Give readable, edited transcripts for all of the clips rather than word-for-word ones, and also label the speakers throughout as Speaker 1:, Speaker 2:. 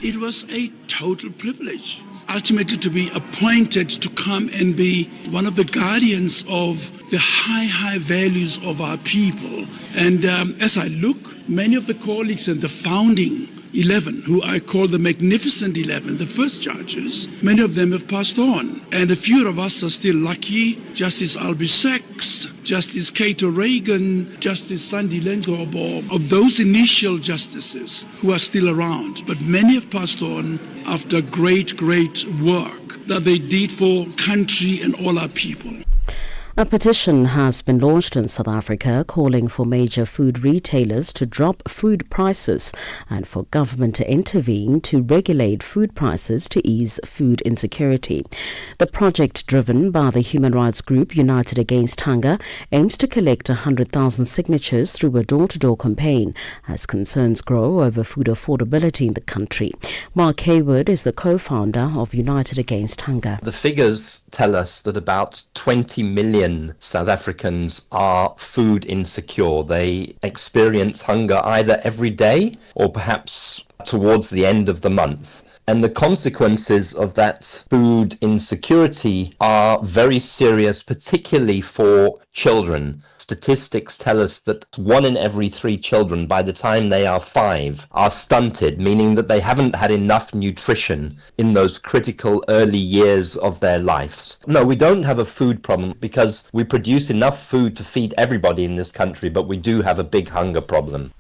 Speaker 1: It was a total privilege, ultimately to be appointed to come and be one of the guardians of the high values of our people. And as I look, many of the colleagues in the founding 11, who I call the Magnificent 11, the first judges, many of them have passed on. And a few of us are still lucky. Justice Albie Sachs, Justice Cato Reagan, Justice Sandy Lengobo, of those initial justices who are still around. But many have passed on after great work that they did for country and all our people.
Speaker 2: A petition has been launched in South Africa calling for major food retailers to drop food prices and for government to intervene to regulate food prices to ease food insecurity. The project, driven by the human rights group United Against Hunger, aims to collect 100,000 signatures through a door-to-door campaign as concerns grow over food affordability in the country. Mark Hayward is the co-founder of United Against Hunger.
Speaker 3: The figures tell us that about 20 million South Africans are food insecure. They experience hunger either every day or perhaps towards the end of the month. And the consequences of that food insecurity are very serious, particularly for children. Statistics tell us that 1 in every 3 children, by the time they are 5, are stunted, meaning that they haven't had enough nutrition in those critical early years of their lives. No, we don't have a food problem because we produce enough food to feed everybody in this country, but we do have a big hunger problem.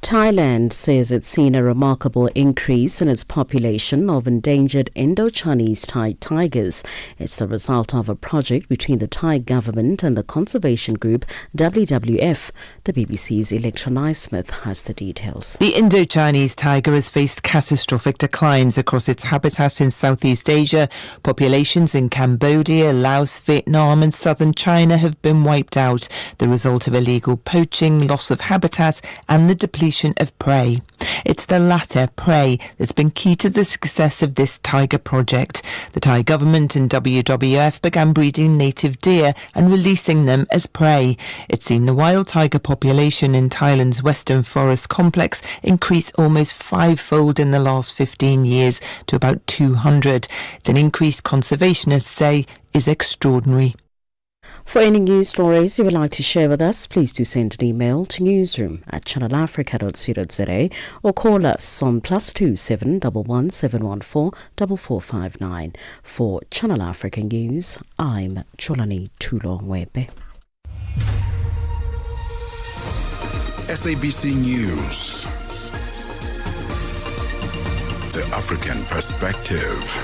Speaker 2: Thailand says it's seen a remarkable increase in its population of endangered Indo-Chinese tigers. It's the result of a project between the Thai government and the conservation group WWF. The BBC's Electra Naismith has the details.
Speaker 4: The Indo-Chinese tiger has faced catastrophic declines across its habitat in Southeast Asia. Populations in Cambodia, Laos, Vietnam and southern China have been wiped out, the result of illegal poaching, loss of habitat and the depletion of prey. It's the latter, prey, that's been key to the success of this tiger project. The Thai government and WWF began breeding native deer and releasing them as prey. It's seen the wild tiger population in Thailand's Western Forest complex increase almost 5-fold in the last 15 years to about 200. It's an increase conservationists say is extraordinary.
Speaker 2: For any news stories you would like to share with us, please do send an email to newsroom@channelafrica.co.za or call us on +27 11 714 4459. For Channel Africa News, I'm Cholani Tulongwebe.
Speaker 5: SABC News, the African perspective.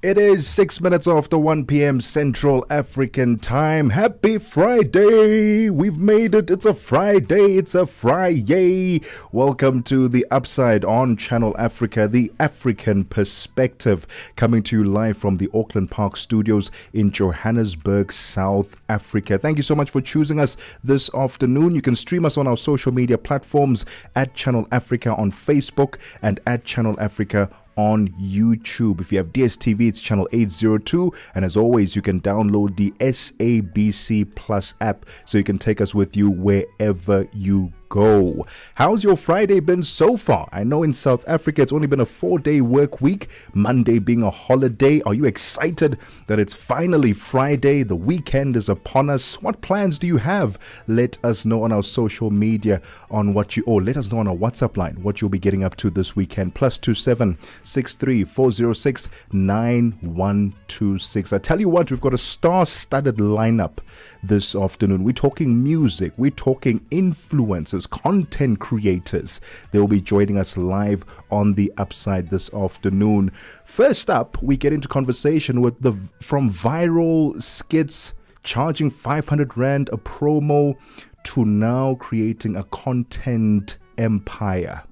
Speaker 6: It is 6 minutes after 1 p.m. Central African time. Happy Friday! We've made it. It's a Friday. It's a Friday. Welcome to The Upside on Channel Africa, the African perspective, coming to you live from the Auckland Park studios in Johannesburg, South Africa. Thank you so much for choosing us this afternoon. You can stream us on our social media platforms at Channel Africa on Facebook and at Channel Africa on YouTube. If you have DSTV, it's channel 802. And as always, you can download the SABC Plus app so you can take us with you wherever you go. How's your Friday been so far? I know in South Africa it's only been a 4-day work week, Monday being a holiday. Are you excited that it's finally Friday? The weekend is upon us. What plans do you have? Let us know on our social media on what you, or let us know on our WhatsApp line what you'll be getting up to this weekend. +27 63 406 9126. I tell you what, we've got a star-studded lineup this afternoon. We're talking music, we're talking influencers, content creators. They'll be joining us live on the Upside this afternoon. First up, we get into conversation with from viral skits charging 500 Rand a promo to now creating a content empire.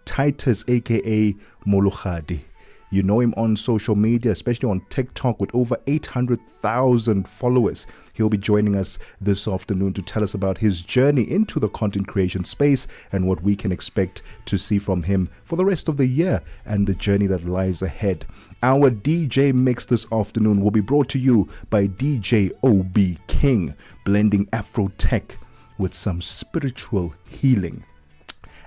Speaker 6: Titus, aka Molukhadi. You know him on social media, especially on TikTok, with over 800,000 followers. He'll be joining us this afternoon to tell us about his journey into the content creation space and what we can expect to see from him for the rest of the year and the journey that lies ahead. Our DJ mix this afternoon will be brought to you by DJ OB King, blending Afro tech with some spiritual healing.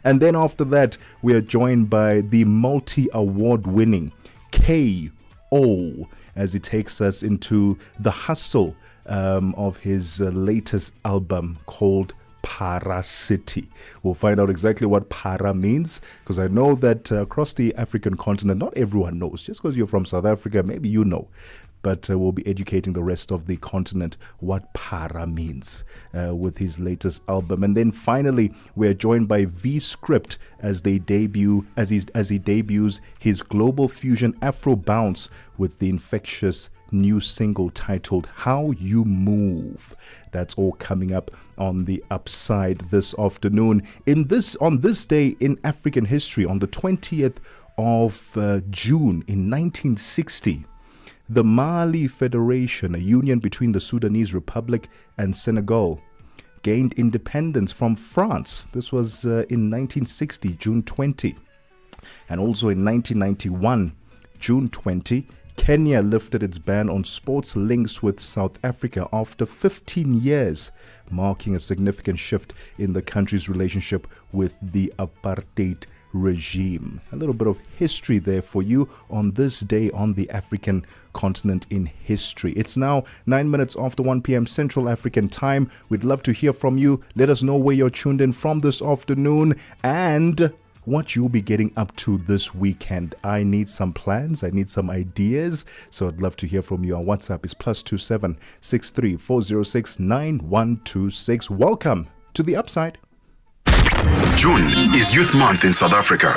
Speaker 6: And then after that, we are joined by the multi-award winning K.O. as he takes us into the hustle of his latest album called Para City. We'll find out exactly what para means, because I know that across the African continent, not everyone knows. Just because you're from South Africa, maybe you know. But we'll be educating the rest of the continent what para means with his latest album. And then finally, we're joined by V Script as he debuts his global fusion Afro bounce with the infectious new single titled How You Move. That's all coming up on the Upside this afternoon. On this day in African history, on the 20th of June in 1960, the Mali Federation, a union between the Sudanese Republic and Senegal, gained independence from France. This was in 1960, June 20. And also in 1991, June 20, Kenya lifted its ban on sports links with South Africa after 15 years, marking a significant shift in the country's relationship with the apartheid regime. A little bit of history there for you on this day on the African continent in history. It's now 9 minutes after 1 p.m. Central African time. We'd love to hear from you. Let us know where you're tuned in from this afternoon and what you'll be getting up to this weekend. I need some plans. I need some ideas. So I'd love to hear from you. Our WhatsApp is +27 63 406 9126. Welcome to the Upside.
Speaker 5: June is Youth Month in South Africa.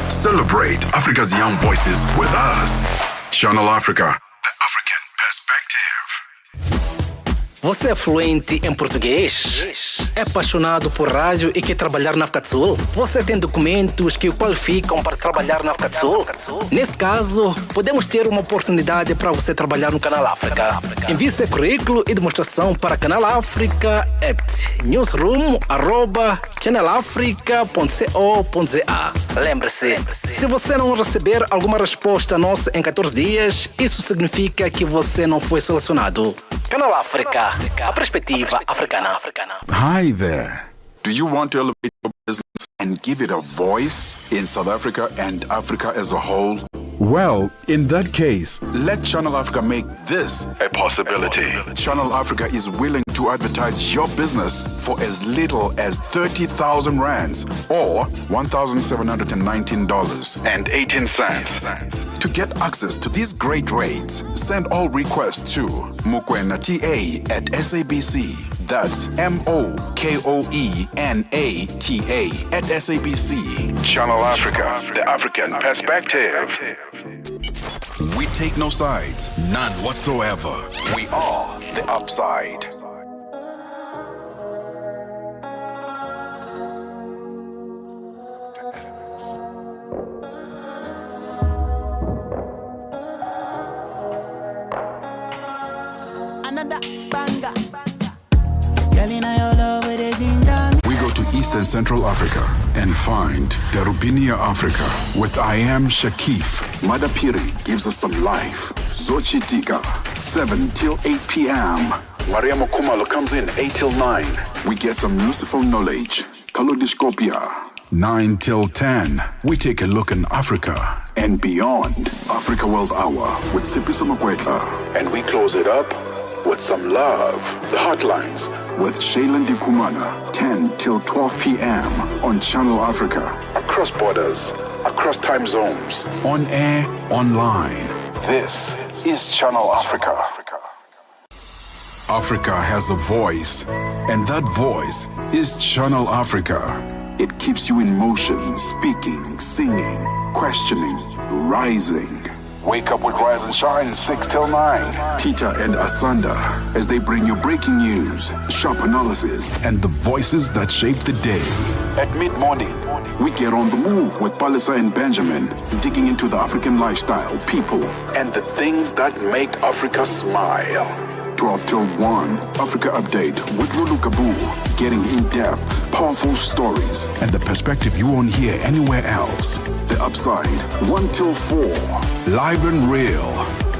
Speaker 5: Celebrate Africa's young voices with us. Channel Africa, the African perspective.
Speaker 7: Você é fluente em português? É apaixonado por rádio e quer trabalhar na África do Sul? Você tem documentos que o qualificam para trabalhar na África do Sul? Nesse caso, podemos ter uma oportunidade para você trabalhar no Canal África. Envie seu currículo e demonstração para Canal África at newsroom@channelafrica.co.za. Lembre-se, se você não receber alguma resposta nossa em 14 dias, isso significa que você não foi selecionado. Canal África, a perspectiva africana.
Speaker 5: Hi there. Do you want to elevate your business and give it a voice in South Africa and Africa as a whole? Well, in that case, let Channel Africa make this a possibility. Channel Africa is willing to advertise your business for as little as 30,000 rands or $1,719.18. To get access to these great rates, send all requests to mukwenata@sabc. That's MOKOENATA@SABC. Channel Africa, the African perspective. We take no sides, none whatsoever. We are the Upside.
Speaker 8: Another banger.
Speaker 5: We go to East and Central Africa and find Darubinia Africa with I Am Shakif. Madapiri gives us some life. Zochitika, 7 till 8 p.m. Maria Mokumalo comes in 8 till 9. We get some useful knowledge. Kalodiscopia. 9 till 10. We take a look in Africa and beyond. Africa World Hour with Sipiso Makwetla. And we close it up with some love. The Hotlines with Shailen Dikumana. 10 till 12 p.m. on Channel Africa. Across borders, across time zones. On air, online. This is Channel Africa. Africa has a voice, and that voice is Channel Africa. It keeps you in motion, speaking, singing, questioning, rising. Wake up with Rise and Shine 6 till 9. Peter and Asanda as they bring you breaking news, sharp analysis, and the voices that shape the day. At mid-morning, we get on the move with Palisa and Benjamin, digging into the African lifestyle, people, and the things that make Africa smile. 12 till 1, Africa Update with Lulu Kabu, getting in-depth, powerful stories, and the perspective you won't hear anywhere else. The Upside, 1 till 4, live and real,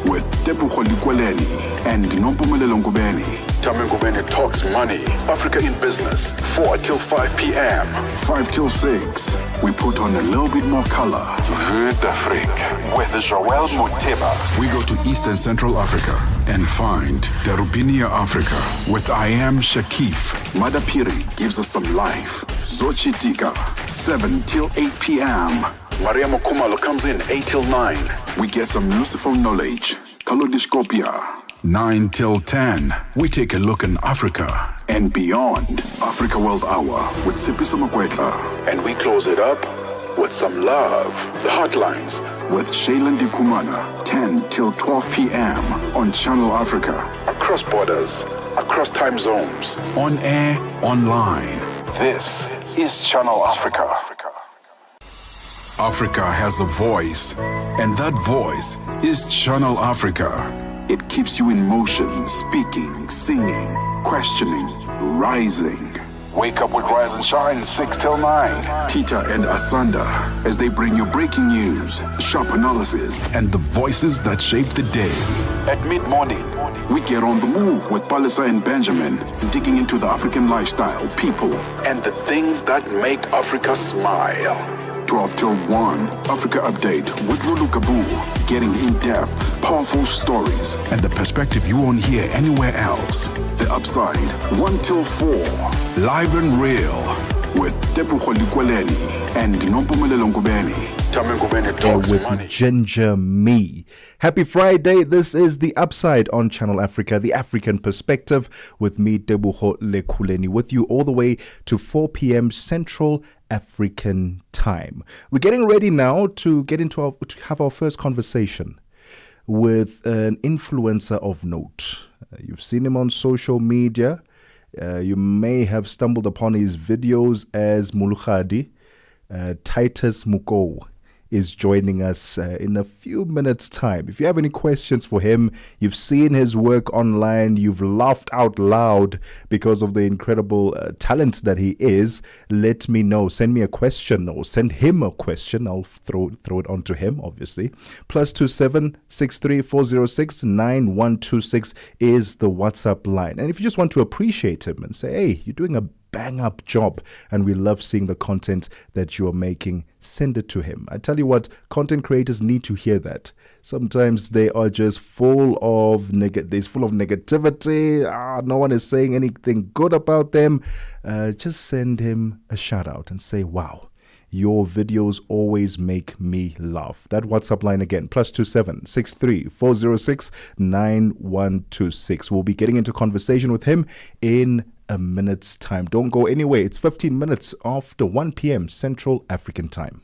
Speaker 5: with Tebogo Lekhuleni and Nompumelelo Ngubeni. Tame Ngubeni talks money, Africa in business, 4 till 5 p.m. 5 till 6, we put on a little bit more color. Vue d'Afrique with Joel Muteba. We go to East and Central Africa and find Darubinia Africa with I Am Shakif. Madapiri gives us some life. Zochitika, 7 till 8 p.m. Maria Mokumalo comes in 8 till 9. We get some useful knowledge. Kalodiscopia. 9 till 10. We take a look in Africa and beyond. Africa World Hour with Sipiso Makwetla. And we close it up with some love. The Hotlines with Shailen Dikumana. 10 till 12 p.m. on Channel Africa. Across borders, across time zones. On air, online. This is Channel Africa. Africa has a voice, and that voice is Channel Africa. It keeps you in motion, speaking, singing, questioning, rising. Wake up with Rise and Shine 6 till 9. Peter and Asanda as they bring you breaking news, sharp analysis, and the voices that shape the day. At mid-morning, we get on the move with Palisa and Benjamin, digging into the African lifestyle, people, and the things that make Africa smile. 12 till 1, Africa Update with Lulu Kabu, getting in-depth, powerful stories, and the perspective you won't hear anywhere else. The Upside, 1 till 4, live and real, with Tebogo Lekhuleni and Nompumelelo Ngubeni. Tame Ngubeni talks
Speaker 6: with
Speaker 5: money.
Speaker 6: Ginger Me. Happy Friday. This is The Upside on Channel Africa, the African perspective, with me, Tebogo Lekhuleni, with you all the way to 4 p.m. Central African time. We're getting ready now to have our first conversation with an influencer of note. You've seen him on social media. You may have stumbled upon his videos as Mulkhadi. Titus Muko is joining us in a few minutes' time. If you have any questions for him, you've seen his work online, you've laughed out loud because of the incredible talent that he is, let me know. Send me a question or send him a question. I'll throw it onto him, obviously. +27 63 406 9126 is the WhatsApp line. And if you just want to appreciate him and say, hey, you're doing a bang up job and we love seeing the content that you are making, send it to him. I tell you what, content creators need to hear that. Sometimes they are just full of negativity. No one is saying anything good about them. Just send him a shout out and say, wow, your videos always make me laugh. That WhatsApp line again, +27 63 406 9126. We'll be getting into conversation with him in a minute's time. Don't go anywhere. It's 15 minutes after 1 p.m. Central African time.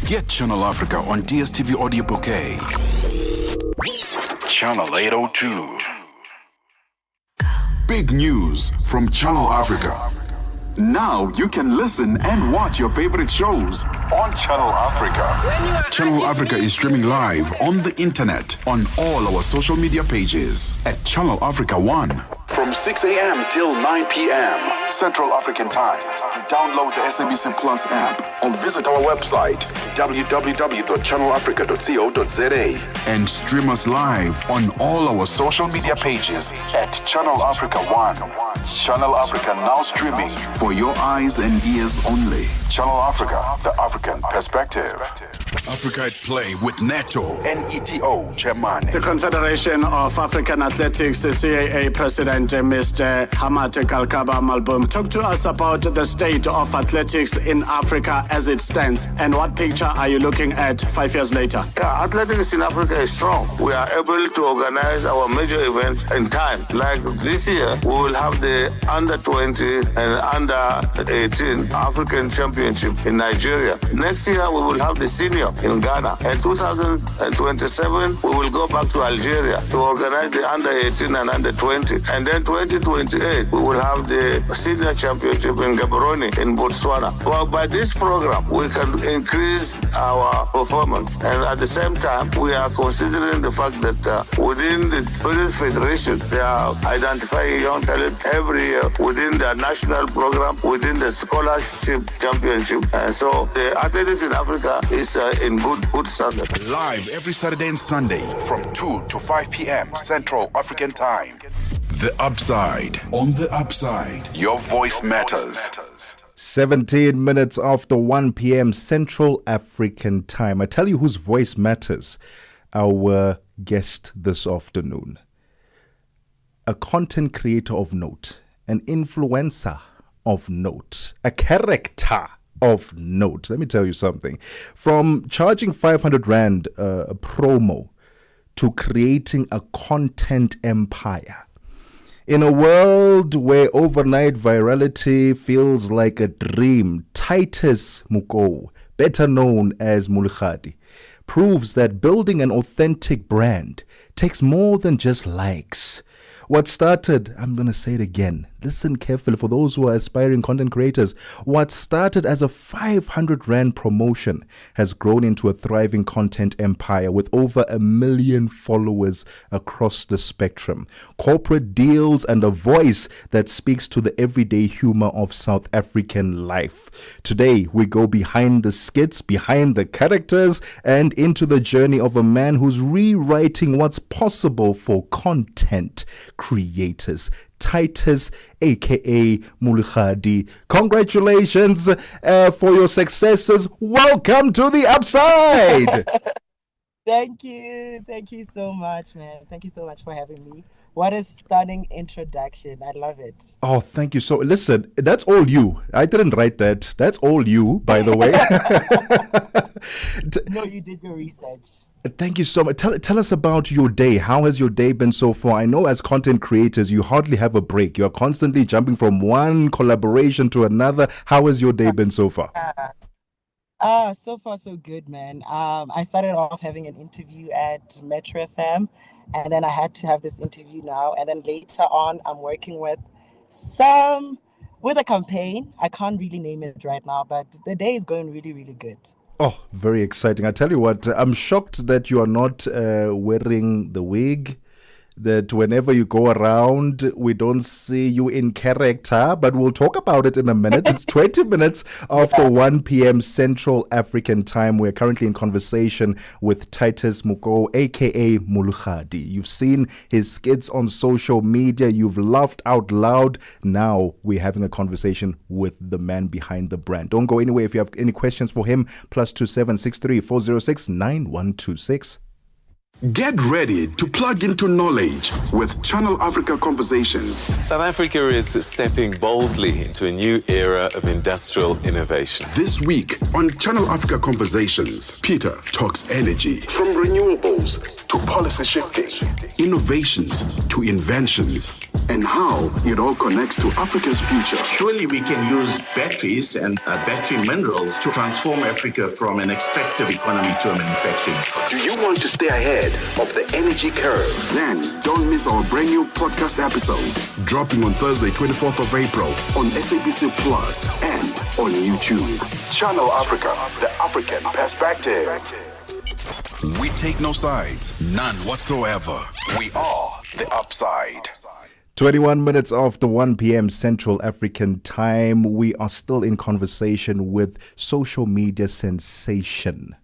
Speaker 5: Get Channel Africa on DSTV Audio Bouquet. Channel 802. Big news from Channel Africa. Now you can listen and watch your favorite shows on Channel Africa. Channel Africa is streaming live on the internet on all our social media pages at Channel Africa 1. from 6 a.m. till 9 p.m. Central African Time. Download the SABC Plus app or visit our website www.channelafrica.co.za and stream us live on all our social media pages at Channel Africa 1. Channel Africa now streaming for your eyes and ears only. Channel Africa, the African perspective. Africa at Play with Neto and ETO Chairman.
Speaker 8: The Confederation of African Athletics, CAA President Mr. Hamad Kalkaba Malboum, talk to us about the state of athletics in Africa as it stands, and what picture are you looking at 5 years later?
Speaker 9: Yeah, athletics in Africa is strong. We are able to organize our major events in time. Like this year, we will have the under-20 and under-18 African Championship in Nigeria. Next year, we will have the senior in Ghana. In 2027, we will go back to Algeria to organize the under-18 and under-20. And then 2028, we will have the senior championship in Gaborone in Botswana. Well, by this program, we can increase our performance. And at the same time, we are considering the fact that within the British Federation, they are identifying young talent every year within the national program, within the scholarship championship. And so the athletics in Africa is in good standard.
Speaker 5: Live every Saturday and Sunday from 2 to 5 p.m. Central African Time. The Upside. On the Upside, your voice matters.
Speaker 6: 17 minutes after 1 p.m. Central African Time. I tell you whose voice matters. Our guest this afternoon. A content creator of note. An influencer of note. A character of note. Let me tell you something. From charging 500 Rand a promo to creating a content empire. In a world where overnight virality feels like a dream, Titus Muko, better known as Mulkhadi, proves that building an authentic brand takes more than just likes. What started, I'm going to say it again, listen carefully for those who are aspiring content creators. What started as a 500 Rand promotion has grown into a thriving content empire with over 1 million followers across the spectrum, corporate deals, and a voice that speaks to the everyday humor of South African life. Today, we go behind the skits, behind the characters, and into the journey of a man who's rewriting what's possible for content creators. Titus, aka Mulkhadi. Congratulations for your successes. Welcome to the Upside.
Speaker 10: Thank you so much, man. Thank you so much for having me. What a stunning introduction. I love it.
Speaker 6: Oh, thank you. So listen, that's all you. I didn't write that. That's all you, by the way.
Speaker 10: No, you did your research.
Speaker 6: Thank you so much. Tell us about your day. How has your day been so far? I know as content creators, you hardly have a break. You're constantly jumping from one collaboration to another. How has your day been so far?
Speaker 10: So far so good, man. I started off having an interview at Metro FM, and then I had to have this interview now. And then later on, I'm working with a campaign. I can't really name it right now, but the day is going really, really good.
Speaker 6: Oh, very exciting. I tell you what, I'm shocked that you are not wearing the wig, that whenever you go around, we don't see you in character, but we'll talk about it in a minute. It's 20 minutes after 1 p.m. Central African Time. We're currently in conversation with Titus Muko, aka Mulkhadi. You've seen his skits on social media. You've laughed out loud. Now we're having a conversation with the man behind the brand. Don't go anywhere. If you have any questions for him, +2763 406 9126.
Speaker 5: Get ready to plug into knowledge with Channel Africa Conversations.
Speaker 11: South Africa is stepping boldly into a new era of industrial innovation.
Speaker 5: This week on Channel Africa Conversations, Peter talks energy, from renewables to policy shifting, innovations to inventions, and how it all connects to Africa's future.
Speaker 12: Surely we can use batteries and battery minerals to transform Africa from an extractive economy to a manufacturing economy.
Speaker 5: Do you want to stay ahead of the energy curve? Then don't miss our brand new podcast episode, dropping on Thursday, 24th of April on SABC Plus and on YouTube. Channel Africa, the African perspective. We take no sides, none whatsoever. We are the Upside.
Speaker 6: 21 minutes after 1 p.m. Central African Time. We are still in conversation with social media sensation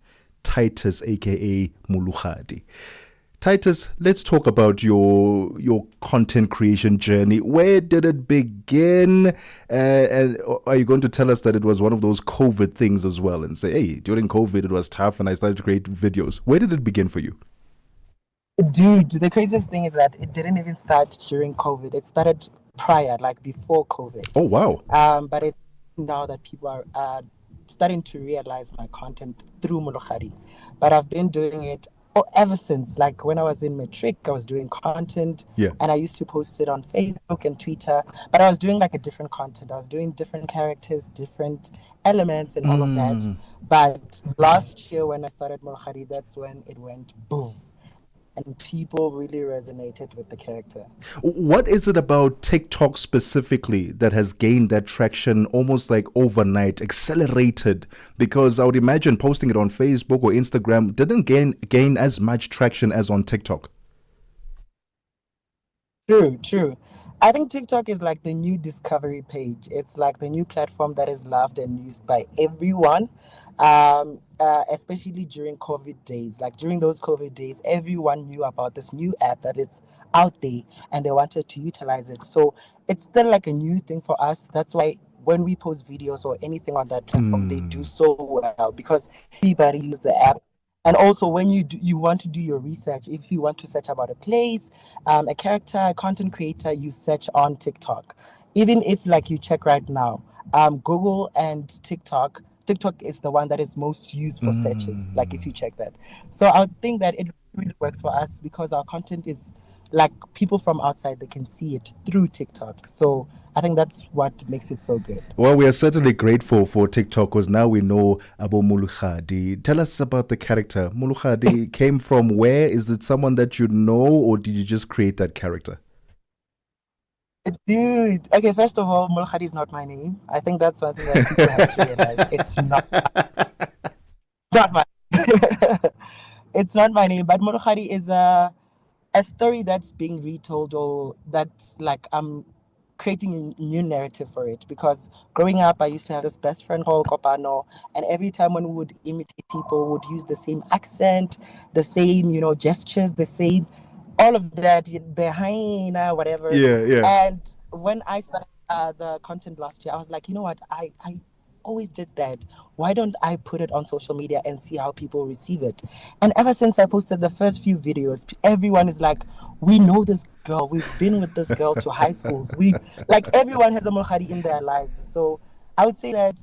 Speaker 6: Titus, aka Mulukhadi. Titus, let's talk about your content creation journey. Where did it begin? And are you going to tell us that it was one of those COVID things as well and say, hey, during COVID it was tough and I started to create videos? Where did it begin for you?
Speaker 10: Dude, the craziest thing is that it didn't even start during COVID. It started prior, like before COVID.
Speaker 6: Oh, wow.
Speaker 10: But it's now that people are starting to realize my content through Mulukhadi. But I've been doing it ever since. Like when I was in matric, I was doing content.
Speaker 6: Yeah.
Speaker 10: And I used to post it on Facebook and Twitter. But I was doing like a different content. I was doing different characters, different elements and all of that. But last year when I started Mulukhadi, that's when it went boom. And people really resonated with the character.
Speaker 6: What is it about TikTok specifically that has gained that traction almost like overnight, accelerated? Because I would imagine posting it on Facebook or Instagram didn't gain as much traction as on TikTok.
Speaker 10: True. I think TikTok is like the new discovery page. It's like the new platform that is loved and used by everyone, especially during COVID days. Like during those COVID days, everyone knew about this new app that is out there and they wanted to utilize it. So it's still like a new thing for us. That's why when we post videos or anything on that platform, they do so well because everybody uses the app. And also, when you want to do your research, if you want to search about a place, a character, a content creator, you search on TikTok. Even if, like, you check right now, Google and TikTok is the one that is most used for searches, like if you check that. So I think that it really works for us because our content is, like, people from outside, they can see it through TikTok. So I think that's what makes it so good.
Speaker 6: Well, we are certainly grateful for TikTok because now we know about Mulukhadi. Tell us about the character. Mulukhadi came from where? Is it someone that you know or did you just create that character?
Speaker 10: Dude, okay, first of all, Mulukhadi is not my name. I think that's one thing that people have to realize. It's not my it's not my name, but Mulukhadi is a story that's being retold or that's like creating a new narrative for it, because growing up I used to have this best friend called Kopano, and every time when we would imitate people, we would use the same accent, the same gestures, the same all of that, the hyena, whatever.
Speaker 6: Yeah.
Speaker 10: And when I started the content last year, I was like, you know what, I always did that. Why don't I put it on social media and see how people receive it? And ever since I posted the first few videos, everyone is like, we know this girl. We've been with this girl to high schools. Everyone has a Mulukhadi in their lives. So I would say that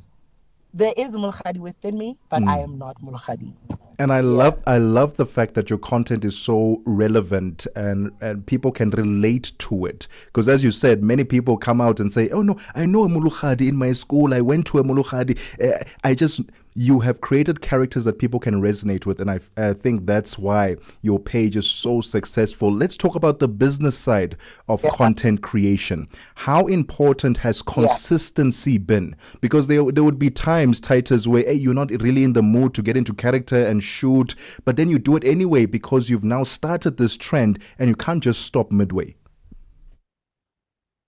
Speaker 10: there is Mulukhadi within me, but I am not Mulukhadi.
Speaker 6: And I love the fact that your content is so relevant and people can relate to it. Because as you said, many people come out and say, oh no, I know a Mulukhadi in my school. I went to a Mulukhadi. You have created characters that people can resonate with. And I think that's why your page is so successful. Let's talk about the business side of content creation. How important has consistency been? Because there would be times, Titus, where you're not really in the mood to get into character and shoot, but then you do it anyway because you've now started this trend and you can't just stop midway.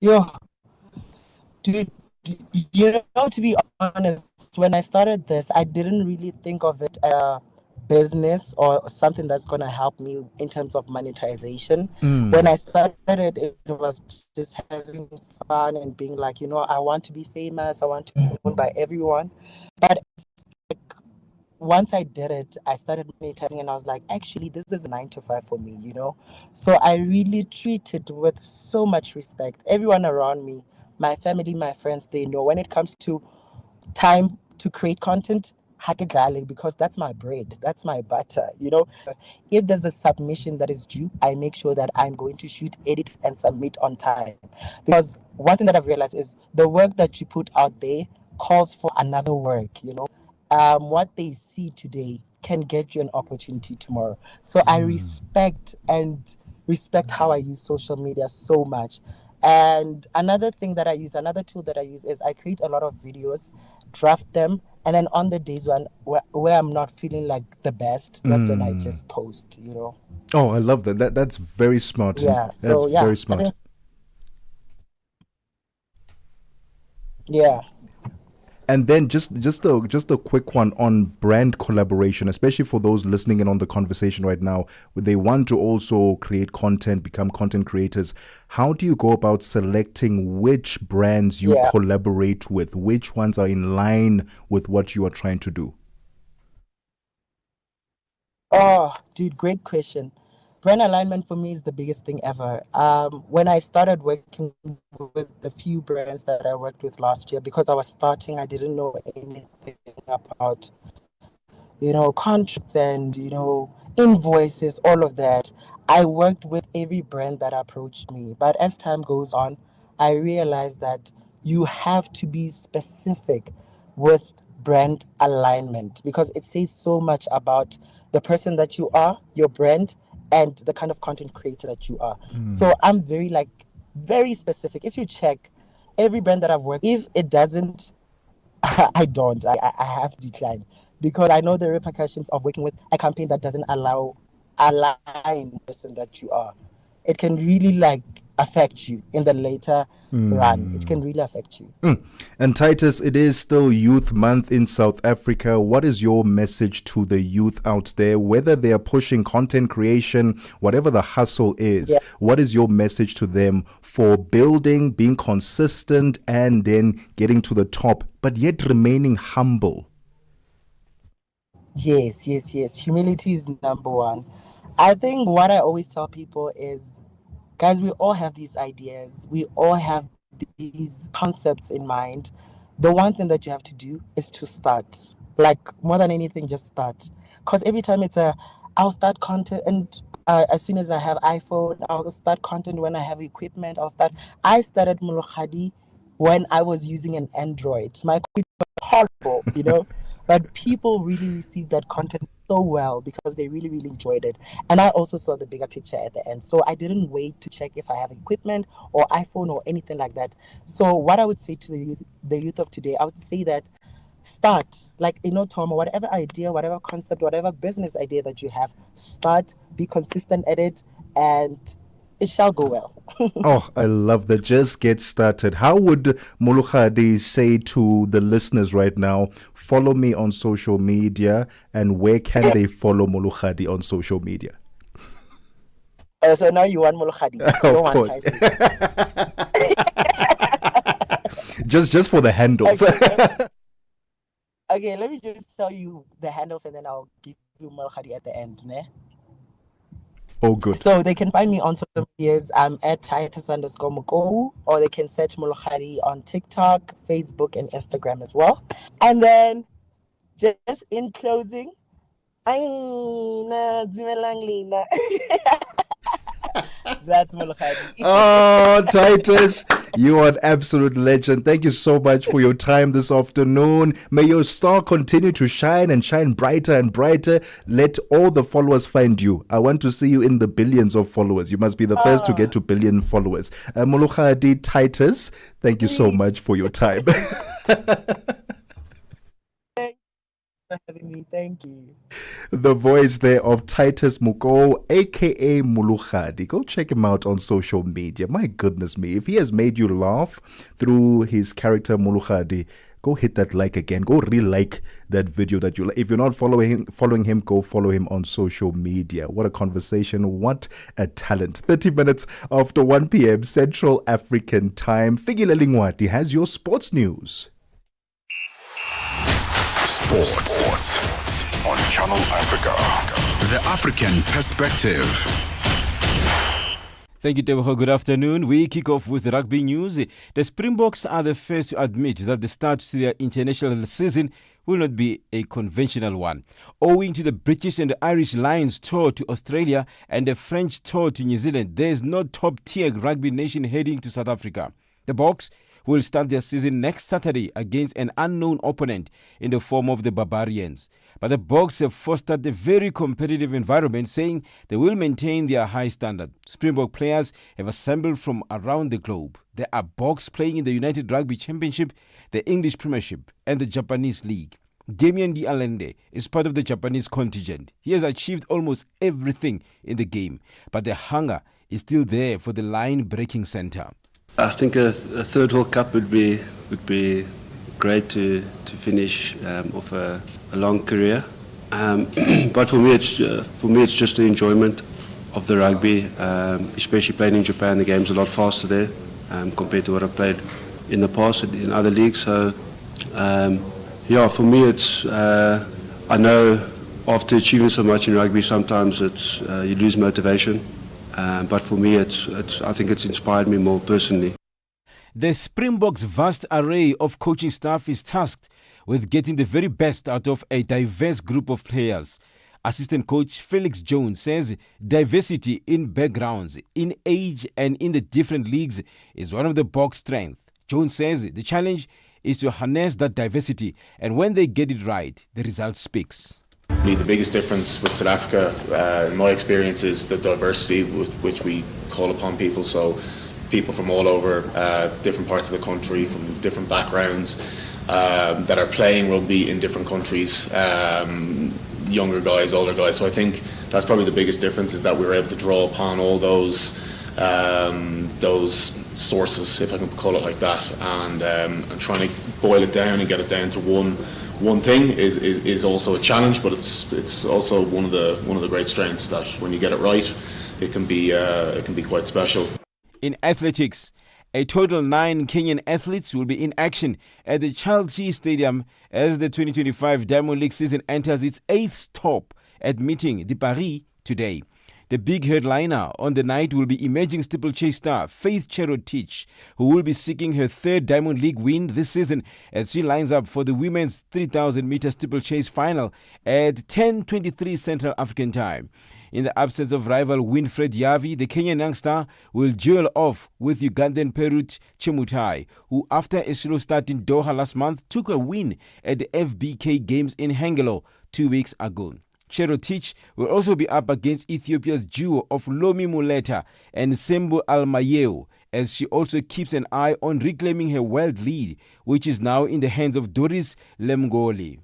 Speaker 10: Dude, to be honest, when I started this, I didn't really think of it a business or something that's going to help me in terms of monetization. When I started it was just having fun and being like, I want to be famous, I want to be known by everyone. But once I did it, I started monetizing and I was like, actually, this is a 9 to 5 for me, So I really treat it with so much respect. Everyone around me, my family, my friends, they know when it comes to time to create content, because that's my bread, that's my butter, If there's a submission that is due, I make sure that I'm going to shoot, edit, and submit on time. Because one thing that I've realized is the work that you put out there calls for another work, What they see today can get you an opportunity tomorrow. So I respect how I use social media so much. And another tool that I use is I create a lot of videos, draft them, and then on the days where I'm not feeling like the best, that's when I just post,
Speaker 6: Oh, I love that. That's very smart.
Speaker 10: Yeah,
Speaker 6: Very smart.
Speaker 10: Yeah.
Speaker 6: And then just a quick one on brand collaboration, especially for those listening in on the conversation right now, where they want to also create content, become content creators. How do you go about selecting which brands you collaborate with? Which ones are in line with what you are trying to do?
Speaker 10: Oh, dude, great question. Brand alignment for me is the biggest thing ever. When I started working with the few brands that I worked with last year, because I was starting, I didn't know anything about, contracts and, invoices, all of that. I worked with every brand that approached me. But as time goes on, I realized that you have to be specific with brand alignment because it says so much about the person that you are, your brand, and the kind of content creator that you are. So I'm very specific. If you check every brand that I've worked, if it doesn't, I don't. I have declined because I know the repercussions of working with a campaign that doesn't align the person that you are. It can really affect you in the later run. It can really affect you.
Speaker 6: And Titus, it is still Youth Month in South Africa. What is your message to the youth out there, whether they are pushing content creation, whatever the hustle is? What is your message to them for building, being consistent, and then getting to the top, but yet remaining humble?
Speaker 10: Yes. Humility is number one. I think what I always tell people is, guys, we all have these ideas. We all have these concepts in mind. The one thing that you have to do is to start. More than anything, just start. Because every time I'll start content, and as soon as I have iPhone, I'll start content when I have equipment. I started Molokhadi when I was using an Android. My equipment was horrible, but people really received that content so well because they really, really enjoyed it. And I also saw the bigger picture at the end. So I didn't wait to check if I have equipment or iPhone or anything like that. So what I would say to the youth of today, I would say that start, Tom, or whatever idea, whatever concept, whatever business idea that you have, start, be consistent at it, and it shall go well.
Speaker 6: Oh, I love that. Just get started. How would Molukhadi say to the listeners right now, follow me on social media, and where can they follow Molukhadi on social media?
Speaker 10: So now you want Molukhadi.
Speaker 6: Of course. just for the handles.
Speaker 10: Okay, let me just tell you the handles and then I'll give you Molukhadi at the end. Ne?
Speaker 6: Oh, good.
Speaker 10: So they can find me on social medias. I'm at Titus_Moko, or they can search Molukhadi on TikTok, Facebook, and Instagram as well. And then, just in closing, that's Molukhadi.
Speaker 6: Oh, Titus, you are an absolute legend. Thank you so much for your time this afternoon. May your star continue to shine and shine brighter and brighter. Let all the followers find you. I want to see you in the billions of followers. You must be the first to get to billion followers. Molukhadi Titus, thank you so much for your time.
Speaker 10: Having me. Thank you.
Speaker 6: The voice there of Titus Moko, aka Molukhadi. Go check him out on social media. My goodness me, if he has made you laugh through his character Molukhadi, go hit that like again. Go re-like that video that you like. If you're not following him, go follow him on social media. What a conversation. What a talent. 30 minutes after 1 p.m. Central African Time. Figile Lingwati has your sports news.
Speaker 5: Sports on Channel Africa. The African Perspective.
Speaker 13: Thank you, Tebogo. Good afternoon. We kick off with rugby news. The Springboks are the first to admit that the start to their international season will not be a conventional one. Owing to the British and the Irish Lions tour to Australia and the French tour to New Zealand, there is no top-tier rugby nation heading to South Africa. The Boks will start their season next Saturday against an unknown opponent in the form of the Barbarians. But the Boks have fostered a very competitive environment, saying they will maintain their high standard. Springbok players have assembled from around the globe. There are Boks playing in the United Rugby Championship, the English Premiership, and the Japanese League. Damien D. Allende is part of the Japanese contingent. He has achieved almost everything in the game, but the hunger is still there for the line-breaking center.
Speaker 14: I think a third World Cup would be would be great to finish off a long career. But for me, it's just the enjoyment of the rugby, especially playing in Japan. The game's a lot faster there compared to what I've played in the past in other leagues. So, for me, it's I know after achieving so much in rugby, sometimes it's you lose motivation. But for me, I think it's inspired me more personally.
Speaker 13: The Springboks' vast array of coaching staff is tasked with getting the very best out of a diverse group of players. Assistant coach Felix Jones says diversity in backgrounds, in age and in the different leagues is one of the Boks' strengths. Jones says the challenge is to harness that diversity, and when they get it right, the result speaks.
Speaker 15: The biggest difference with South Africa, in my experience, is the diversity with which we call upon people. So people from all over different parts of the country, from different backgrounds, that are playing rugby in different countries, younger guys, older guys. So I think that's probably the biggest difference, is that we were able to draw upon all those sources, if I can call it like that, and trying to boil it down and get it down to one thing is also a challenge, but it's also one of the great strengths, that when you get it right, it can be quite special.
Speaker 13: In athletics, a total 9 Kenyan athletes will be in action at the Chelsea Stadium as the 2025 Diamond League season enters its 8th stop at Meeting de Paris today. The big headliner on the night will be emerging steeplechase star Faith Cherotich, who will be seeking her 3rd Diamond League win this season as she lines up for the women's 3,000-meter steeplechase final at 10:23 Central African Time. In the absence of rival Winfred Yavi, the Kenyan youngster will duel off with Ugandan Perut Chemutai, who after a slow start in Doha last month took a win at the FBK Games in Hengelo 2 weeks ago. Cherotich will also be up against Ethiopia's duo of Lomi Muleta and Sembo Almayeo, as she also keeps an eye on reclaiming her world lead, which is now in the hands of Doris Lemgoli.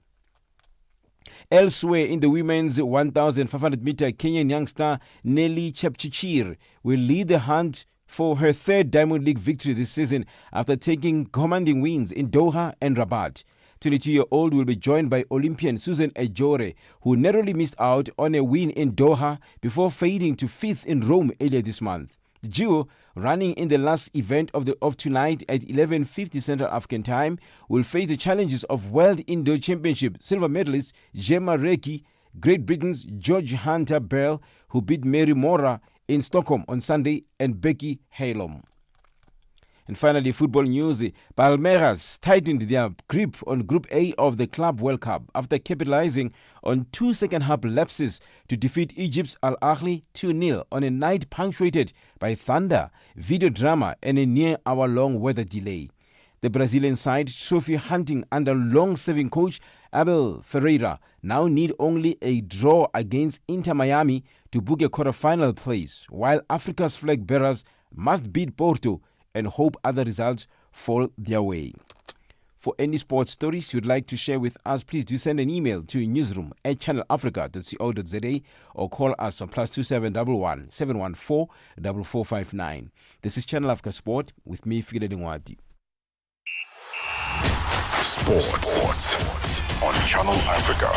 Speaker 13: Elsewhere in the women's 1,500-meter, Kenyan youngster Nelly Chepchichir will lead the hunt for her 3rd Diamond League victory this season after taking commanding wins in Doha and Rabat. 22-year-old will be joined by Olympian Susan Ejore, who narrowly missed out on a win in Doha before fading to 5th in Rome earlier this month. The duo, running in the last event of tonight at 11:50 Central African Time, will face the challenges of World Indoor Championship silver medalist Gemma Reiki, Great Britain's George Hunter Bell, who beat Mary Mora in Stockholm on Sunday, and Becky Halom. And finally, football news. Palmeiras tightened their grip on Group A of the Club World Cup after capitalizing on 2 second-half lapses to defeat Egypt's Al Ahly 2-0 on a night punctuated by thunder, video drama, and a near-hour-long weather delay. The Brazilian side, trophy hunting under long-serving coach Abel Ferreira, now need only a draw against Inter Miami to book a quarter-final place, while Africa's flag bearers must beat Porto and hope other results fall their way. For any sports stories you'd like to share with us, please do send an email to newsroom@channelafrica.co.za or call us on +2711 714 4459. This is Channel Africa Sport with me, Fikile Ngwati.
Speaker 5: Sports on Channel Africa.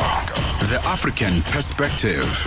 Speaker 5: The African perspective.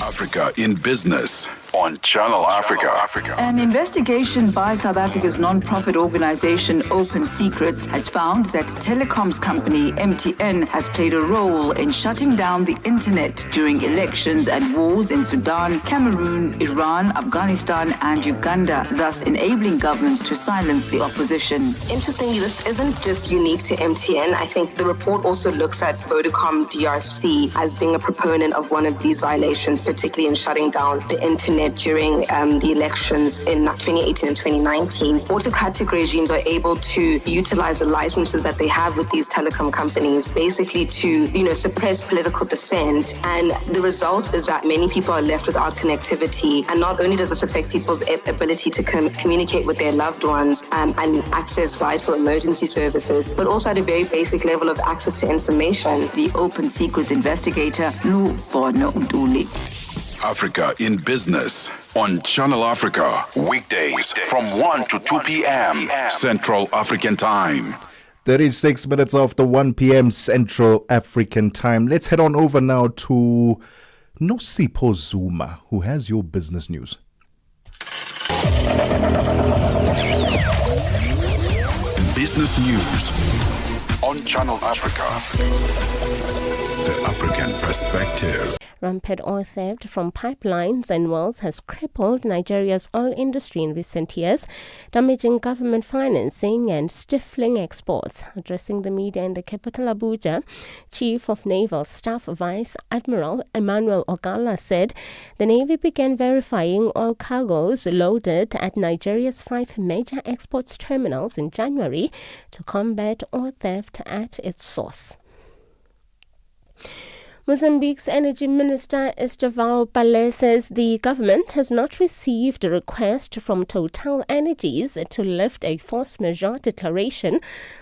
Speaker 5: Africa in business on Channel Africa.
Speaker 16: An investigation by South Africa's non-profit organization Open Secrets has found that telecoms company MTN has played a role in shutting down the internet during elections and wars in Sudan, Cameroon, Iran, Afghanistan and Uganda, thus enabling governments to silence the opposition.
Speaker 17: Interestingly, this isn't just unique to MTN. I think the report also looks at Vodacom DRC as being a proponent of one of these violations, particularly in shutting down the internet during the elections in 2018 and 2019. Autocratic regimes are able to utilize the licenses that they have with these telecom companies, basically to, suppress political dissent. And the result is that many people are left without connectivity. And not only does this affect people's ability to communicate with their loved ones and access vital emergency services, but also at a very basic level of access to information.
Speaker 16: The Open Secrets investigator, Lu Forno Ntuli.
Speaker 5: Africa in business on Channel Africa, weekdays from 1 to 2 p.m. Central African Time.
Speaker 6: 36 minutes after 1 p.m. Central African Time. Let's head on over now to Nosipho Zuma, who has your business news.
Speaker 5: Business news on Channel Africa. The African perspective.
Speaker 18: Rampant oil theft from pipelines and wells has crippled Nigeria's oil industry in recent years, damaging government financing and stifling exports. Addressing the media in the capital Abuja, Chief of Naval Staff Vice Admiral Emmanuel Ogala said the Navy began verifying oil cargoes loaded at Nigeria's 5 major exports terminals in January to combat oil theft at its source. Mozambique's Energy Minister Estevão Pale says the government has not received a request from Total Energies to lift a force majeure declaration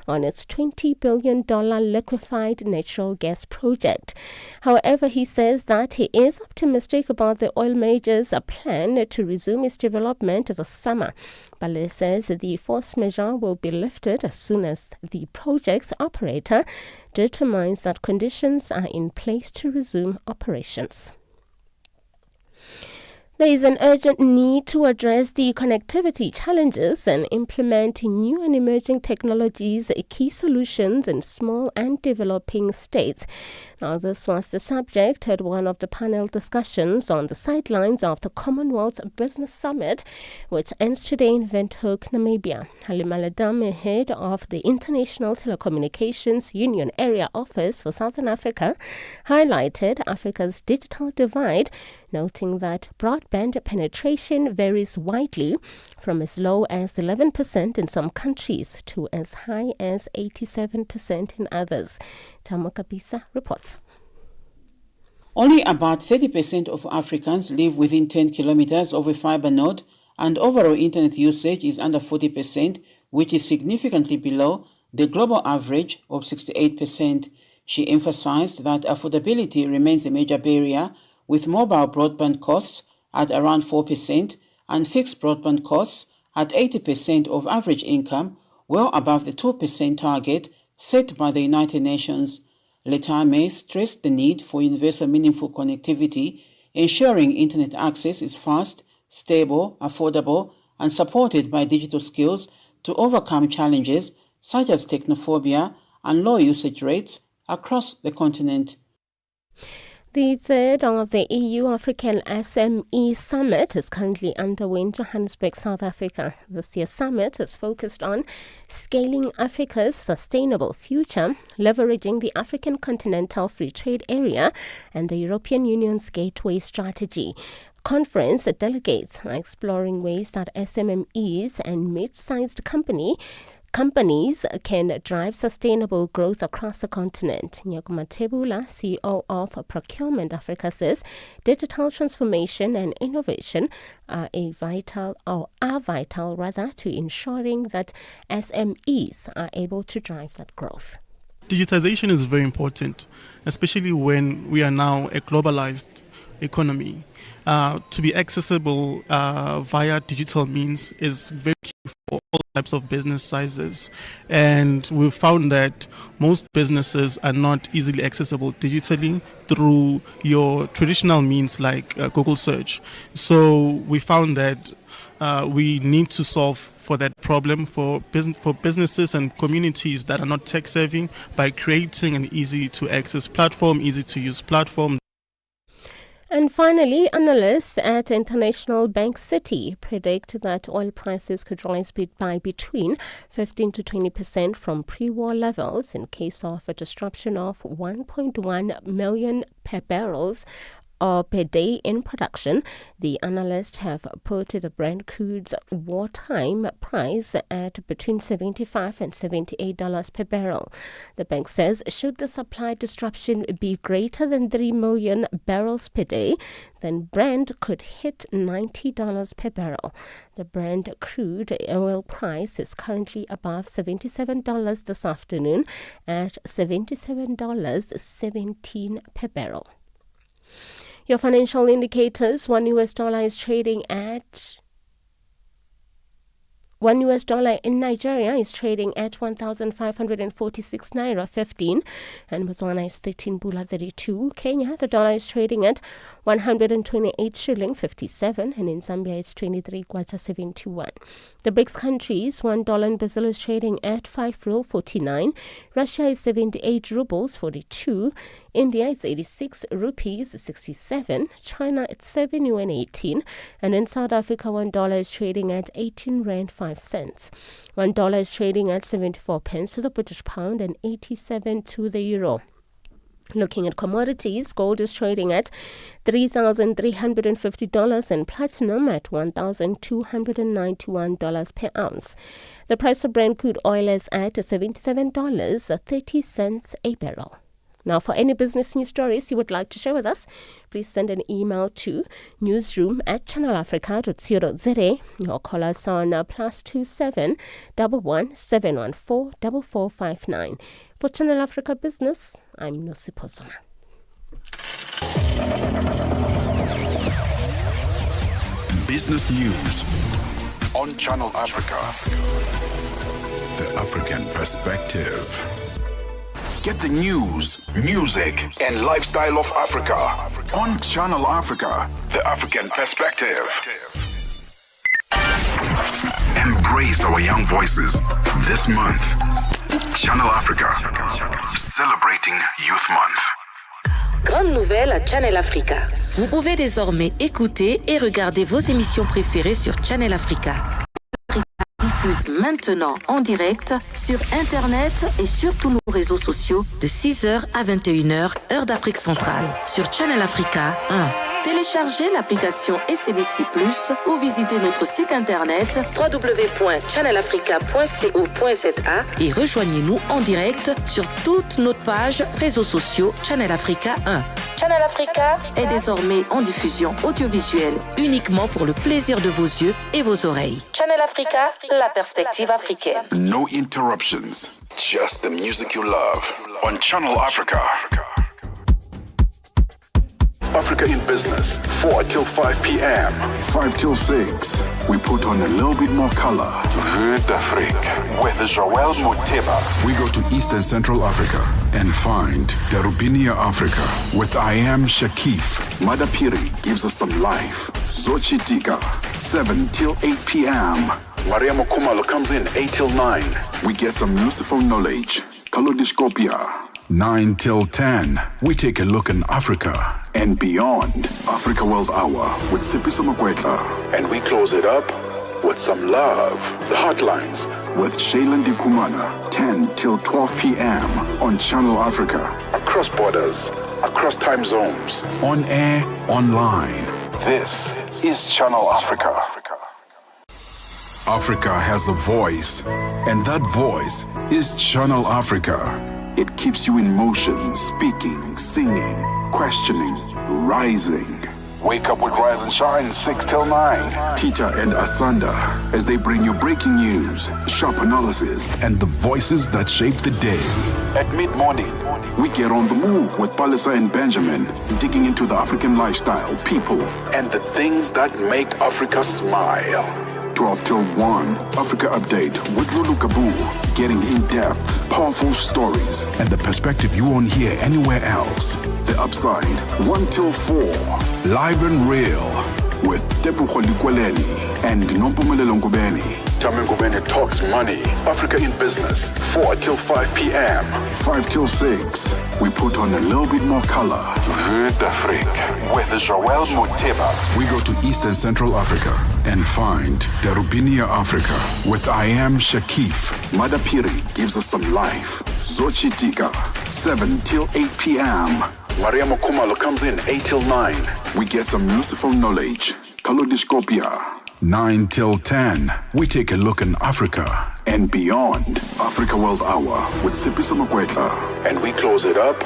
Speaker 18: on its $20 billion liquefied natural gas project. However, he says that he is optimistic about the oil major's plan to resume its development this summer. Pale says the force majeure will be lifted as soon as the project's operator determines that conditions are in place to resume operations. There is an urgent need to address the connectivity challenges and implement new and emerging technologies, key solutions in small and developing states. Now, this was the subject at one of the panel discussions on the sidelines of the Commonwealth Business Summit, which ends today in Windhoek, Namibia. Halima Ladame, head of the International Telecommunications Union Area Office for Southern Africa, highlighted Africa's digital divide, noting that broadband penetration varies widely from as low as 11% in some countries to as high as 87% in others. Tamokapisa reports.
Speaker 19: Only about 30% of Africans live within 10 kilometers of a fiber node, and overall internet usage is under 40%, which is significantly below the global average of 68%. She emphasized that affordability remains a major barrier, with mobile broadband costs at around 4% and fixed broadband costs at 80% of average income, well above the 2% target set by the United Nations. Letame stressed the need for universal meaningful connectivity, ensuring internet access is fast, stable, affordable, and supported by digital skills to overcome challenges such as technophobia and low usage rates across the continent.
Speaker 18: The third of the EU-African SME Summit is currently underway in Johannesburg, South Africa. This year's summit is focused on scaling Africa's sustainable future, leveraging the African Continental Free Trade Area and the European Union's Gateway Strategy. Conference delegates are exploring ways that SMMEs and mid-sized companies can drive sustainable growth across the continent. Nyakuma Tebula, CEO of Procurement Africa, says digital transformation and innovation are vital to ensuring that SMEs are able to drive that growth.
Speaker 20: Digitization is very important, especially when we are now a globalized economy. To be accessible via digital means is very key for all types of business sizes, and we've found that most businesses are not easily accessible digitally through your traditional means like Google search. So we found that we need to solve for that problem for businesses and communities that are not tech savvy by creating an easy to access platform, easy to use platform.
Speaker 18: And finally, analysts at International Bank City predict that oil prices could rise by between 15 to 20% from pre-war levels in case of a disruption of 1.1 million per barrels per day in production. The analysts have put the Brent crude's wartime price at between $75 and $78 per barrel. The bank says should the supply disruption be greater than 3 million barrels per day, then Brent could hit $90 per barrel. The Brent crude oil price is currently above $77 this afternoon at $77.17 per barrel. Your financial indicators: $1 is trading at $1 in Nigeria is trading at 1,546 naira 15, and Botswana is 13 pula 32. Kenya, the dollar is trading at 128 shilling 57, and in Zambia it's 23 kwacha 71. The BRICS countries: $1 in Brazil is trading at 5 ruble 49. Russia is 78 rubles 42. India is 86 rupees 67. China it's 7 yuan 18, and in South Africa $1 is trading at 18 rand 5 cents. $1 is trading at 74 pence to the British pound and 87 to the euro. Looking at commodities, gold is trading at $3,350 and platinum at $1,291 per ounce. The price of Brent crude oil is at $77.30 a barrel. Now, for any business news stories you would like to share with us, please send an email to newsroom@channelafrica.co.za or call us on +27 11 714 4459. For Channel Africa Business, I'm Nosipho Zuma.
Speaker 5: Business news on Channel Africa. The African perspective. Get the news, music, and lifestyle of Africa on Channel Africa, the African perspective. Embrace our young voices this month. Channel Africa, celebrating Youth Month.
Speaker 21: Grande nouvelle à Channel Africa. Vous pouvez désormais écouter et regarder vos émissions préférées sur Channel Africa. Diffuse maintenant en direct sur Internet et sur tous nos réseaux sociaux de 6h à 21h, heure d'Afrique centrale, sur Channel Africa 1. Téléchargez l'application SABC+ ou visitez notre site internet www.channelafrica.co.za et rejoignez-nous en direct sur toutes nos pages réseaux sociaux Channel Africa 1. Channel Africa est désormais en diffusion audiovisuelle uniquement pour le plaisir de vos yeux et vos oreilles. Channel Africa, la perspective africaine.
Speaker 5: No interruptions, just the music you love on Channel Africa. Africa in Business, 4 till 5 p.m. 5 till 6. We put on a little bit more color. Vue d'Afrique with Joël Moteba. We go to Eastern Central Africa and find Darubinia Africa with I Am Shakif. Madapiri gives us some life. Zochitika, 7 till 8 p.m. Mariamo Kumalo comes in 8 till 9. We get some useful knowledge. Kalodiscopia. 9 till 10, we take a look in Africa and beyond. Africa World Hour with Sipiso Makwetla. And we close it up with some love. The Hotlines with Shailen Dikumana. 10 till 12 p.m. on Channel Africa. Across borders, across time zones. On air, online. This is Channel Africa. Africa has a voice, and that voice is Channel Africa. It keeps you in motion, speaking, singing, questioning, rising. Wake up with Rise and Shine 6 till 9. Peter and Asanda as they bring you breaking news, sharp analysis, and the voices that shape the day. At mid-morning, we get on the move with Palisa and Benjamin, digging into the African lifestyle, people, and the things that make Africa smile. 12 till 1, Africa Update with Lulu Kabu, getting in-depth, powerful stories, and the perspective you won't hear anywhere else. The Upside, 1 till 4, live and real, with Tebogo Lekhuleni and Nompumelelo Ngubeni. Tame Ngubeni talks money. Africa in Business, 4 till 5 p.m. 5 till 6, we put on a little bit more color. Vue d'Afrique with Joël Moteba. We go to Eastern Central Africa and find Darubinia Africa with I Am Shakif. Madapiri gives us some life. Zochitika, 7 till 8 p.m. Mariamo Kumalo comes in 8 till 9. We get some useful knowledge. Kalodiscopia. 9 till 10, we take a look in Africa and beyond. Africa World Hour with Sipiso Makwetla. And we close it up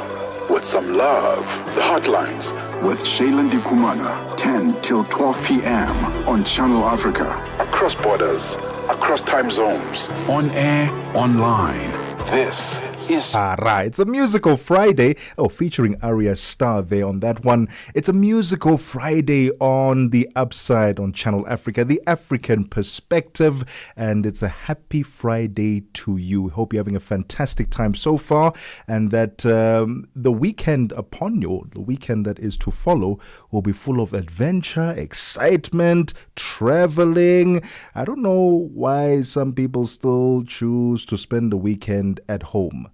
Speaker 5: with some love. The Hotlines with Shailen Dikumana. 10 till 12 p.m. on Channel Africa. Across borders, across time zones. On air, online. This
Speaker 8: Yes.
Speaker 6: Right. It's a musical Friday. Oh, featuring Arya Star there on that one. It's a musical Friday on the Upside on Channel Africa, the African perspective. And it's a happy Friday to you. Hope you're having a fantastic time so far. And that the weekend upon you, the weekend that is to follow, will be full of adventure, excitement, traveling. I don't know why some people still choose to spend the weekend at home.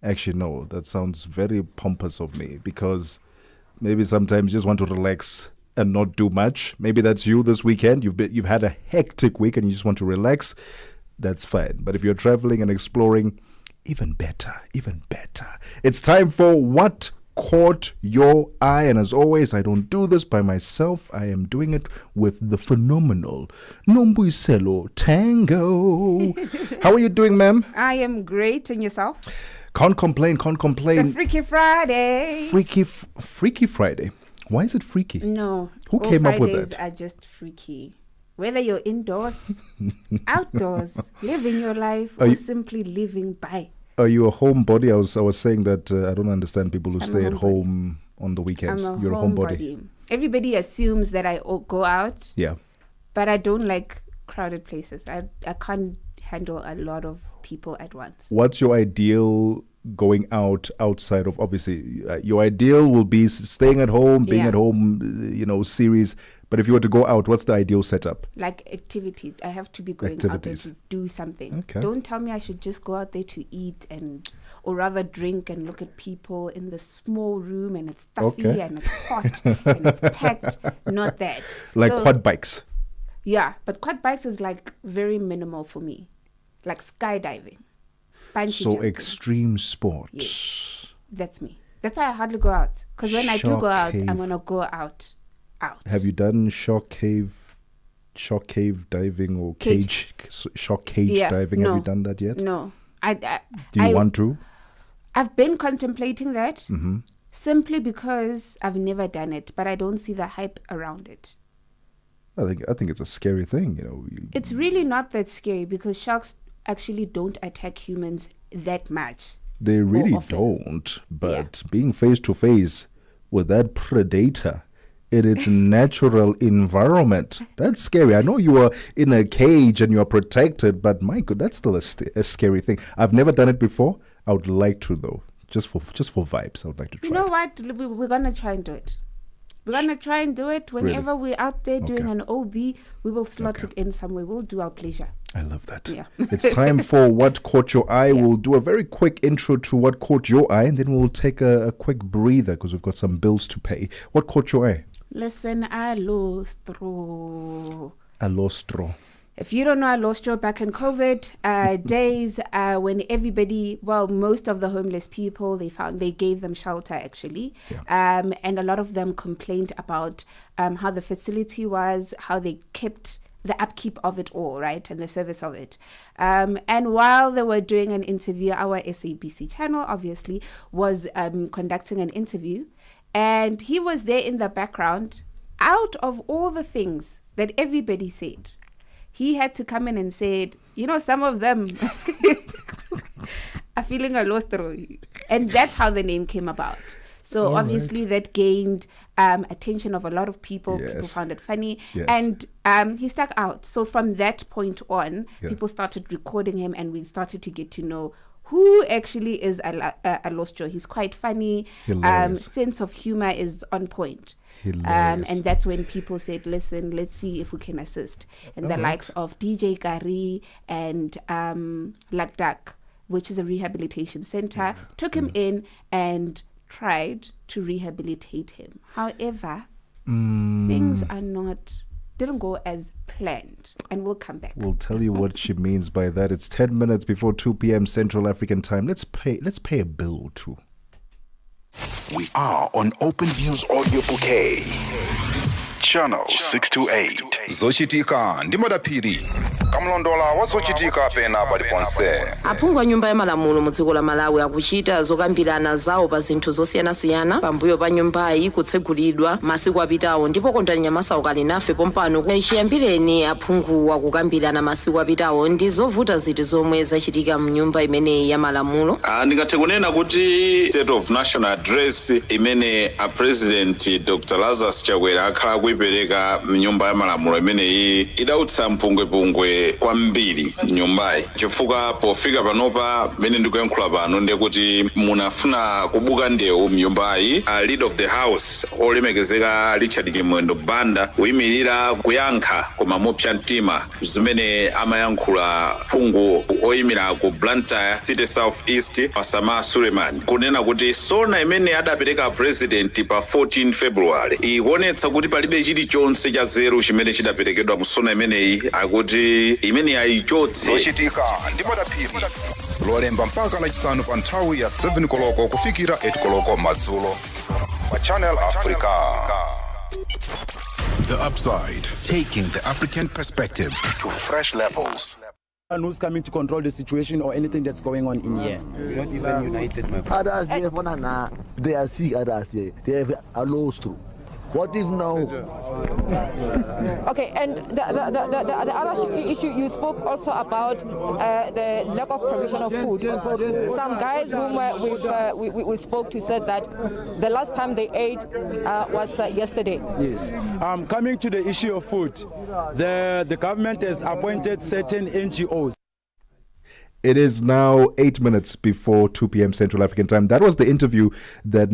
Speaker 6: Actually, no, that sounds very pompous of me, because maybe sometimes you just want to relax and not do much. Maybe that's you this weekend. You've had a hectic week and you just want to relax. That's fine. But if you're traveling and exploring, even better, even better. It's time for What Caught Your Eye. And as always, I don't do this by myself. I am doing it with the phenomenal Nombuyiselo Tango. How are you doing, ma'am?
Speaker 1: I am great. And yourself?
Speaker 6: Can't complain, can't complain.
Speaker 1: It's a Freaky Friday.
Speaker 6: Freaky Friday. Why is it freaky?
Speaker 1: No.
Speaker 6: Who came up with that?
Speaker 1: Fridays are just freaky. Whether you're indoors, outdoors, living your life, or simply living by.
Speaker 6: Are you a homebody? I was saying that I don't understand people who stay at home on the weekends. You're a homebody.
Speaker 1: Everybody assumes that I go out.
Speaker 6: Yeah.
Speaker 1: But I don't like crowded places. I can't handle a lot of people at once.
Speaker 6: What's your ideal going outside of, obviously, your ideal will be staying at home, being at home, series. But if you were to go out, what's the ideal setup?
Speaker 1: Like activities. I have to be going out there to do something.
Speaker 6: Okay.
Speaker 1: Don't tell me I should just go out there to eat or rather drink and look at people in the small room and it's stuffy and it's hot and it's packed. Not that.
Speaker 6: Like quad bikes.
Speaker 1: Yeah, but quad bikes is like very minimal for me. Like skydiving. Bungee jumping.
Speaker 6: Extreme sports.
Speaker 1: Yes, that's me. That's why I hardly go out. Because when I do go out, I'm going to go out.
Speaker 6: Have you done shock cave diving or shock cage diving?
Speaker 1: No.
Speaker 6: Have you done that yet?
Speaker 1: No.
Speaker 6: Do you want to?
Speaker 1: I've been contemplating that simply because I've never done it, but I don't see the hype around it.
Speaker 6: I think it's a scary thing,
Speaker 1: It's really not that scary because sharks actually don't attack humans that much.
Speaker 6: They really don't, but being face to face with that predator in its natural environment, that's scary. I know you are in a cage and you are protected, but my God, that's still a scary thing. I've never done it before. I would like to, though, just for vibes. I would like to try.
Speaker 1: You know what? We're gonna try and do it. We're gonna try and do it whenever we're out there doing an OB. We will slot it in somewhere. We'll do our pleasure.
Speaker 6: I love that.
Speaker 1: Yeah.
Speaker 6: It's time for What Caught Your Eye. We'll do a very quick intro to What Caught Your Eye, and then we'll take a quick breather because we've got some bills to pay. What caught your eye?
Speaker 1: Listen, Alostro. If you don't know Alostro, back in COVID days, when everybody, most of the homeless people, they gave them shelter actually, and a lot of them complained about how the facility was, how they kept the upkeep of it all, right, and the service of it. And while they were doing an interview, our SABC channel obviously was conducting an interview, and he was there in the background. Out of all the things that everybody said, he had to come in and said, some of them are feeling a lost road. And that's how the name came about. So obviously that gained attention of a lot of people. Yes. People found it funny. Yes. And he stuck out. So from that point on, people started recording him and we started to get to know who actually is Alostro. He's quite funny. Sense of humor is on point. And that's when people said, listen, let's see if we can assist. And the likes of DJ Gary and Lakdak, which is a rehabilitation center, took him in and tried to rehabilitate him. However, things didn't go as planned, and we'll come back.
Speaker 6: We'll tell you what she means by that. It's 10 minutes before 2 p.m. Central African time. Let's pay a bill or two.
Speaker 5: We are on Open Views Audio Bouquet. Channel 628.
Speaker 3: Zochitika ndi madaphiri. Kamlondola wa zochitika pena paliponse.
Speaker 22: Aphungu a nyumba ya malamulo mu dziko la Malawi akuchita zokambirana zawo pa zinthu zosiyanasiyana pambuyo pa nyumbayi kutsegulidwa masiku apitawo ndipo kondani Nyamasa ukali nafe pompano chiyambireni aphungu akukambirana masiku apitawo ndi zovuta ziti zomwe zachitika mu nyumba imeneyi ya malamulo.
Speaker 23: Ndingathe kunena kuti State of National Address imene a President Dr. Lazarus Chakwera akhala kuipereka mnyumba ya malamulo imeneyi idautsa mpungwepungwe kwambiri nyumbayi chifukwa pofika panopa mene ndikuyankhula pano ndiye kuti munafuna kubuka ndewu mnyumbayi a leader of the house olemekezeka Richard Kimwendo Banda kuyimirira kuyankha koma mopsa mtima zimene amayankhula phungu oyimira ku Blantyre City South East Osama Suleiman kunena kuti sona imene adapereka president pa 14 February ikuonetsa kuti palibe chilichonse cha zero chimene chidaperekedwa mu sona imeneyi akuti imene ayichotse.
Speaker 3: Zochitika ndi madaphiri. Lolemba mpaka lachisanu pa nthawi ya 7 koloko kufikira 8 koloko madzulo pa Channel Africa.
Speaker 5: The Upside, taking the African perspective to fresh levels.
Speaker 24: And who's coming to control the situation or anything that's going on in here? We're not even united, my friend.
Speaker 25: Others, they are sick, others, they have a low stroke. What is now?
Speaker 26: Okay, and the other issue, you spoke also about the lack of provision of food. Some guys whom we spoke to said that the last time they ate was yesterday.
Speaker 24: Yes. Coming to the issue of food, the government has appointed certain NGOs.
Speaker 6: It is now 8 minutes before 2 p.m. Central African time. That was the interview that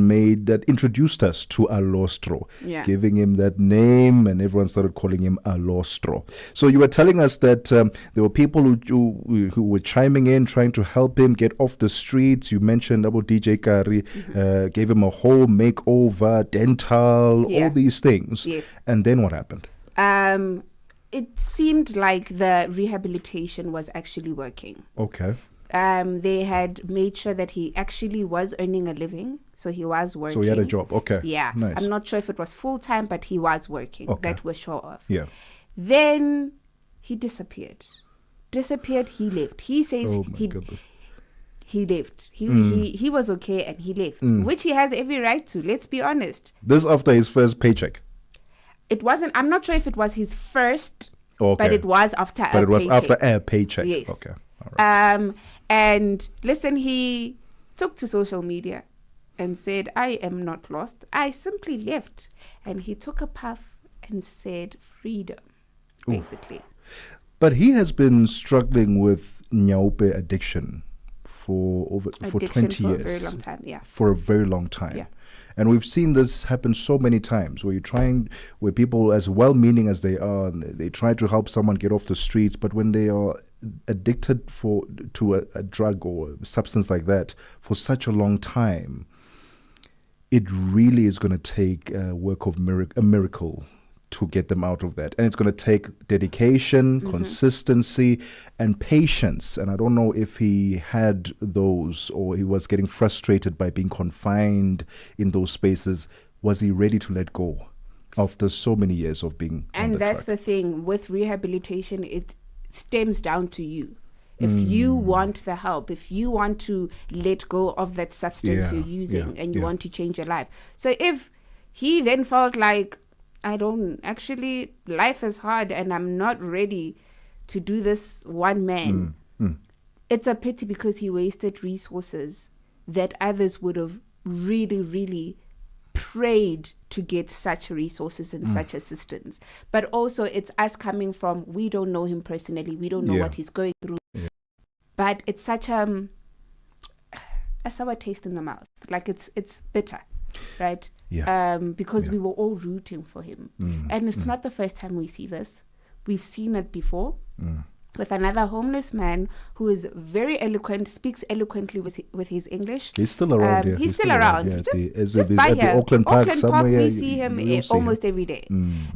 Speaker 6: introduced us to Alostro, giving him that name, and everyone started calling him Alostro. So you were telling us that there were people who were chiming in, trying to help him get off the streets. You mentioned about DJ Kari, gave him a whole makeover, dental, all these things.
Speaker 1: Yes.
Speaker 6: And then what happened?
Speaker 1: It seemed like the rehabilitation was actually working.
Speaker 6: Okay.
Speaker 1: They had made sure that he actually was earning a living, so he was working.
Speaker 6: So he had a job, okay.
Speaker 1: Yeah.
Speaker 6: Nice.
Speaker 1: I'm not sure if it was full-time, but he was working.
Speaker 6: Okay.
Speaker 1: That we're sure of.
Speaker 6: Yeah.
Speaker 1: Then he disappeared. He left. He says he left. He was okay and he left, which he has every right to, let's be honest.
Speaker 6: This after his first paycheck?
Speaker 1: It wasn't, I'm not sure if it was his first, but it was after a paycheck.
Speaker 6: But it was after a paycheck.
Speaker 1: Yes.
Speaker 6: Okay. All right.
Speaker 1: And listen, he took to social media and said, I am not lost. I simply left. And he took a puff and said, freedom, basically.
Speaker 6: But he has been struggling with Nyaupe addiction for 20 years.
Speaker 1: For a very long time, yeah.
Speaker 6: For a very long time.
Speaker 1: Yeah.
Speaker 6: And we've seen this happen so many times where where people, as well-meaning as they are, they try to help someone get off the streets, but when they are addicted to a drug or a substance like that for such a long time, it really is going to take a miracle to get them out of that. And it's going to take dedication, consistency, and patience. And I don't know if he had those or he was getting frustrated by being confined in those spaces. Was he ready to let go after so many years of being on the
Speaker 1: that's
Speaker 6: track?
Speaker 1: the thing. With rehabilitation, it stems down to you. If you want the help, if you want to let go of that substance you're using and you want to change your life. So if he then felt like, life is hard and I'm not ready to do this one man. It's a pity because he wasted resources that others would have really, really prayed to get such resources and such assistance. But also it's us coming from, we don't know him personally. We don't know what he's going through. But it's such a sour taste in the mouth. Like it's bitter. Right? Because we were all rooting for him. And it's not the first time we see this. We've seen it before with another homeless man who is very eloquent, speaks eloquently with his English.
Speaker 6: He's still around here.
Speaker 1: He's still around.
Speaker 6: Yeah,
Speaker 1: just by
Speaker 6: at
Speaker 1: here.
Speaker 6: the Auckland Park somewhere.
Speaker 1: We see him almost every day.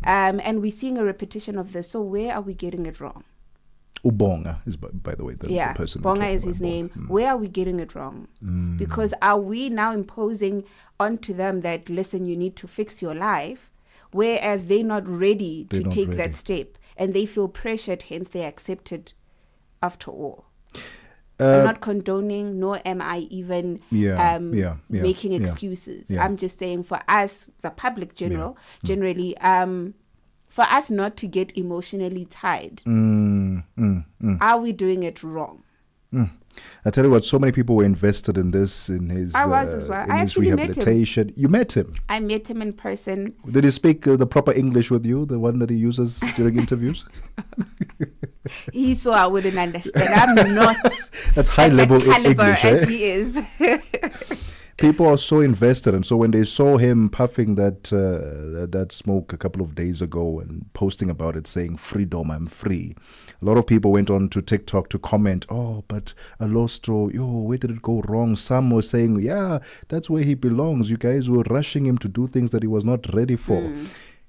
Speaker 1: And we're seeing a repetition of this. So where are we getting it wrong?
Speaker 6: Ubonga is, by the way, the person.
Speaker 1: Bonga is his name. Where are we getting it wrong? Because are we now imposing onto them that, listen, you need to fix your life? whereas they're not ready to take that step, and they feel pressured, hence they accept it after all. I'm not condoning, nor am I even making excuses.
Speaker 6: Yeah.
Speaker 1: I'm just saying for us, the public generally, for us not to get emotionally tied. Are we doing it wrong?
Speaker 6: I tell you what, so many people were invested in this, in his,
Speaker 1: I was as well.
Speaker 6: in
Speaker 1: I
Speaker 6: his
Speaker 1: actually
Speaker 6: rehabilitation.
Speaker 1: met him.
Speaker 6: You met him?
Speaker 1: I met him in person.
Speaker 6: Did he speak the proper English with you, the one that he uses during interviews?
Speaker 1: He saw I wouldn't understand. I'm not
Speaker 6: That's high level
Speaker 1: caliber
Speaker 6: English,
Speaker 1: as he is.
Speaker 6: People are so invested, and so when they saw him puffing that smoke a couple of days ago and posting about it, saying "freedom, I'm free," a lot of people went on to TikTok to comment, "Oh, but Alostro, where did it go wrong?" Some were saying, "Yeah, that's where he belongs. You guys were rushing him to do things that he was not ready for."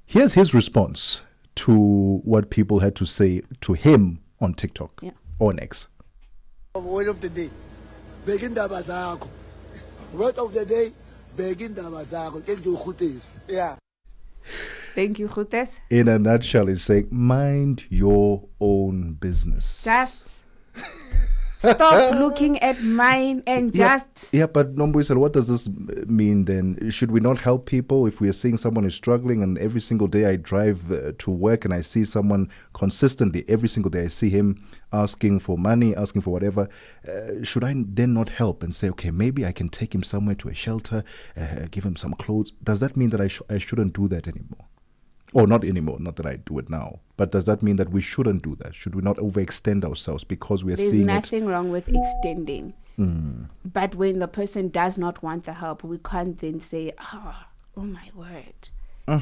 Speaker 6: Here's his response to what people had to say to him on TikTok or on X.
Speaker 25: Word of the day, begin the bazako. Word of the day, begin the bazako. Thank you, Khutes. Yeah.
Speaker 1: Thank you, Khutes.
Speaker 6: In a nutshell, he's saying, mind your own business.
Speaker 1: Just stop looking at mine and just...
Speaker 6: Yeah, but Nombuisel, what does this mean then? Should we not help people if we are seeing someone is struggling, and every single day I drive to work and I see someone consistently, every single day I see him asking for money, asking for whatever, should I then not help and say, okay, maybe I can take him somewhere to a shelter, give him some clothes? Does that mean that I shouldn't do that anymore? Or not anymore, not that I do it now. But does that mean that we shouldn't do that? Should we not overextend ourselves because we are seeing it?
Speaker 1: There's nothing wrong with extending. But when the person does not want the help, we can't then say, oh my word.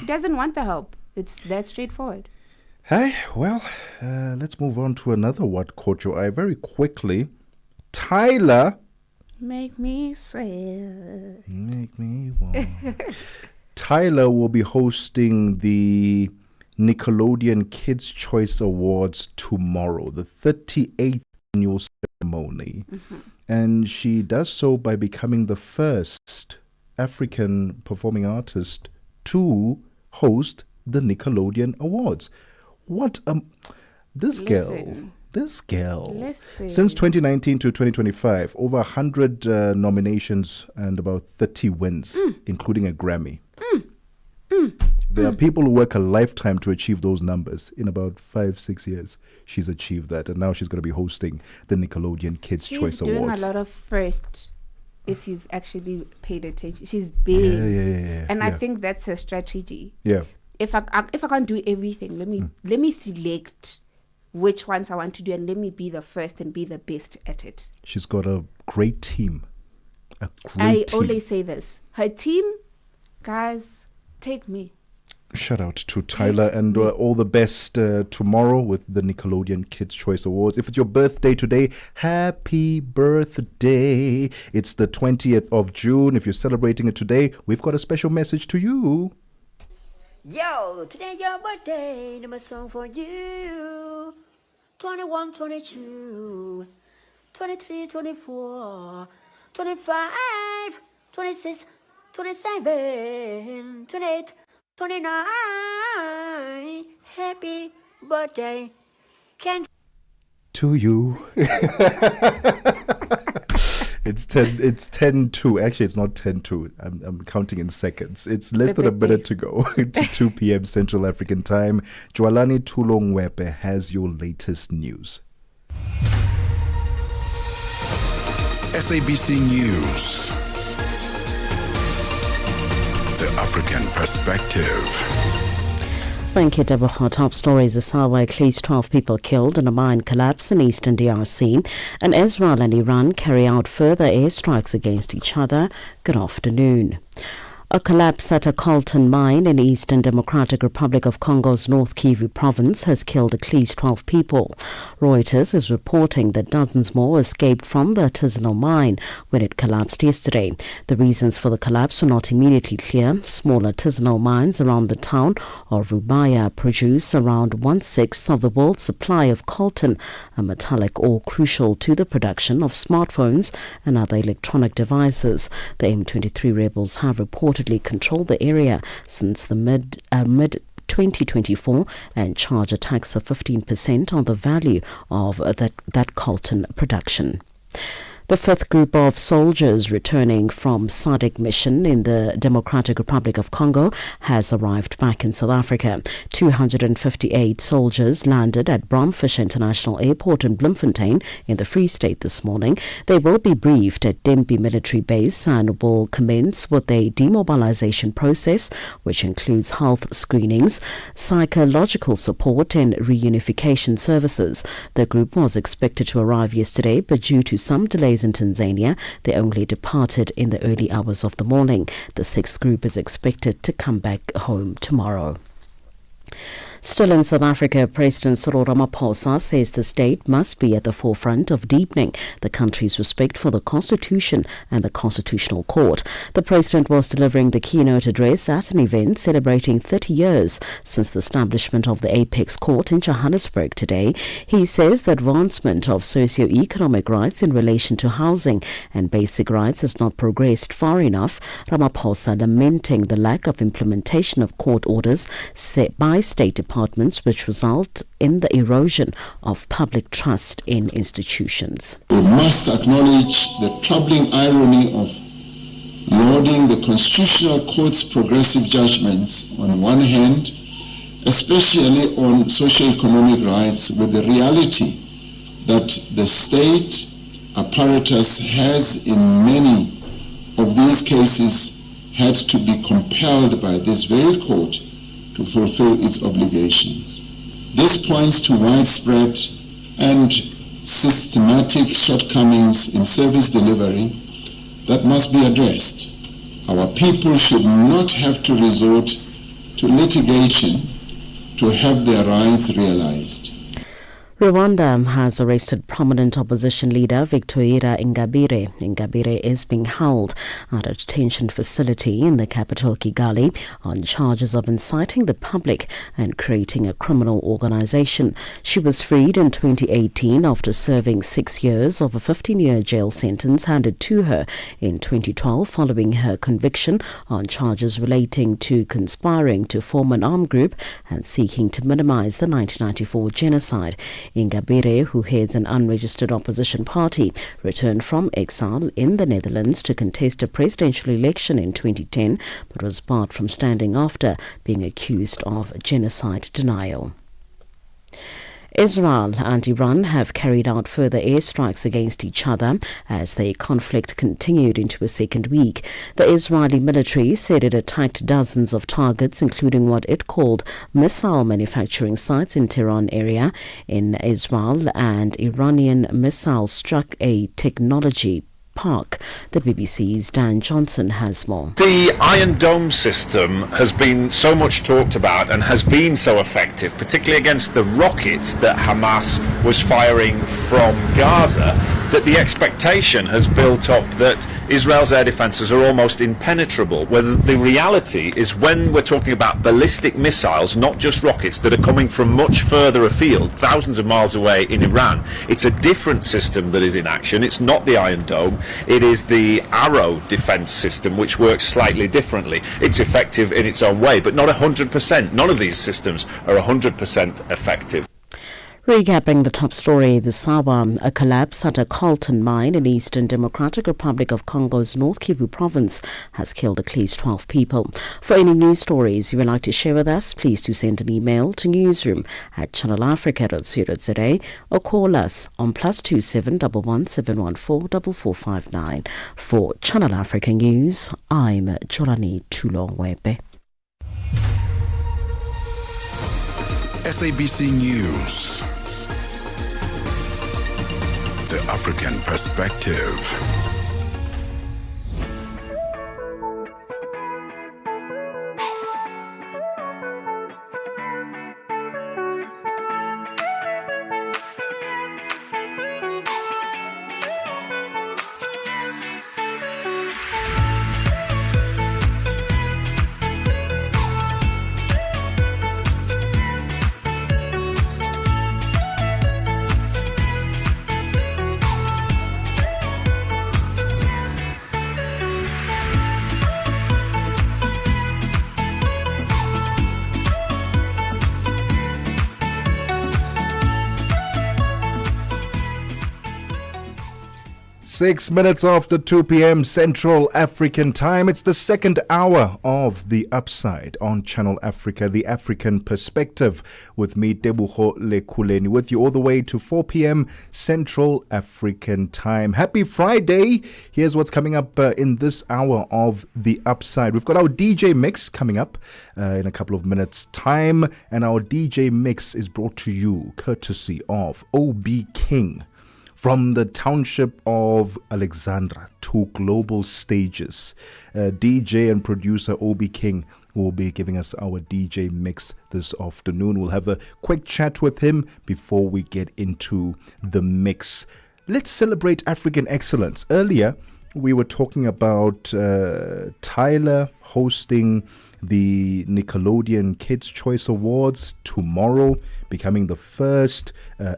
Speaker 1: He doesn't want the help. It's that straightforward.
Speaker 6: Hey, well, let's move on to another what caught your eye very quickly. Tyler.
Speaker 1: Make me sweat.
Speaker 6: Make me warm. Tyler will be hosting the Nickelodeon Kids' Choice Awards tomorrow, the 38th annual ceremony. And she does so by becoming the first African performing artist to host the Nickelodeon Awards. This girl. Since 2019 to 2025, over 100 nominations and about 30 wins, including a Grammy. There are people who work a lifetime to achieve those numbers. In about 5-6 years, she's achieved that. And now she's going to be hosting the Nickelodeon Kids' Choice Awards.
Speaker 1: She's doing a lot of firsts, if you've actually paid attention. She's big. And I think that's her strategy.
Speaker 6: Yeah.
Speaker 1: If I can't do everything, let me select which ones I want to do, and let me be the first and be the best at it.
Speaker 6: She's got a great team.
Speaker 1: I always say this. Her team, guys, take me.
Speaker 6: Shout out to Tyler, and all the best tomorrow with the Nickelodeon Kids' Choice Awards. If it's your birthday today, happy birthday. It's the 20th of June. If you're celebrating it today, we've got a special message to you.
Speaker 2: Yo, today your birthday, number song for you. 21, 22, 23, 24, 25, 26, 27, 28, 29. Happy birthday.
Speaker 6: To you. It's 10-2. Actually, it's not 10-2. I'm counting in seconds. It's less than a minute to go to 2 p.m. Central African Time. Jwalani Tulongwepe has your latest news.
Speaker 5: SABC News. The African Perspective.
Speaker 4: Thank you, Tebogo. Top stories. Asawa, at least 12 people killed in a mine collapse in eastern DRC. And Israel and Iran carry out further airstrikes against each other. Good afternoon. A collapse at a coltan mine in Eastern Democratic Republic of Congo's North Kivu province has killed at least 12 people. Reuters is reporting that dozens more escaped from the artisanal mine when it collapsed yesterday. The reasons for the collapse were not immediately clear. Small artisanal mines around the town of Rubaya produce around 1/6 of the world's supply of coltan, a metallic ore crucial to the production of smartphones and other electronic devices. The M23 rebels have reported reportedly controlled the area since the mid 2024 and charge a tax of 15% on the value of that coltan production. The fifth group of soldiers returning from SADC mission in the Democratic Republic of Congo has arrived back in South Africa. 258 soldiers landed at Bromfish International Airport in Bloemfontein in the Free State this morning. They will be briefed at Dempi Military Base and will commence with a demobilization process, which includes health screenings, psychological support and reunification services. The group was expected to arrive yesterday, but due to some delays in Tanzania, they only departed in the early hours of the morning. The sixth group is expected to come back home tomorrow. Still in South Africa, President Cyril Ramaphosa says the state must be at the forefront of deepening the country's respect for the Constitution and the Constitutional Court. The president was delivering the keynote address at an event celebrating 30 years since the establishment of the Apex Court in Johannesburg today. He says the advancement of socio-economic rights in relation to housing and basic rights has not progressed far enough. Ramaphosa lamenting the lack of implementation of court orders set by state departments, which result in the erosion of public trust in institutions.
Speaker 7: We must acknowledge the troubling irony of lauding the Constitutional Court's progressive judgments on one hand, especially on socio-economic rights, with the reality that the state apparatus has in many of these cases had to be compelled by this very court to fulfill its obligations. This points to widespread and systematic shortcomings in service delivery that must be addressed. Our people should not have to resort to litigation to have their rights realized.
Speaker 4: Rwanda has arrested prominent opposition leader Victoire Ingabire. Ingabire is being held at a detention facility in the capital Kigali on charges of inciting the public and creating a criminal organization. She was freed in 2018 after serving 6 years of a 15-year jail sentence handed to her in 2012 following her conviction on charges relating to conspiring to form an armed group and seeking to minimize the 1994 genocide. Ingabire, who heads an unregistered opposition party, returned from exile in the Netherlands to contest a presidential election in 2010, but was barred from standing after being accused of genocide denial. Israel and Iran have carried out further airstrikes against each other as the conflict continued into a second week. The Israeli military said it attacked dozens of targets, including what it called missile manufacturing sites in Tehran area. In Israel, and Iranian missiles struck a technology park. The BBC's Dan Johnson has more.
Speaker 9: The Iron Dome system has been so much talked about and has been so effective, particularly against the rockets that Hamas was firing from Gaza, that the expectation has built up that Israel's air defences are almost impenetrable. Whether the reality is, when we're talking about ballistic missiles, not just rockets, that are coming from much further afield, thousands of miles away in Iran, it's a different system that is in action. It's not the Iron Dome. It is the Arrow defence system, which works slightly differently. It's effective in its own way, but not 100%. None of these systems are 100% effective.
Speaker 4: Recapping the top story this hour, a collapse at a coltan mine in Eastern Democratic Republic of Congo's North Kivu province has killed at least 12 people. For any news stories you would like to share with us, please do send an email to newsroom@channelafrica.co.za or call us on +27 11 714 4459. For Channel Africa News, I'm Jolani Tulongwebe.
Speaker 5: SABC News. The African Perspective.
Speaker 6: 6 minutes after 2 p.m. Central African Time. It's the second hour of The Upside on Channel Africa, the African perspective, with me, Tebogo Lekhuleni, with you all the way to 4 p.m. Central African Time. Happy Friday. Here's what's coming up in this hour of The Upside. We've got our DJ mix coming up in a couple of minutes' time, and our DJ mix is brought to you courtesy of O.B. King. From the township of Alexandra to global stages, DJ and producer O.B. King will be giving us our DJ mix this afternoon. We'll have a quick chat with him before we get into the mix. Let's celebrate African excellence. Earlier, we were talking about Tyler hosting the Nickelodeon Kids' Choice Awards tomorrow, becoming the first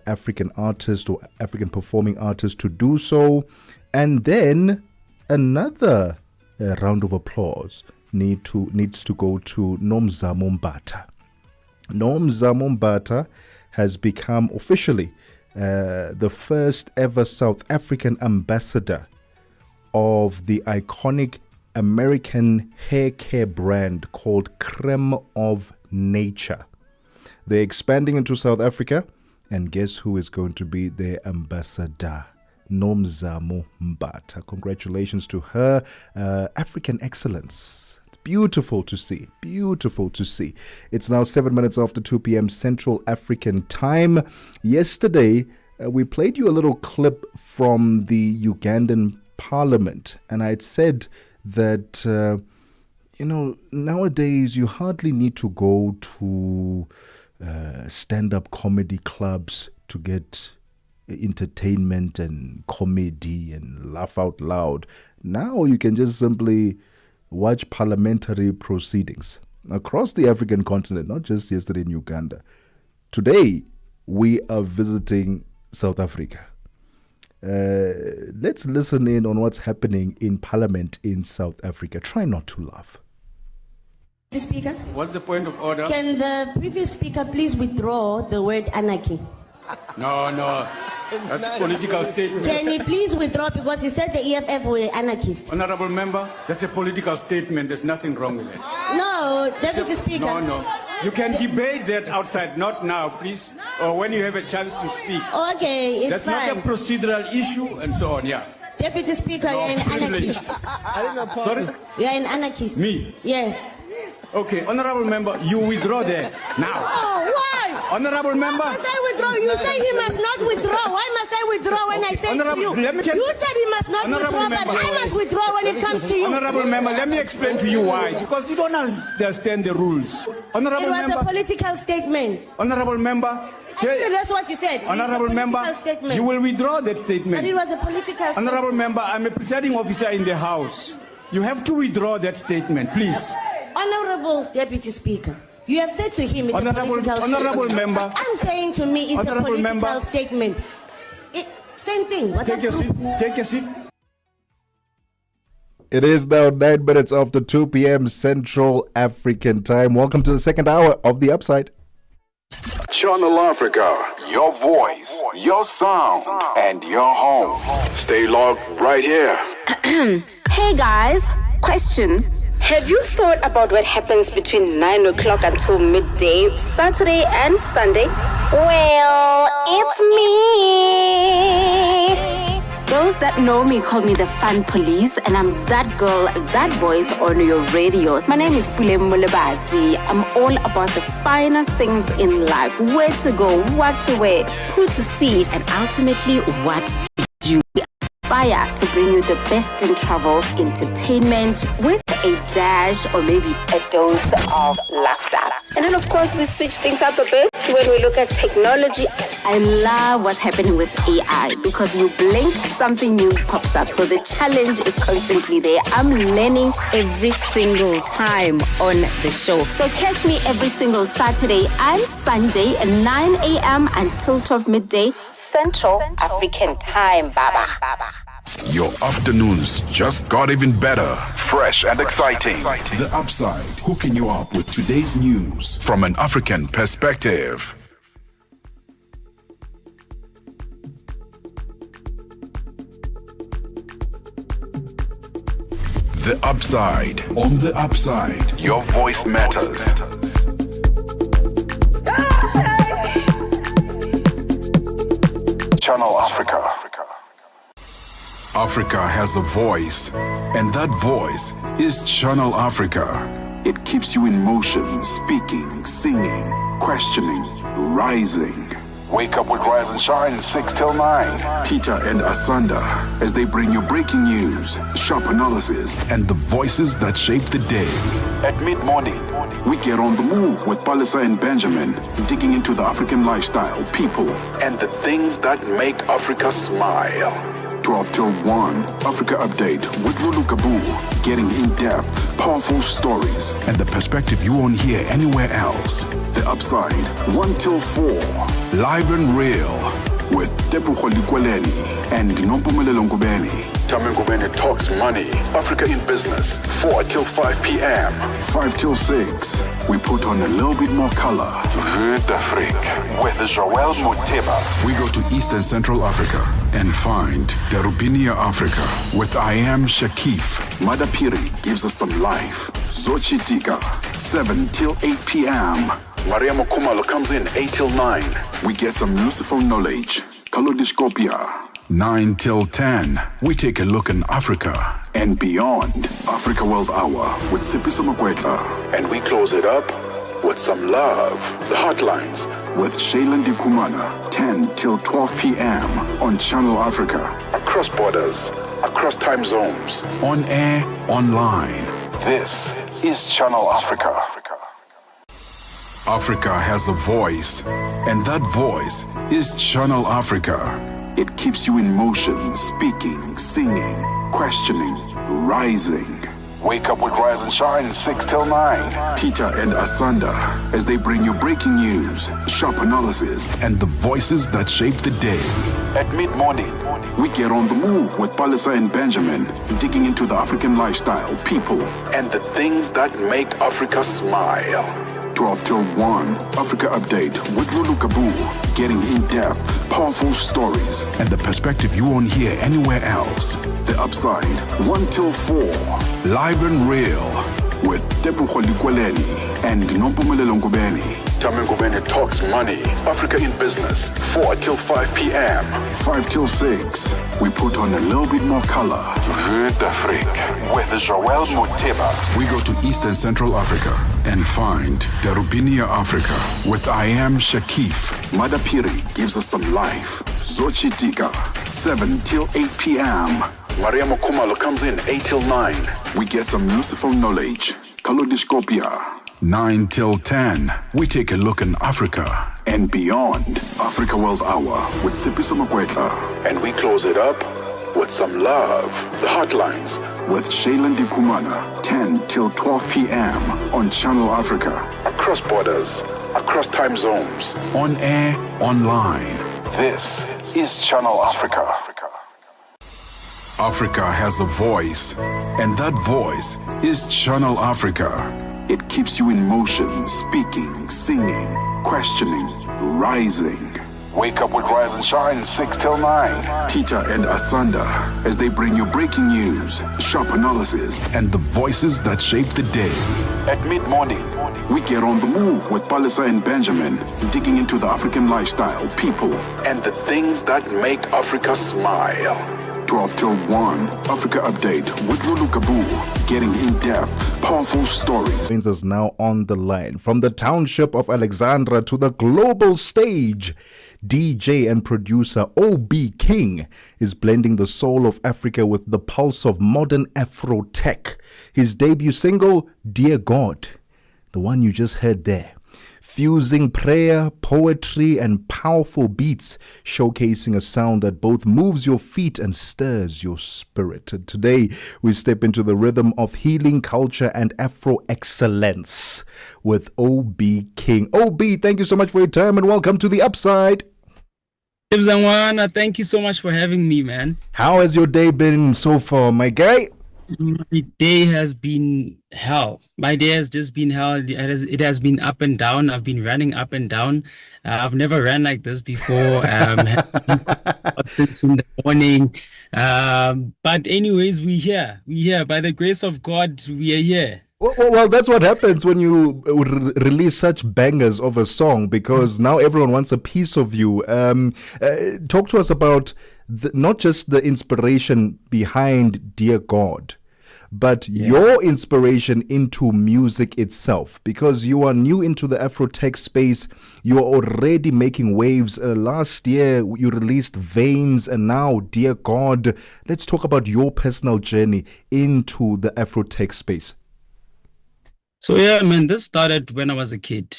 Speaker 6: African artist or African performing artist to do so. And then another round of applause needs to go to Nomzamo Mbatha. Nomzamo Mbatha has become officially the first ever South African ambassador of the iconic American hair care brand called Creme of Nature. They're expanding into South Africa, and guess who is going to be their ambassador? Nomzamo Mbatha. Congratulations to her. African excellence. It's beautiful to see. Beautiful to see. It's now 7 minutes after 2 p.m. Central African Time. Yesterday, we played you a little clip from the Ugandan Parliament, and I had said that, nowadays you hardly need to go to stand-up comedy clubs to get entertainment and comedy and laugh out loud. Now you can just simply watch parliamentary proceedings across the African continent, not just yesterday in Uganda. Today, we are visiting South Africa. Let's listen in on what's happening in Parliament in South Africa. Try not to laugh.
Speaker 10: Mr. Speaker,
Speaker 24: What's the point of order?
Speaker 10: can the previous speaker please withdraw the word anarchy?
Speaker 24: No, that's a political statement.
Speaker 10: Can he please withdraw, because he said the EFF were anarchists?
Speaker 24: Honorable member, that's a political statement. There's nothing wrong with it.
Speaker 10: No, Deputy Speaker.
Speaker 24: No. You can debate that outside, not now, please, or when you have a chance to speak.
Speaker 10: Okay, it's
Speaker 24: That's
Speaker 10: fine.
Speaker 24: not a procedural issue and so on, yeah.
Speaker 10: Deputy Speaker, you're an anarchist.
Speaker 24: Sorry?
Speaker 10: You're an anarchist.
Speaker 24: Me?
Speaker 10: Yes.
Speaker 24: Okay, honorable member, you withdraw that now.
Speaker 10: Oh, why?
Speaker 24: Honorable member.
Speaker 10: Why must I withdraw? You say he must not withdraw. Why must I withdraw when I say to you? You said he must not withdraw, but I must withdraw when it comes to you.
Speaker 24: Honorable member, let me explain to you why. Because you don't understand the rules. Honorable
Speaker 10: It was
Speaker 24: member.
Speaker 10: a political statement.
Speaker 24: Honorable member.
Speaker 10: That's what you said.
Speaker 24: Honorable member,
Speaker 10: statement.
Speaker 24: you will withdraw that statement.
Speaker 10: But it was a political statement.
Speaker 24: Honorable member, I'm a presiding officer in the House. You have to withdraw that statement, please.
Speaker 10: Honorable Deputy Speaker, you have said to him it's a political
Speaker 24: Honorable
Speaker 10: statement.
Speaker 24: member.
Speaker 10: I'm saying to me it's
Speaker 24: Honorable
Speaker 10: a political
Speaker 24: member.
Speaker 10: statement. Same thing. What's
Speaker 24: Take your seat. Take your seat.
Speaker 6: It is now 9 minutes after 2 p.m. Central African Time. Welcome to the second hour of The Upside.
Speaker 5: Channel Africa, your voice, your sound, and your home. Stay logged right here.
Speaker 21: Hey guys, question. Have you thought about what happens between 9 o'clock until midday, Saturday and Sunday? Well, it's me. Those that know me call me the fun police, and I'm that girl, that voice on your radio. My name is Pule Mulebadzi. I'm all about the finer things in life. Where to go, what to wear, who to see, and ultimately what to do. Aspire to bring you the best in travel, entertainment, with a dash or maybe a dose of laughter. And then of course we switch things up a bit when we look at technology. I love what's happening with AI, because you blink, something new pops up. So the challenge is constantly there. I'm learning every single time on the show. So catch me every single Saturday and Sunday at 9 a.m. until 12 midday Central African Time, Baba.
Speaker 5: Your afternoons just got even better. Fresh and exciting. The Upside, hooking you up with today's news from an African perspective. The Upside. On The Upside, your voice matters. Channel Africa. Africa has a voice, and that voice is Channel Africa. It keeps you in motion, speaking, singing, questioning, rising. Wake up with Rise and Shine 6 till 9. Peter and Asanda as they bring you breaking news, sharp analysis, and the voices that shape the day. At mid-morning, we get on the move with Palisa and Benjamin, digging into the African lifestyle, people, and the things that make Africa smile. 12 till 1, Africa Update with Lulu Kabu, getting in-depth, powerful stories, and the perspective you won't hear anywhere else. The Upside, 1 till 4, live and real, with Tebogo Lekhuleni and Nompumelelo Ngubeni. Tame Ngubeni talks money, Africa in business, 4 till 5 p.m. 5 till 6, we put on a little bit more color. Vue d'Afrique with Joël Moteba. We go to East and Central Africa and find Darubinia Africa with I Am Shakif. Madapiri gives us some life. Zochi Tika, 7 till 8 p.m. Maria Mokumalo comes in 8 till 9. We get some useful knowledge. Kalodiscopia. 9 till 10. We take a look in Africa and beyond. Africa World Hour with Sipiso Makwetla. And we close it up with some love. The Hotlines with Shailen Dikumana. 10 till 12 p.m. on Channel Africa. Across borders, across time zones. On air, online. This is Channel Africa. Africa has a voice, and that voice is Channel Africa. It keeps you in motion, speaking, singing, questioning, rising. Wake up with Rise and Shine 6 till 9. Peter and Asanda as they bring you breaking news, sharp analysis, and the voices that shape the day. At mid-morning, we get on the move with Palisa and Benjamin, digging into the African lifestyle, people, and the things that make Africa smile. 12 till 1, Africa Update with Lulu Kabu, getting in-depth, powerful stories, and the perspective you won't hear anywhere else. The Upside, 1 till 4, live and real, with Tebogo Lekhuleni and Nompumelelo Ngubeni. Tame Ngubeni talks money, Africa in business, 4 till 5 p.m. 5 till 6, we put on a little bit more color. Vue d'Afrique with Joël Moteba. We go to East and Central Africa and find Darubinia Africa with I Am Shakif. Madapiri gives us some life. Zochi Tika, 7 till 8 p.m. Maria Mokumalo comes in 8 till 9. We get some useful knowledge. Kalodiscopia. 9 till 10. We take a look in Africa and beyond. Africa World Hour with Sipiso Makwetla. And we close it up with some love. The Hotlines with Shailen Dikumana. 10 till 12 p.m. on Channel Africa. Across borders, across time zones. On air, online. This is Channel Africa. Africa has a voice, and that voice is Channel Africa. It keeps you in motion, speaking, singing, questioning, rising. Wake up with Rise and Shine 6 till 9. Peter and Asanda as they bring you breaking news, sharp analysis, and the voices that shape the day. At mid-morning, we get on the move with Palisa and Benjamin, digging into the African lifestyle, people, and the things that make Africa smile. 12 till 1, Africa Update with Lulu Kabu, getting in-depth, powerful stories.
Speaker 6: Is now on the line. From the township of Alexandra to the global stage, DJ and producer O.B. King is blending the soul of Africa with the pulse of modern Afro tech. His debut single, Dear God, the one you just heard there, fusing prayer, poetry, and powerful beats, showcasing a sound that both moves your feet and stirs your spirit. And today, we step into the rhythm of healing culture and Afro excellence with O.B. King. O.B., thank you so much for your time and welcome to The Upside.
Speaker 11: Zangwana, thank you so much for having me, man.
Speaker 6: How has your day been so far, my guy?
Speaker 11: My day has been hell. My day has just been hell. It has been up and down. I've been running up and down. I've never ran like this before. Since in the morning. But anyways, we're here. We're here. By the grace of God, we are here.
Speaker 6: Well, that's what happens when you release such bangers of a song, because now everyone wants a piece of you. Talk to us about not just the inspiration behind Dear God, but your inspiration into music itself, because you are new into the Afro-tech space. You are already making waves. Last year, you released Veins, and now Dear God. Let's talk about your personal journey into the Afro-tech space.
Speaker 11: So yeah, man, this started when I was a kid.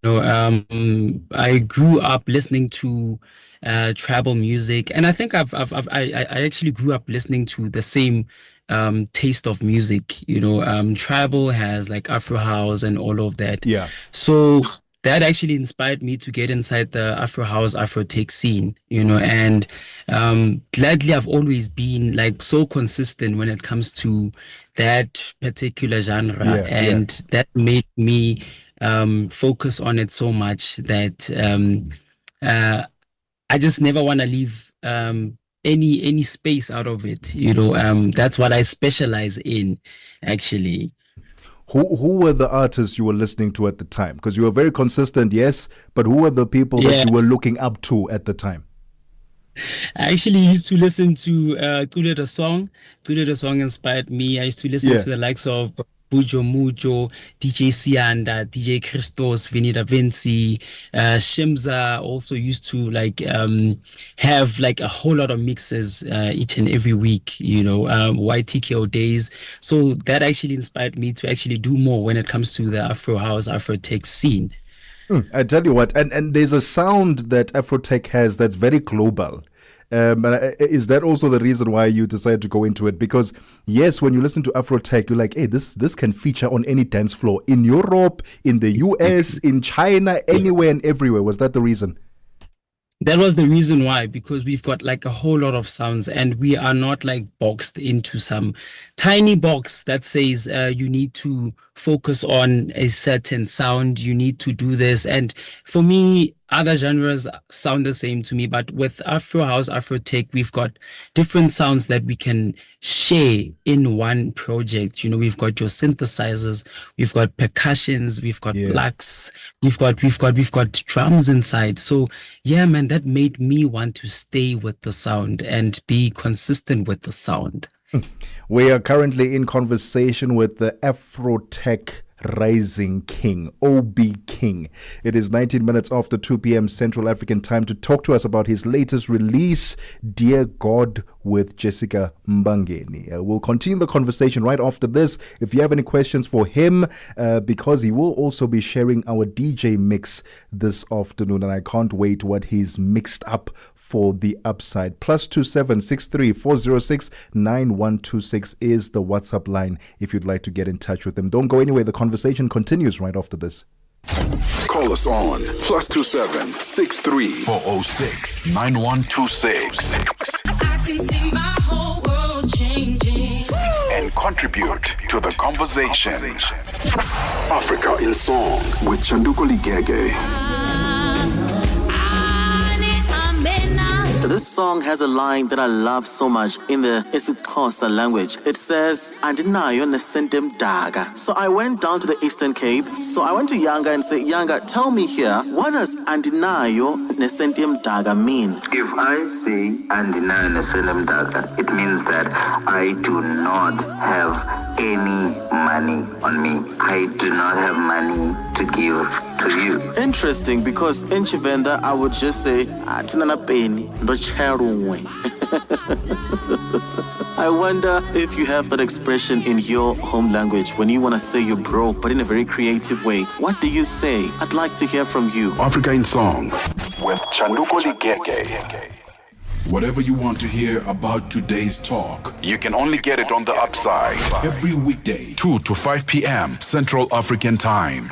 Speaker 11: I grew up listening to tribal music, and I think I actually grew up listening to the same taste of music. Tribal has like Afro house and all of that.
Speaker 6: Yeah.
Speaker 11: So that actually inspired me to get inside the Afro house, Afro tech scene, and gladly I've always been like so consistent when it comes to that particular genre, that made me focus on it so much that I just never want to leave any space out of it. That's what I specialize in, actually.
Speaker 6: Who were the artists you were listening to at the time? Because you were very consistent, yes, but who were the people that you were looking up to at the time?
Speaker 11: I actually used to listen to Tule the Song. Tule the Song inspired me. I used to listen to the likes of Bujo Mujo, DJ Sianda, DJ Christos, Vinny Da Vinci, Shimza also used to have like a whole lot of mixes each and every week, YTKO days. So that actually inspired me to actually do more when it comes to the Afro house, Afro tech scene.
Speaker 6: I tell you what, and there's a sound that Afro-tech has that's very global. Is that also the reason why you decided to go into it? Because yes, when you listen to Afro-tech, you're like, hey, this can feature on any dance floor in Europe, in the US, in China, anywhere and everywhere. Was that the reason?
Speaker 11: That was the reason why, because we've got like a whole lot of sounds, and we are not like boxed into some tiny box that says you need to focus on a certain sound, you need to do this. And for me, other genres sound the same to me, but with Afro house, Afro tech, we've got different sounds that we can share in one project. We've got your synthesizers, we've got percussions, we've got blacks, we've got drums inside. So yeah, man, that made me want to stay with the sound and be consistent with the sound.
Speaker 6: We are currently in conversation with the Afro-tech Rising King, OB King. It is 19 minutes after 2 p.m. Central African time to talk to us about his latest release, Dear God with Jessica Mbangeni. We'll continue the conversation right after this. If you have any questions for him, because he will also be sharing our DJ mix this afternoon, and I can't wait what he's mixed up for the upside. +27 63 406 9126 is the WhatsApp line if you'd like to get in touch with him. Don't go anywhere. The conversation continues right after this.
Speaker 5: Call us on +27 63 406 9126 and contribute to the conversation. Africa in Song with Tebogo Lekhuleni.
Speaker 12: This song has a line that I love so much in the isiXhosa language. It says, "Andinayo nesentem daga." So I went down to the Eastern Cape. So I went to Yanga and said, Yanga, tell me here, what does andinayo nesentem daga mean?
Speaker 13: If I say andinayo nesentem daga, it means that I do not have any money on me. I do not have money to give to you.
Speaker 12: Interesting, because in Chivenda I would just say atinana peni ndo cherumwe. I wonder if you have that expression in your home language when you want to say you're broke, but in a very creative way. What do you say? I'd like to hear from you.
Speaker 5: Africa in Song with Tebogo Lekhuleni. Whatever you want to hear about today's talk, you can only get it on the upside. Every weekday, 2 to 5 p.m. Central African Time.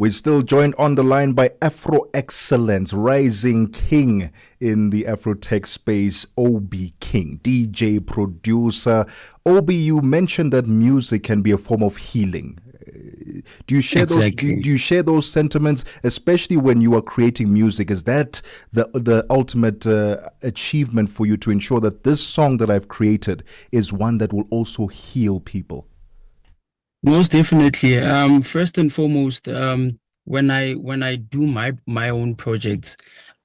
Speaker 6: We're still joined on the line by Afro Excellence, rising king in the Afro tech space, Obi King, DJ, producer. Obi, you mentioned that music can be a form of healing. Do you share
Speaker 11: exactly.
Speaker 6: those? Do you share those sentiments, especially when you are creating music? Is that the ultimate achievement for you to ensure that this song that I've created is one that will also heal people?
Speaker 11: Most definitely. First and foremost, when I do my own projects,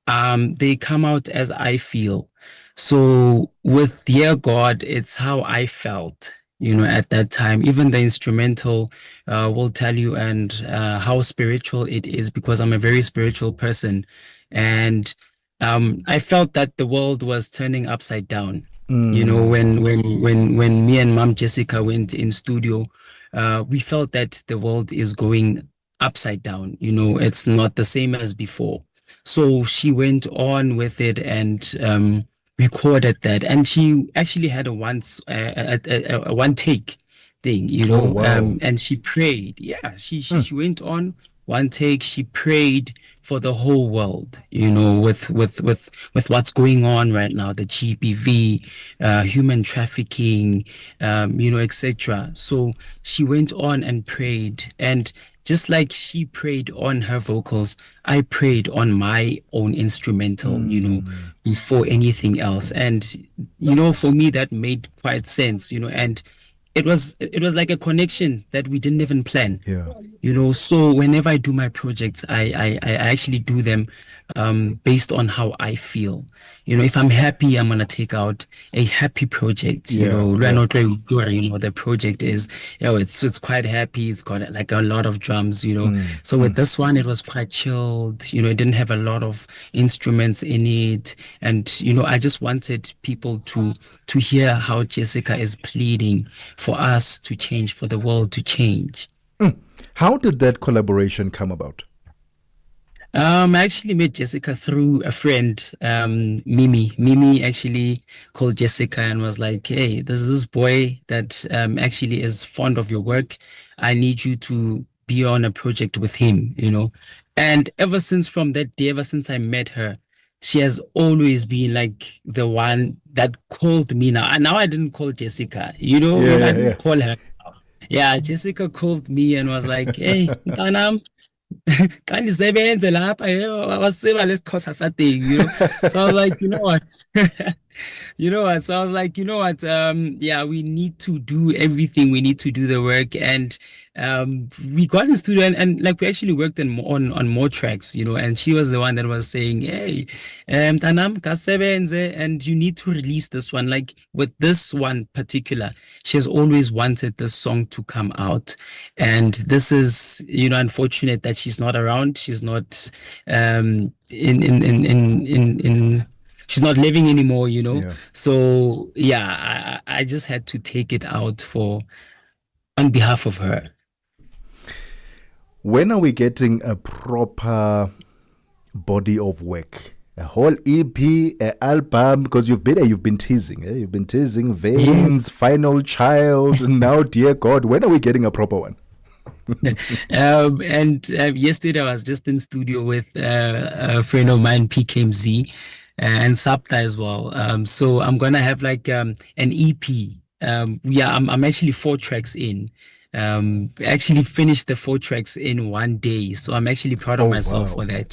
Speaker 11: they come out as I feel. So with Dear God, it's how I felt, at that time. Even the instrumental will tell you and how spiritual it is, because I'm a very spiritual person. And I felt that the world was turning upside down. When me and Mom Jessica went in studio, we felt that the world is going upside down. It's not the same as before. So she went on with it and recorded that, and she actually had a one take thing,
Speaker 6: Oh, wow.
Speaker 11: and she prayed. Yeah, she went on one take. She prayed for the whole world, with what's going on right now, the GBV, human trafficking, etc. So she went on and prayed, and just like she prayed on her vocals, I prayed on my own instrumental, before anything else. And, for me, that made quite sense, and it was like a connection that we didn't even plan.
Speaker 6: Yeah.
Speaker 11: So whenever I do my projects, I actually do them based on how I feel. If I'm happy, I'm gonna take out a happy project. The project is, it's quite happy. It's got like a lot of drums. So with this one, it was quite chilled. It didn't have a lot of instruments in it, and I just wanted people to hear how Jessica is pleading for us to change, for the world to change.
Speaker 6: How did that collaboration come about?
Speaker 11: I actually met Jessica through a friend, Mimi. Mimi actually called Jessica and was like, hey, there's this boy that actually is fond of your work. I need you to be on a project with him, And ever since I met her, she has always been like the one that called me now. And now I didn't call Jessica, I didn't call her. Yeah, Jessica called me and was like, hey, Mtanam, can you say let's cause us a thing, So I was like, you know what? So I was like, we need to do everything. We need to do the work. And we got in studio and like we actually worked on more tracks, and she was the one that was saying, hey, Tanam, kasebenze, and you need to release this one. Like with this one particular, she has always wanted this song to come out. And this is, unfortunate that she's not around. She's not she's not living anymore, So I just had to take it out on behalf of her.
Speaker 6: When are we getting a proper body of work? A whole EP, an album? Because you've been teasing. You've been teasing Veins, Final Child, and now Dear God. When are we getting a proper one?
Speaker 11: Yesterday I was just in studio with a friend of mine, PKMZ, and Sapta as well. So I'm gonna have like an EP. I'm actually 4 tracks in. Actually finished the 4 tracks in one day, so I'm actually proud of myself for that.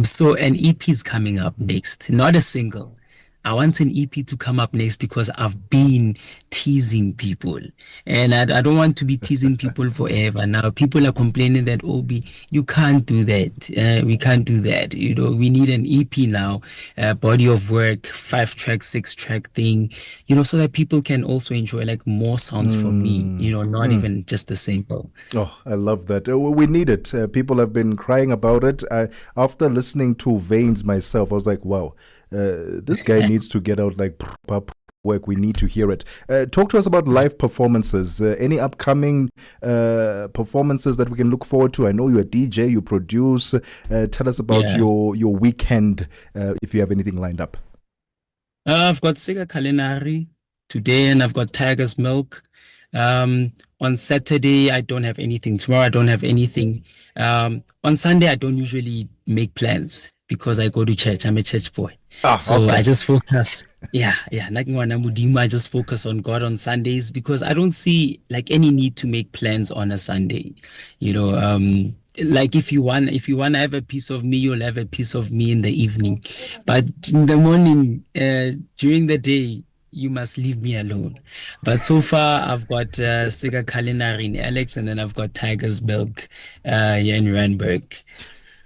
Speaker 11: So an EP is coming up next, not a single. I want an EP to come up next because I've been teasing people, and I don't want to be teasing people forever. Now people are complaining that, Obi, you can't do that. We can't do that. We need an EP now, body of work, 5 track, 6 track thing, so that people can also enjoy like more sounds from me, not even just the single.
Speaker 6: Oh, I love that. We need it. People have been crying about it. After listening to Veins myself, I was like, wow. This guy needs to get out like proper work. We need to hear it. Talk to us about live performances. Any upcoming performances that we can look forward to? I know you're a DJ, you produce. Tell us about your weekend, if you have anything lined up.
Speaker 11: I've got Sega Culinary today, and I've got Tiger's Milk On Saturday, I don't have anything. Tomorrow, I don't have anything. On Sunday, I don't usually make plans because I go to church. I'm a church boy. So
Speaker 6: okay.
Speaker 11: I just focus. I just focus on God on Sundays because I don't see like any need to make plans on a Sunday. Like if you want to have a piece of me, you'll have a piece of me in the evening. But in the morning, during the day, you must leave me alone. But so far, I've got Sega Culinary in Alex, and then I've got Tigersburg here in Randburg.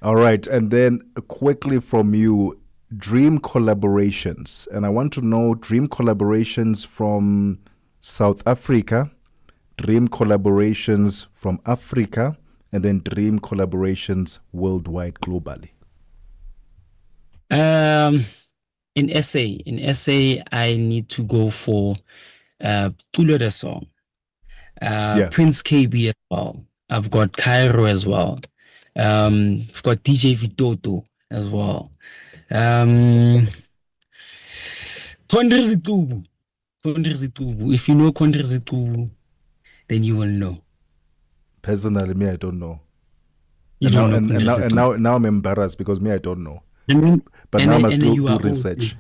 Speaker 6: All right. And then quickly from you, dream collaborations. And I want to know dream collaborations from South Africa, dream collaborations from Africa, and then dream collaborations worldwide, globally.
Speaker 11: In SA, I need to go for Tulo the song. Prince KB as well. I've got Cairo as well. I've got DJ Vitoto as well. Kondrizitubu. If you know Kondrizitubu, then you will know.
Speaker 6: Personally, me, I don't know.
Speaker 11: You don't know.
Speaker 6: And now I'm embarrassed because me, I don't know. But now I must do research.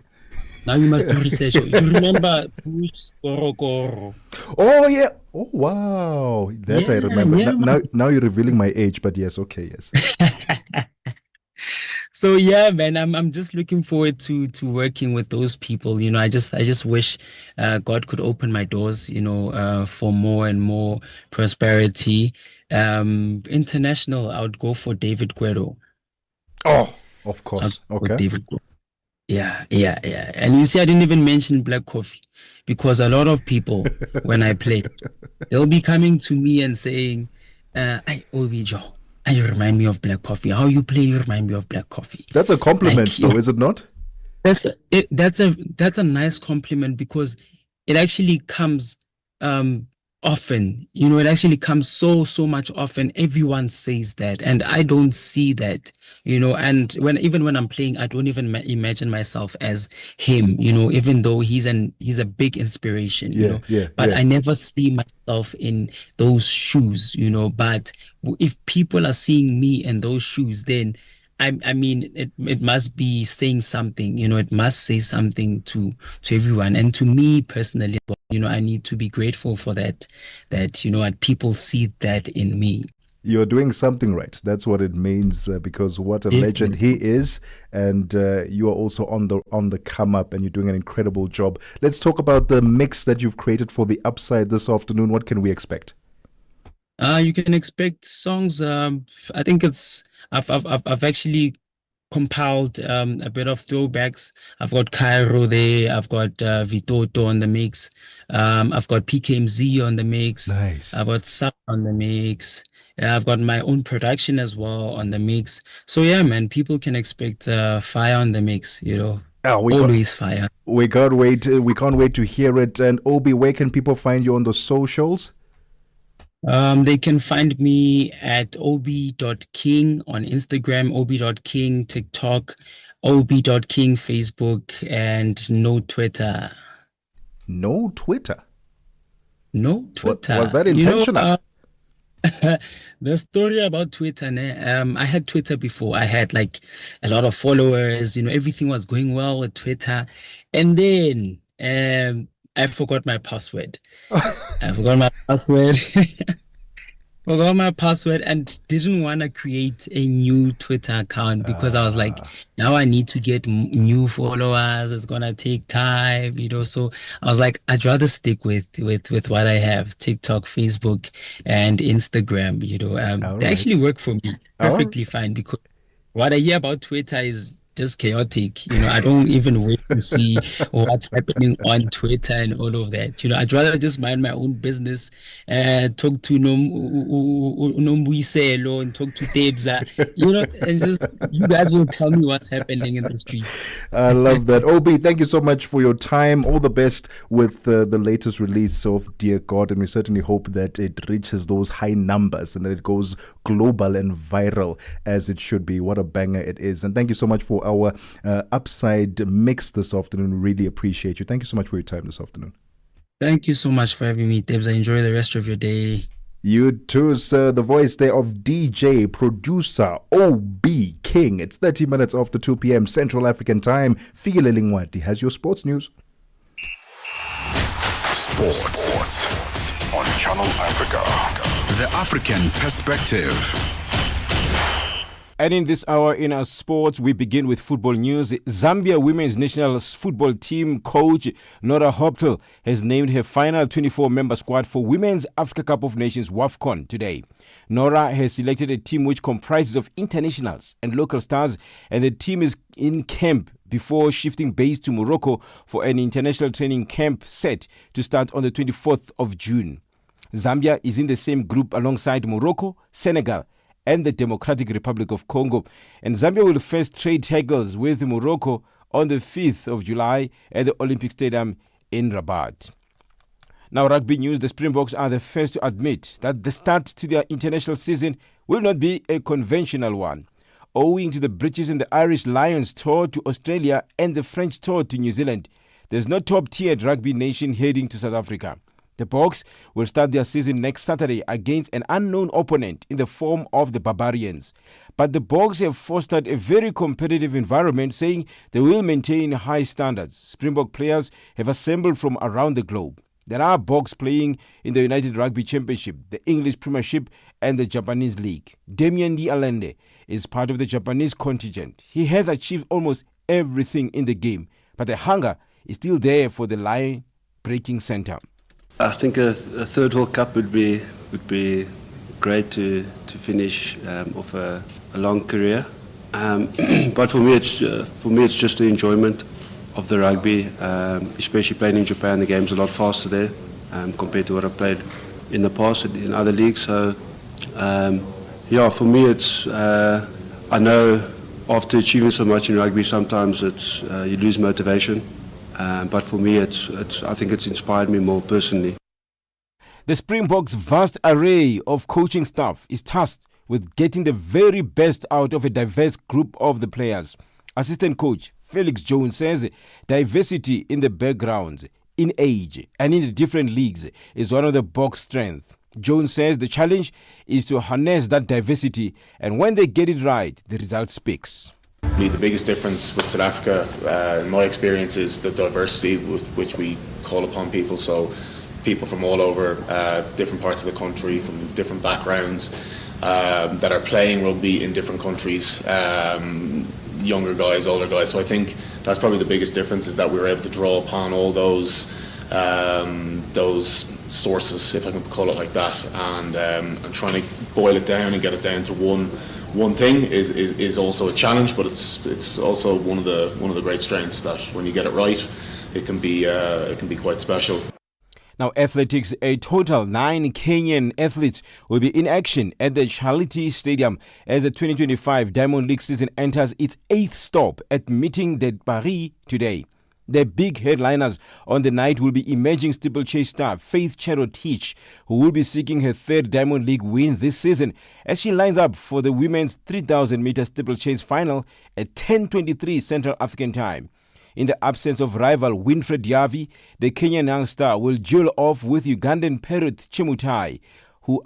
Speaker 11: Now you must do research. You remember Push Korokoro?
Speaker 6: Oh, yeah. Oh, wow. That I remember.
Speaker 11: Yeah.
Speaker 6: Now you're revealing my age, but yes, okay, yes.
Speaker 11: So yeah, man, I'm just looking forward to working with those people. I just wish God could open my doors, for more and more prosperity. International, I would go for David Guerrero.
Speaker 6: Oh, of course. Okay.
Speaker 11: David Guerrero. Yeah. And you see, I didn't even mention Black Coffee because a lot of people, when I play, they'll be coming to me and saying, "Hey, Obijo, you remind me of Black Coffee. How you play, you remind me of Black Coffee."
Speaker 6: That's a compliment, though, is it not?
Speaker 11: That's a nice compliment because it actually comes often. It actually comes so much often. Everyone says that, and I don't see that. And even when I'm playing, I don't even imagine myself as him. Even though he's a big inspiration. But I never see myself in those shoes. But if people are seeing me in those shoes, then I mean, it must be saying something, it must say something to everyone. And to me personally, I need to be grateful for that people see that in me.
Speaker 6: You're doing something right. That's what it means because what a legend he is. And you are also on the come up and you're doing an incredible job. Let's talk about the mix that you've created for the Upside this afternoon. What can we expect?
Speaker 11: You can expect songs. I think I've actually compiled a bit of throwbacks. I've got Cairo there. I've got Vitoto on the mix. I've got PKMZ on the mix.
Speaker 6: Nice.
Speaker 11: I've got Sub on the mix. I've got my own production as well on the mix. So yeah, man, people can expect fire on the mix. Always fire.
Speaker 6: We can't wait. We can't wait to hear it. And Obi, where can people find you on the socials?
Speaker 11: They can find me at ob.king on Instagram, ob.king TikTok, ob.king Facebook, and no Twitter.
Speaker 6: No Twitter?
Speaker 11: No Twitter.
Speaker 6: Was that intentional?
Speaker 11: The story about Twitter, I had Twitter before. I had like a lot of followers, everything was going well with Twitter. And then I forgot my password. Forgot my password and didn't want to create a new Twitter account because I was like, now I need to get new followers. It's gonna take time, So I was like, I'd rather stick with what I have: TikTok, Facebook, and Instagram. They actually work for me perfectly fine because what I hear about Twitter is just chaotic. I don't even wait to see what's happening on Twitter and all of that. I'd rather just mind my own business, talk to Nombuiselo and talk to Tebza, and just you guys will tell me what's happening in the streets.
Speaker 6: I love that. Obi, thank you so much for your time. All the best with the latest release of Dear God, and we certainly hope that it reaches those high numbers and that it goes global and viral as it should be. What a banger it is. And thank you so much for our Upside mix this afternoon. Really appreciate you. Thank you so much for your time this afternoon.
Speaker 11: Thank you so much for having me, Debs. Enjoy the rest of your day.
Speaker 6: You too, sir. The voice there of DJ, producer, OB King. It's 30 minutes after 2 p.m. Central African Time. Fikile Lingwati has your sports news.
Speaker 5: Sports on Channel Africa. The African perspective.
Speaker 14: And in this hour in our sports, we begin with football news. Zambia women's national football team coach Nora Hoptel has named her final 24-member squad for Women's Africa Cup of Nations WAFCON today. Nora has selected a team which comprises of internationals and local stars, and the team is in camp before shifting base to Morocco for an international training camp set to start on the 24th of June. Zambia is in the same group alongside Morocco, Senegal, and the Democratic Republic of Congo. And Zambia will first trade tackles with Morocco on the 5th of July at the Olympic Stadium in Rabat. Now, rugby news. The Springboks are the first to admit that the start to their international season will not be a conventional one. Owing to the British and the Irish Lions tour to Australia and the French tour to New Zealand, there's no top-tiered rugby nation heading to South Africa. The Boks will start their season next Saturday against an unknown opponent in the form of the Barbarians. But the Boks have fostered a very competitive environment, saying they will maintain high standards. Springbok players have assembled from around the globe. There are Boks playing in the United Rugby Championship, the English Premiership, and the Japanese League. Damien Allende is part of the Japanese contingent. He has achieved almost everything in the game, but the hunger is still there for the line-breaking center.
Speaker 15: I think a third World Cup would be great to finish off a long career. But for me, it's just the enjoyment of the rugby, especially playing in Japan. The game's a lot faster there compared to what I've played in the past in other leagues. So, for me, it's I know after achieving so much in rugby, sometimes it's you lose motivation. But for me, I think it's inspired me more personally.
Speaker 14: The Springboks' vast array of coaching staff is tasked with getting the very best out of a diverse group of the players. Assistant coach Felix Jones says diversity in the backgrounds, in age, and in the different leagues is one of the Boks' strengths. Jones says the challenge is to harness that diversity, and when they get it right, the result speaks.
Speaker 16: The biggest difference with South Africa, in my experience, is the diversity with which we call upon people. So people from all over different parts of the country, from different backgrounds, that are playing rugby in different countries, younger guys, older guys. So I think that's probably the biggest difference, is that we were able to draw upon all those sources, if I can call it like that, and trying to boil it down and get it down to one thing is also a challenge, but it's also one of the great strengths, that when you get it right, it can be quite special.
Speaker 14: Now, athletics. A total 9 Kenyan athletes will be in action at the Charity Stadium as the 2025 Diamond League season enters its 8th stop at Meeting de Paris today. The big headliners on the night will be emerging steeplechase star Faith Cherotich, who will be seeking her 3rd Diamond League win this season as she lines up for the women's 3,000-meter steeplechase final at 10:23 Central African Time. In the absence of rival Winfred Yavi, the Kenyan young star will duel off with Ugandan Perut Chemutai, who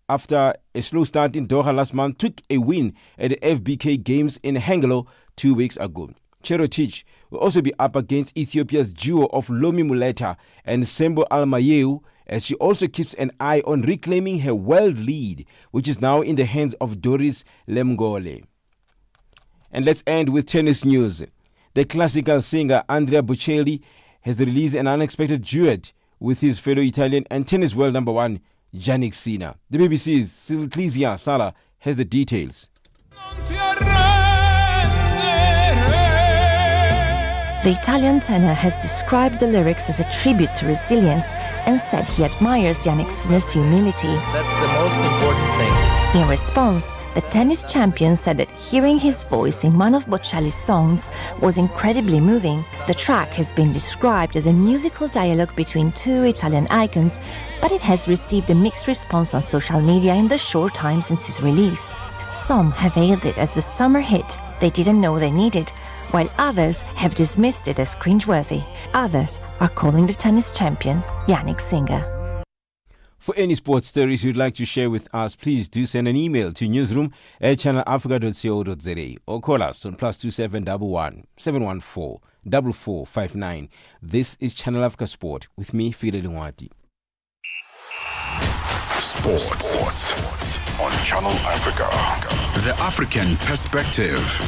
Speaker 14: after a slow start in Doha last month, took a win at the FBK Games in Hengelo 2 weeks ago. Cherotich will also be up against Ethiopia's duo of Lomi Muleta and Sembo Almayeu, as she also keeps an eye on reclaiming her world lead, which is now in the hands of Doris Lemgole. And let's end with tennis news. The classical singer Andrea Bocelli has released an unexpected duet with his fellow Italian and tennis world number 1, Jannik Sinner. The BBC's Silclisia Sala has the details.
Speaker 17: The Italian tenor has described the lyrics as a tribute to resilience and said he admires Jannik Sinner's humility.
Speaker 19: That's the most important thing.
Speaker 17: In response, the tennis champion said that hearing his voice in one of Bocelli's songs was incredibly moving. The track has been described as a musical dialogue between two Italian icons, but it has received a mixed response on social media in the short time since its release. Some have hailed it as the summer hit they didn't know they needed, while others have dismissed it as cringeworthy. Others are calling the tennis champion Yannick Sinner.
Speaker 14: For any sports stories you'd like to share with us, please do send an email to newsroom@channelafrica.co.za or call us on +2711 714 4459. This is Channel Africa Sport with me, Fide Lungwati.
Speaker 5: Sports on Channel Africa. The African perspective.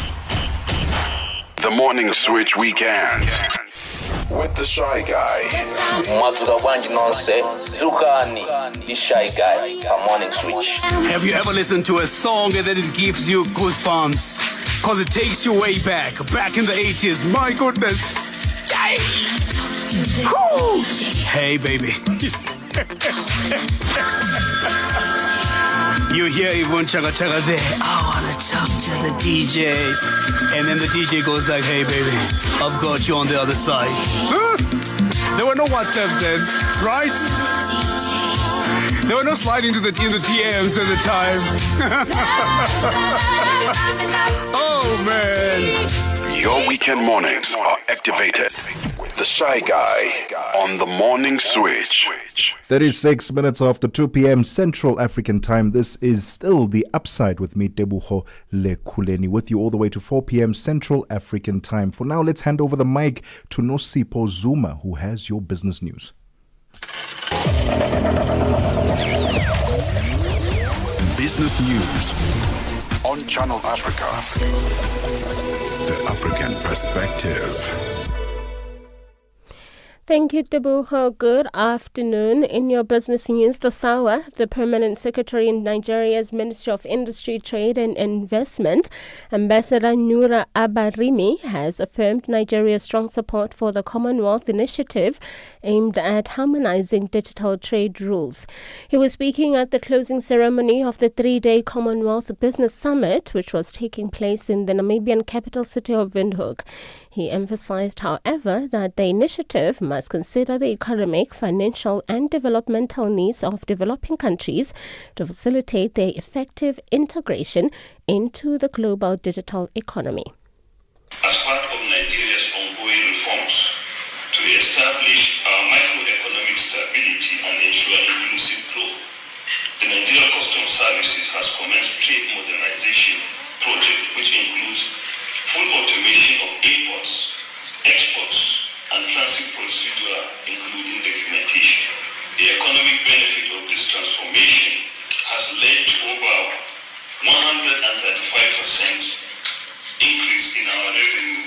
Speaker 5: The Morning Switch Weekend with the Shy Guy.
Speaker 3: Mazuka Wanji Nonse, Zukani, the Shy Guy, a Morning Switch.
Speaker 8: Have you ever listened to a song and then it gives you goosebumps? Because it takes you way back in the 80s. My goodness. Hey, baby. You hear Yvonne Chaga Chaga there. I want to talk to the DJ. And then the DJ goes like, hey, baby, I've got you on the other side. Huh? There were no WhatsApps then, right? There were no sliding in the DMs at the time. Oh, man.
Speaker 5: Your weekend mornings are activated with the Shy Guy on the Morning Switch.
Speaker 6: 36 minutes after 2 p.m. Central African Time. This is still The Upside with me, Tebogo Lekhuleni, with you all the way to 4 p.m. Central African Time. For now, let's hand over the mic to Nosipho Zuma, who has your business news.
Speaker 5: Business news on Channel Africa. The African perspective.
Speaker 18: Thank you, Tebogo. Good afternoon. In your business news, the SAWA, the Permanent Secretary in Nigeria's Ministry of Industry, Trade and Investment, Ambassador Nura Abarimi, has affirmed Nigeria's strong support for the Commonwealth initiative aimed at harmonizing digital trade rules. He was speaking at the closing ceremony of the 3-day Commonwealth Business Summit, which was taking place in the Namibian capital city of Windhoek. He emphasized, however, that the initiative must consider the economic, financial and developmental needs of developing countries to facilitate their effective integration into the global digital economy.
Speaker 20: As part of Nigeria's ongoing reforms to establish our microeconomic stability and ensure inclusive growth, the Nigeria Customs Services has commenced trade modernization project, which includes full automation of imports, exports, and transit procedure, including documentation. The economic benefit of this transformation has led to over 135% increase in our revenue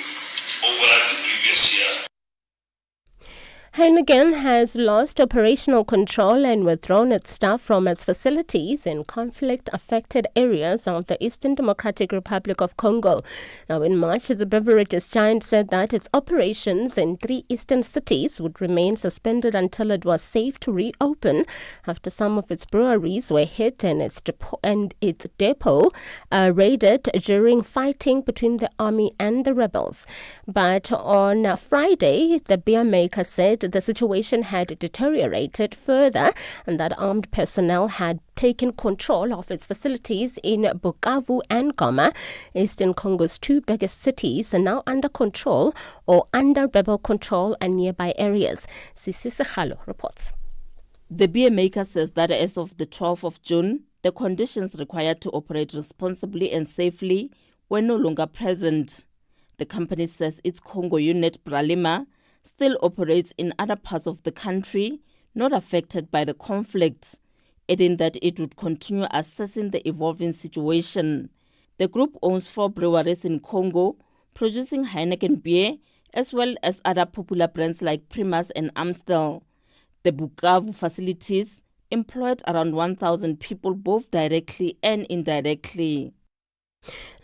Speaker 20: over the previous year.
Speaker 18: Heineken has lost operational control and withdrawn its staff from its facilities in conflict-affected areas of the Eastern Democratic Republic of Congo. Now, in March, the beverages giant said that its operations in 3 eastern cities would remain suspended until it was safe to reopen after some of its breweries were hit and its depot raided during fighting between the army and the rebels. But on Friday, the beer maker said the situation had deteriorated further and that armed personnel had taken control of its facilities in Bukavu and Goma. Eastern Congo's 2 biggest cities are now under control or under rebel control and nearby areas. Sisi Sekhalo reports.
Speaker 22: The beer maker says that as of the 12th of June, the conditions required to operate responsibly and safely were no longer present. The company says its Congo unit, Bralima, still operates in other parts of the country not affected by the conflict, adding that it would continue assessing the evolving situation. The group owns 4 breweries in Congo, producing Heineken beer, as well as other popular brands like Primus and Amstel. The Bukavu facilities employed around 1,000 people, both directly and indirectly.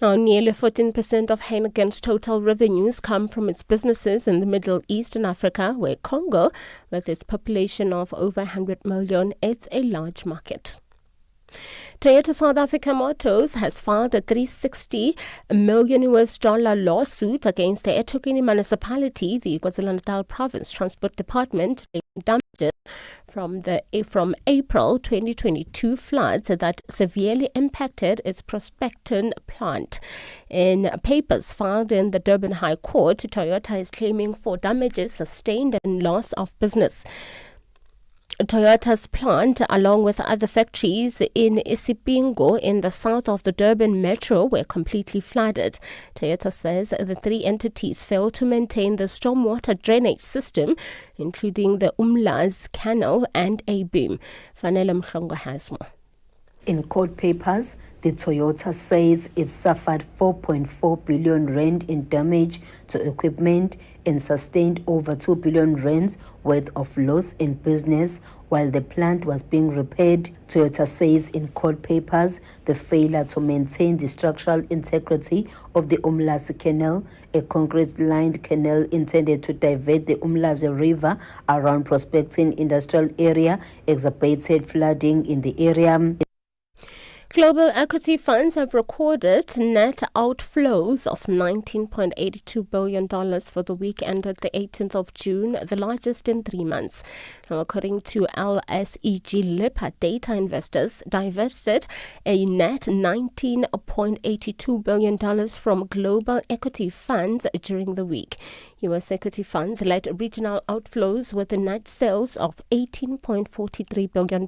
Speaker 18: Now, nearly 14% of Heineken's total revenues come from its businesses in the Middle East and Africa, where Congo, with its population of over 100 million, is a large market. Toyota South Africa Motors has filed a $360 million lawsuit against the eThekwini municipality, the KwaZulu-Natal Province Transport Department, claiming damages from April 2022 floods that severely impacted its Prospecton plant. In papers filed in the Durban High Court, Toyota is claiming for damages sustained and loss of business. Toyota's plant, along with other factories in Isipingo in the south of the Durban metro, were completely flooded. Toyota says the three entities failed to maintain the stormwater drainage system, including the Umlaas Canal and a beam. Fanele Mhlongo has more.
Speaker 1: In court papers, the Toyota says it suffered 4.4 billion rand in damage to equipment and sustained over 2 billion rands worth of loss in business while the plant was being repaired. Toyota says in court papers the failure to maintain the structural integrity of the Umlaas Canal, a concrete-lined canal intended to divert the Umlaas River around Prospecting Industrial Area, exacerbated flooding in the area.
Speaker 18: Global equity funds have recorded net outflows of $19.82 billion for the week ended the 18th of June, the largest in 3 months. Now, according to LSEG Lipper, data investors divested a net $19.82 billion from global equity funds during the week. U.S. equity funds led regional outflows with net sales of $18.43 billion,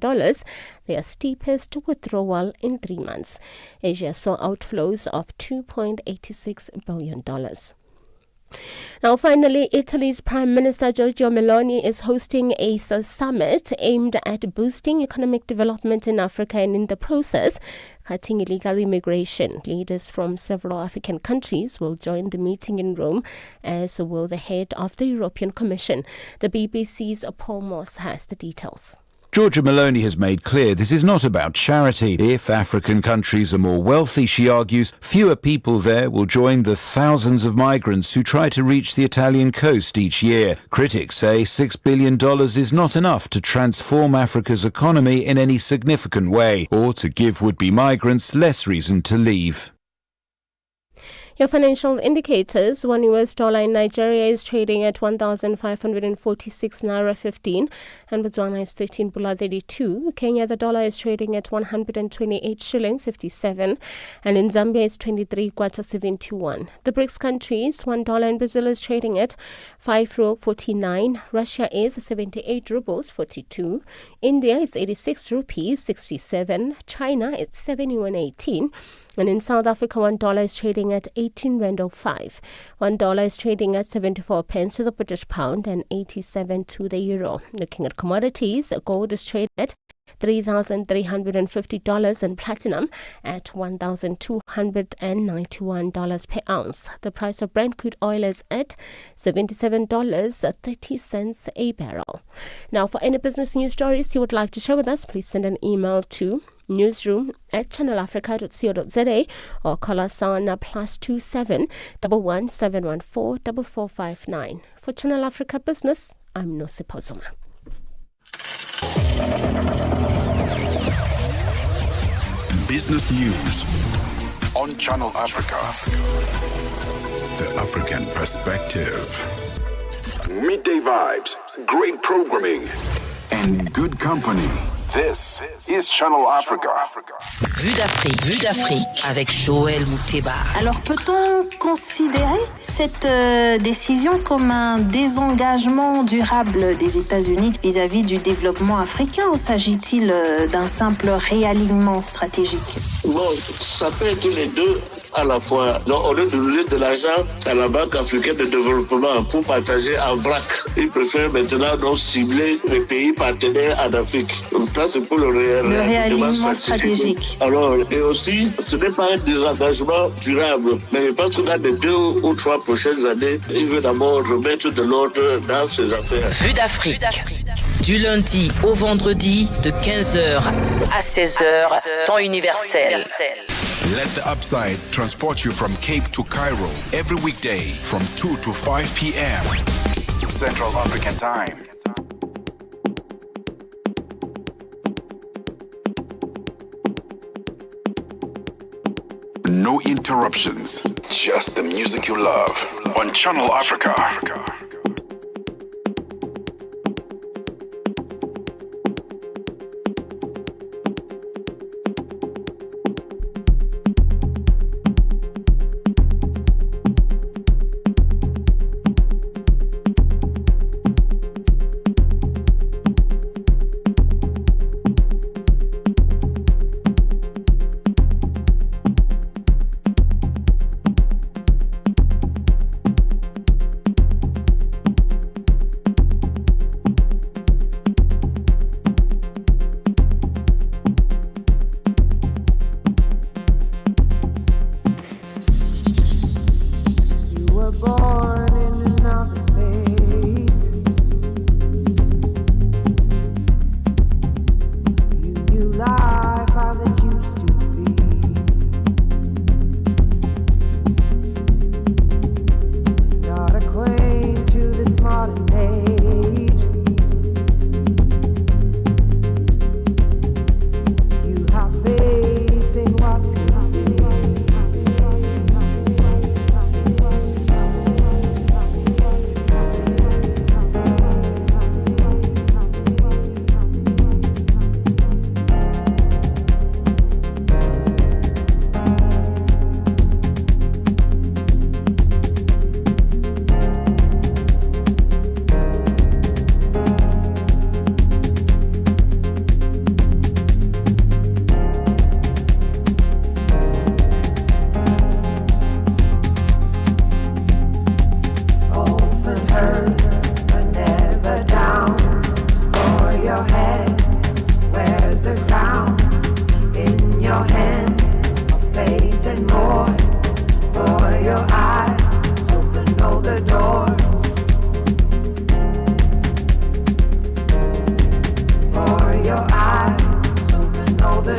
Speaker 18: their steepest withdrawal in 3 months. Asia saw outflows of $2.86 billion. Now, finally, Italy's Prime Minister Giorgia Meloni is hosting a summit aimed at boosting economic development in Africa and, in the process, cutting illegal immigration. Leaders from several African countries will join the meeting in Rome, as will the head of the European Commission. The BBC's Paul Moss has the details.
Speaker 2: Giorgia Meloni has made clear this is not about charity. If African countries are more wealthy, she argues, fewer people there will join the thousands of migrants who try to reach the Italian coast each year. Critics say $6 billion is not enough to transform Africa's economy in any significant way, or to give would-be migrants less reason to leave.
Speaker 18: Your financial indicators: one US dollar in Nigeria is trading at 1,546 naira 15, and Botswana is 13 pula 32. Kenya, the dollar is trading at 128 shilling 57, and in Zambia it's 23 kwacha 71. The BRICS countries: $1 in Brazil is trading at 5 ro 49. Russia is 78 rubles 42. India is 86 rupees 67. China is 71.18. And in South Africa, $1 is trading at 18 rand 05. $1 is trading at 74 pence to the British pound and 87 to the euro. Looking at commodities, gold is traded at $3,350 and platinum at $1,291 per ounce. The price of Brent crude oil is at $77.30 a barrel. Now, for any business news stories you would like to share with us, please send an email to newsroom@channelafrica.co.za or call us on +27 11 714 4459. For Channel Africa Business, I'm Nosipo Zuma.
Speaker 5: Business news on Channel Africa. The African perspective. Midday vibes, great programming, and good company. This is Channel Africa.
Speaker 21: Vue d'Afrique avec Joël Mouteba.
Speaker 7: Alors, peut-on considérer cette décision comme un désengagement durable des États-Unis vis-à-vis du développement africain, ou s'agit-il d'un simple réalignement stratégique?
Speaker 23: Bon, ça peut être les deux à la fois. Donc, au lieu de donner de l'argent à la Banque africaine de développement pour partager en vrac, ils préfèrent maintenant donc cibler les pays partenaires en Afrique. Donc, ça, c'est pour le réalignement stratégique. Alors, et aussi, ce n'est pas un désengagement durable, mais je pense que dans les 2 ou 3 prochaines années, il veut d'abord remettre de l'ordre dans ses affaires.
Speaker 21: Vue d'Afrique. Du lundi au vendredi de 15h à 16h, temps universel.
Speaker 5: Let the upside transport you from Cape to Cairo every weekday from 2 to 5 p.m. Central African Time. No interruptions, just the music you love on Channel Africa.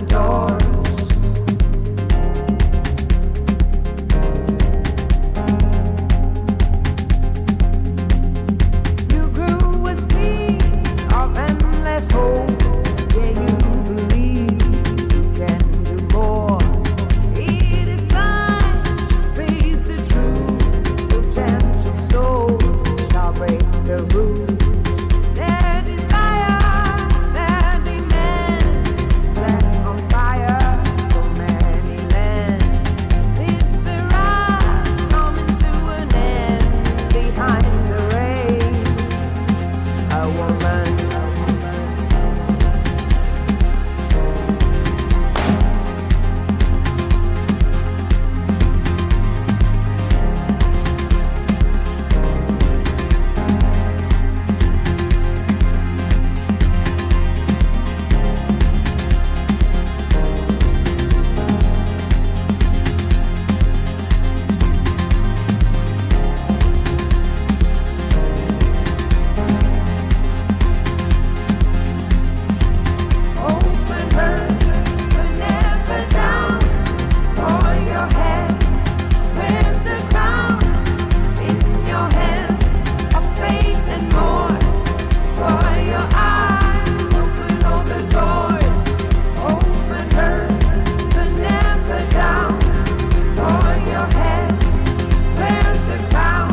Speaker 4: the doors. You grew a seed of endless hope. Yeah, you believe you can do more. It is time to face the truth. The gentle soul shall break the rules. Their desire, their demands set on fire so many lands. This rise coming to an end behind the rain. A woman. Open hurt, but never down. For your head, where's the crown? In your hands, of faith and more. For your eyes, open all the doors. Open hurt, but never down. For your head, where's the crown?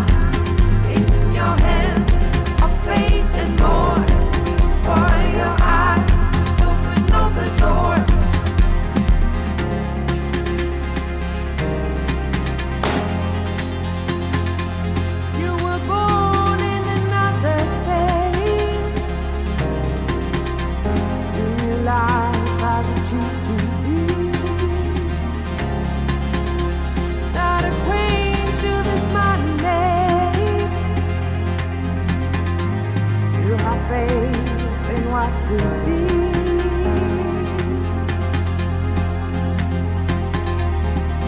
Speaker 4: In your hands, of faith and more. For your eyes, open all the doors. You were born in another space. New life as you choose to be. Not a queen to this modern age. You have faith in what could be.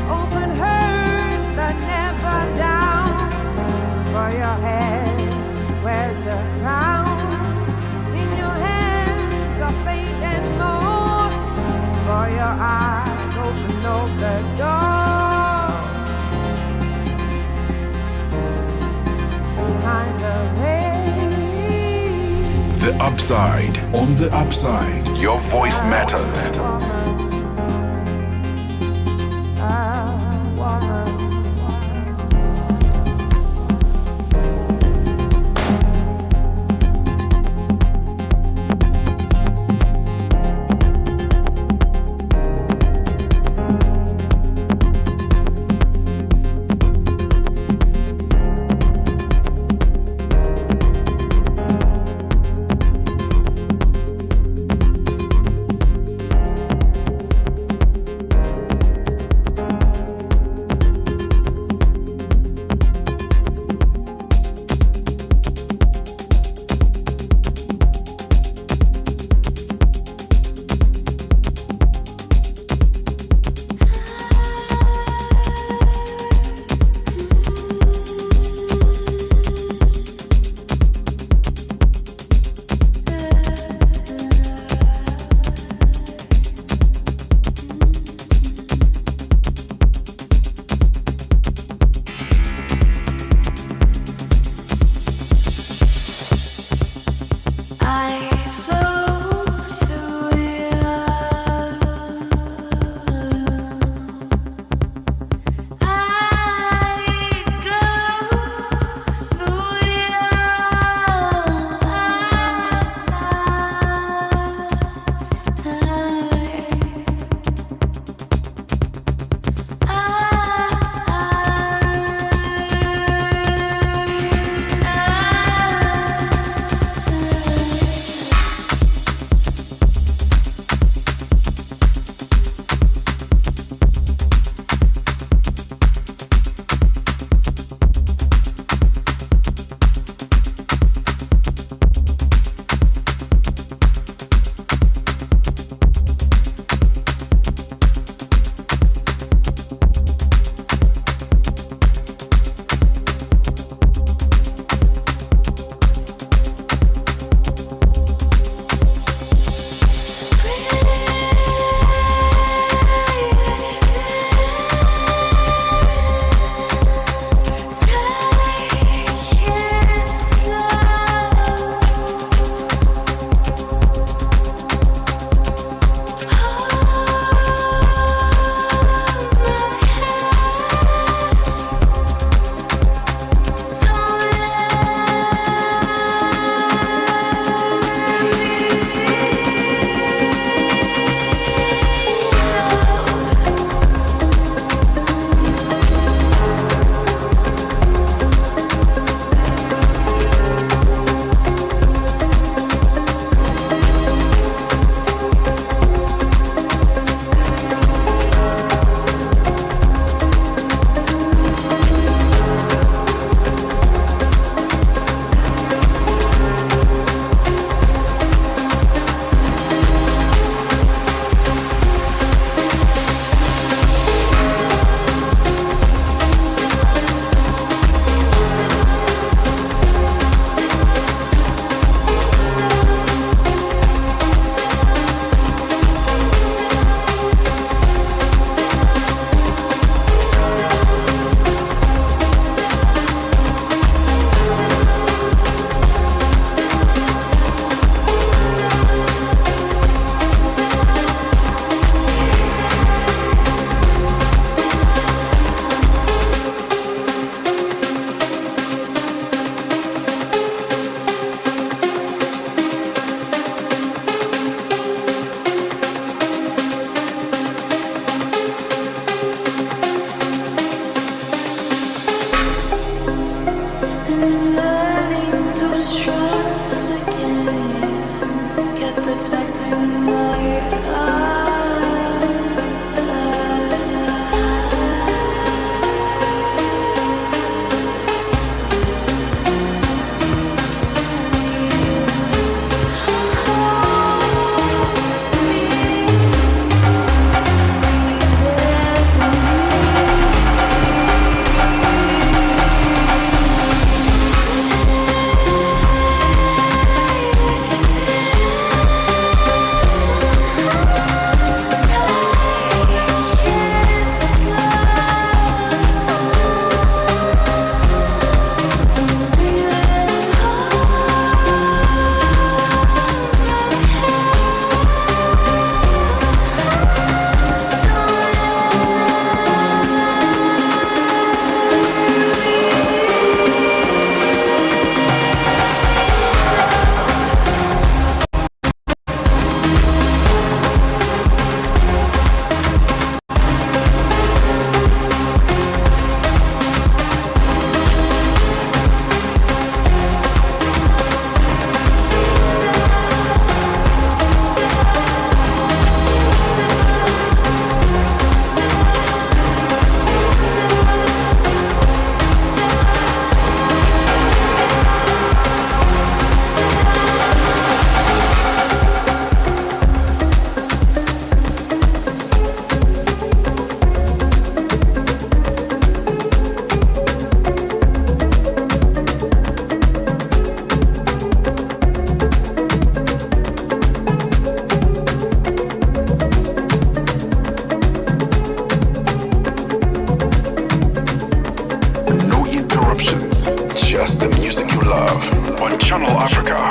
Speaker 4: Often hurt but never down. For your head, where's the crown? In your hands are faith and more. For your eyes, open up the door. Behind the veil.
Speaker 5: The Upside. On the Upside, your voice matters.
Speaker 4: protecting my
Speaker 5: Just the music you love on Channel Africa.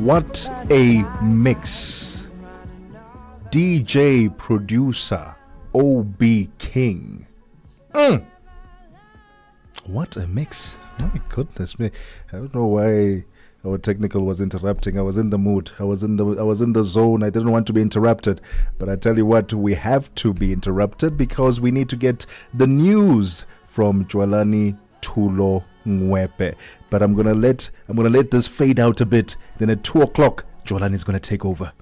Speaker 6: What a mix. DJ producer OB King. What a mix. My goodness me. I don't know why our technical was interrupting. I was in the mood. I was in the zone. I didn't want to be interrupted. But I tell you what, we have to be interrupted because we need to get the news from Jwalani Tulo Ngwepe. But I'm gonna let this fade out a bit. Then at 2 o'clock, Jwalani is gonna take over.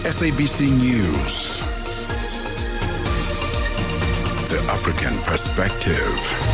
Speaker 5: SABC News. The African Perspective.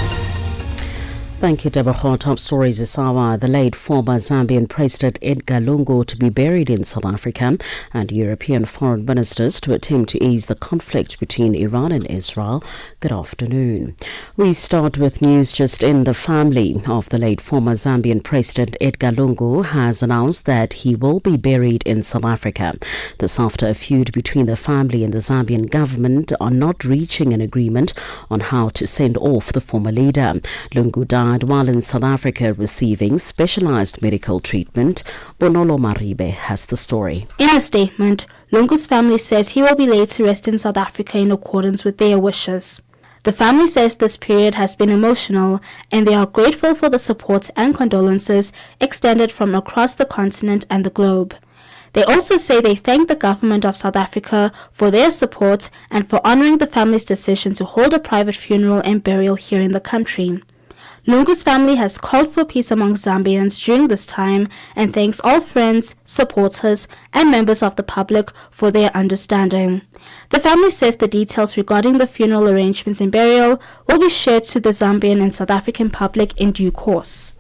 Speaker 9: Thank you, Deborah. Top stories this hour. The late former Zambian President Edgar Lungu to be buried in South Africa, and European foreign ministers to attempt to ease the conflict between Iran and Israel. Good afternoon. We start with news just in. The family of the late former Zambian President Edgar Lungu has announced that he will be buried in South Africa. This after a feud between the family and the Zambian government on not reaching an agreement on how to send off the former leader. Lungu died while in South Africa receiving specialized medical treatment. Bonolo Maribe has the story.
Speaker 10: In a statement, Lungu's family says he will be laid to rest in South Africa in accordance with their wishes. The family says this period has been emotional and they are grateful for the support and condolences extended from across the continent and the globe. They also say they thank the government of South Africa for their support and for honoring the family's decision to hold a private funeral and burial here in the country. Lungu's family has called for peace among Zambians during this time and thanks all friends, supporters, and members of the public for their understanding. The family says the details regarding the funeral arrangements and burial will be shared to the Zambian and South African public in due course.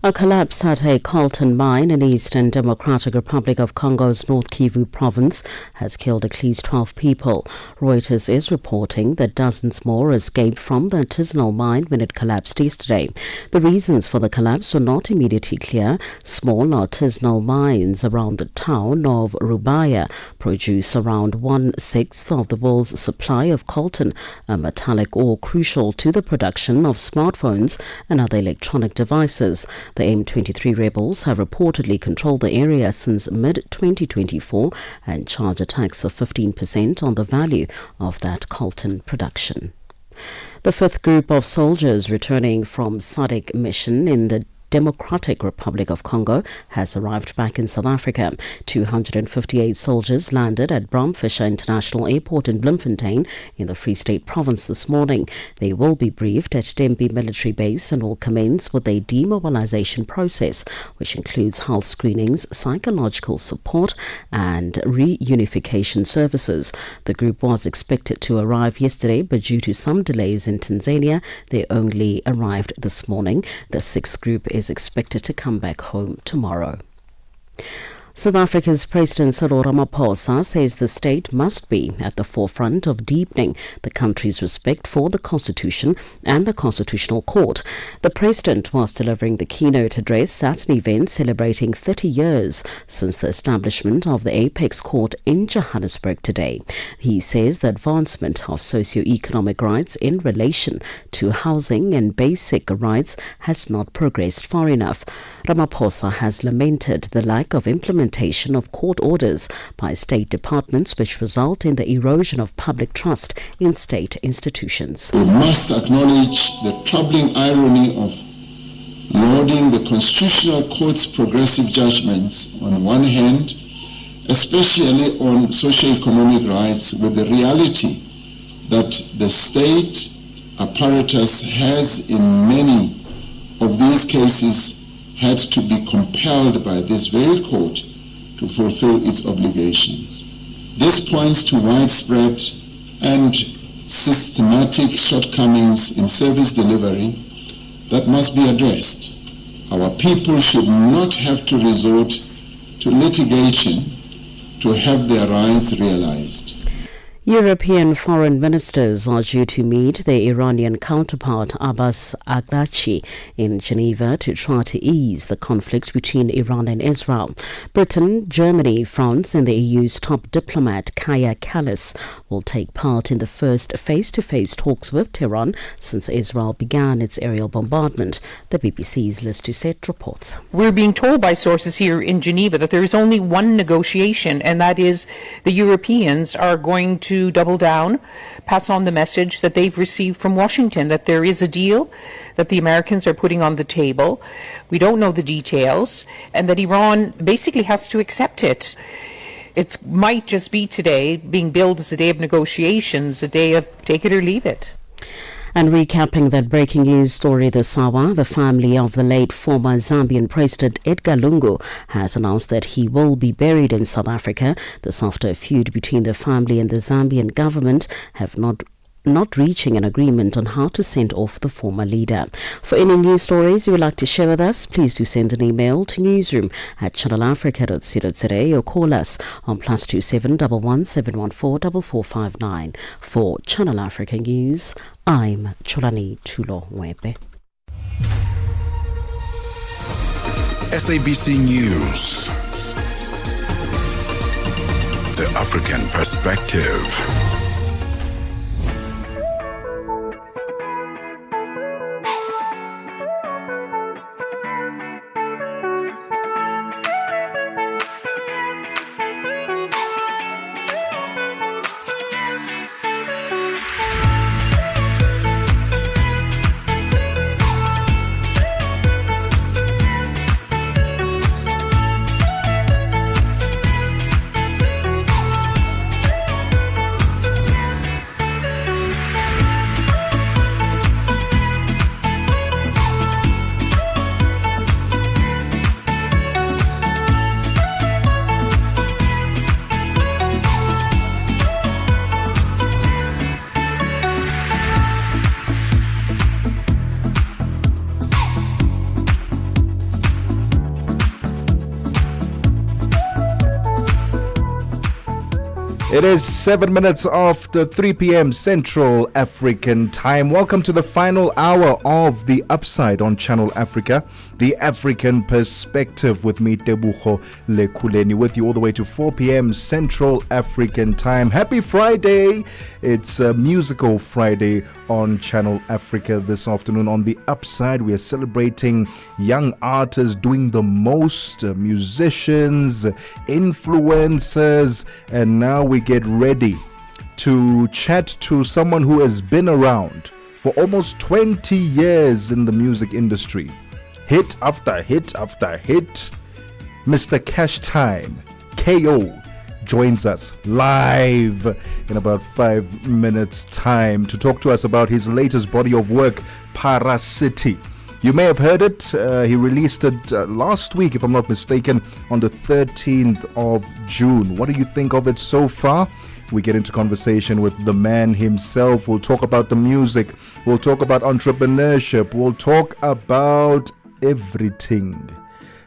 Speaker 9: A collapse at a coltan mine in Eastern Democratic Republic of Congo's North Kivu province has killed at least 12 people. Reuters is reporting that dozens more escaped from the artisanal mine when it collapsed yesterday. The reasons for the collapse were not immediately clear. Small artisanal mines around the town of Rubaya produce around 1/6 of the world's supply of coltan, a metallic ore crucial to the production of smartphones and other electronic devices. The M23 rebels have reportedly controlled the area since mid-2024 and charge a tax of 15% on the value of that coltan production. The fifth group of soldiers returning from SADC mission in the Democratic Republic of Congo has arrived back in South Africa. 258 soldiers landed at Bramfisher International Airport in Bloemfontein in the Free State province this morning. They will be briefed at Tempe military base and will commence with a demobilization process, which includes health screenings, psychological support and reunification services. The group was expected to arrive yesterday, but due to some delays in Tanzania, they only arrived this morning. The sixth group is expected to come back home tomorrow. South Africa's President Cyril Ramaphosa says the state must be at the forefront of deepening the country's respect for the Constitution and the Constitutional Court. The President was delivering the keynote address at an event celebrating 30 years since the establishment of the Apex Court in Johannesburg today. He says the advancement of socio-economic rights in relation to housing and basic rights has not progressed far enough. Ramaphosa has lamented the lack of implementation of court orders by state departments, which result in the erosion of public trust in state institutions.
Speaker 13: We must acknowledge the troubling irony of lauding the Constitutional Court's progressive judgments on one hand, especially on socio-economic rights, with the reality that the state apparatus has in many of these cases had to be compelled by this very court to fulfill its obligations. This points to widespread and systematic shortcomings in service delivery that must be addressed. Our people should not have to resort to litigation to have their rights realized.
Speaker 9: European foreign ministers are due to meet their Iranian counterpart Abbas Araghchi in Geneva to try to ease the conflict between Iran and Israel. Britain, Germany, France and the EU's top diplomat Kaja Kallas will take part in the first face-to-face talks with Tehran since Israel began its aerial bombardment. The BBC's Liz Doucette reports.
Speaker 11: We're being told by sources here in Geneva that there is only one negotiation, and that is the Europeans are going to double down, pass on the message that they've received from Washington, that there is a deal that the Americans are putting on the table. We don't know the details, and that Iran basically has to accept it. It might just be today being billed as a day of negotiations, a day of take it or leave it.
Speaker 9: And recapping that breaking news story this hour, the family of the late former Zambian President Edgar Lungu has announced that he will be buried in South Africa. This after a feud between the family and the Zambian government have not reaching an agreement on how to send off the former leader. For any news stories you would like to share with us, please do send an email to newsroom@channelafrica.co.za or call us on +27 11 714 4459. For Channel Africa News, I'm Cholani Tulo Mwebe.
Speaker 5: SABC News. The African Perspective.
Speaker 6: It is 7 minutes after 3 p.m. Central African Time. Welcome to the final hour of The Upside on Channel Africa, the African Perspective with me, Tebogo Lekhuleni, with you all the way to 4 p.m. Central African Time. Happy Friday! It's a musical Friday on Channel Africa this afternoon. On The Upside, we are celebrating young artists doing the most, musicians, influencers, and now we get ready to chat to someone who has been around for almost 20 years in the music industry. Hit after hit after hit. Mr. Cash Time, KO, joins us live in about 5 minutes time to talk to us about his latest body of work, Paracity. You may have heard it. He released it last week, if I'm not mistaken, on the 13th of June. What do you think of it so far? We get into conversation with the man himself. We'll talk about the music. We'll talk about entrepreneurship. We'll talk about everything.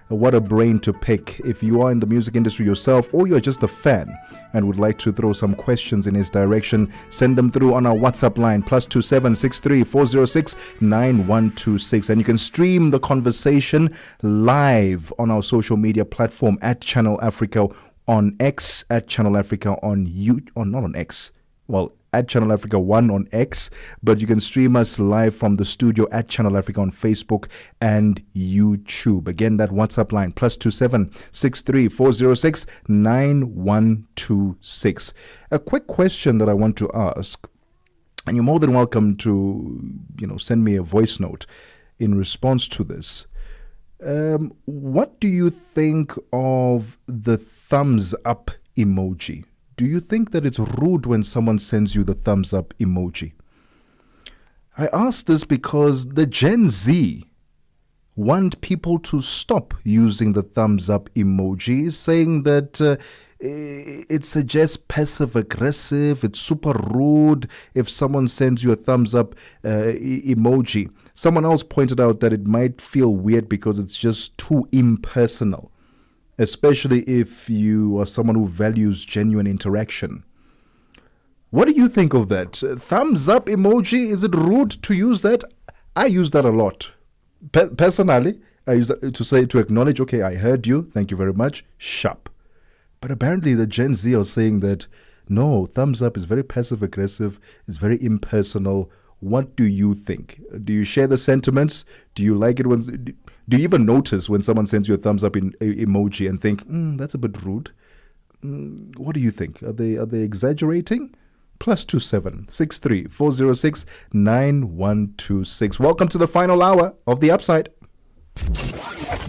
Speaker 6: What a brain to pick. If you are in the music industry yourself or you're just a fan and would like to throw some questions in his direction, send them through on our WhatsApp line +27 63 406 9126. And you can stream the conversation live on our social media platform at Channel Africa on X, at Channel Africa on not on X. Well, at Channel Africa 1 on X, but you can stream us live from the studio at Channel Africa on Facebook and YouTube. Again, that WhatsApp line +27 63 406 9126. A quick question that I want to ask, and you're more than welcome to, send me a voice note in response to this. What do you think of the thumbs up emoji? Do you think that it's rude when someone sends you the thumbs up emoji? I ask this because the Gen Z want people to stop using the thumbs up emoji, saying that it suggests passive aggressive, it's super rude if someone sends you a thumbs up emoji. Someone else pointed out that it might feel weird because it's just too impersonal, especially if you are someone who values genuine interaction. What do you think of that? Thumbs up emoji, is it rude to use that? I use that a lot. Personally, I use that to acknowledge, okay, I heard you, thank you very much, sharp. But apparently the Gen Z are saying that, no, thumbs up is very passive-aggressive, it's very impersonal. What do you think? Do you share the sentiments? Do you like it when... Do you even notice when someone sends you a thumbs up emoji and think, that's a bit rude? What do you think? Are they exaggerating? +27 63 406 9126. Welcome to the final hour of The Upside.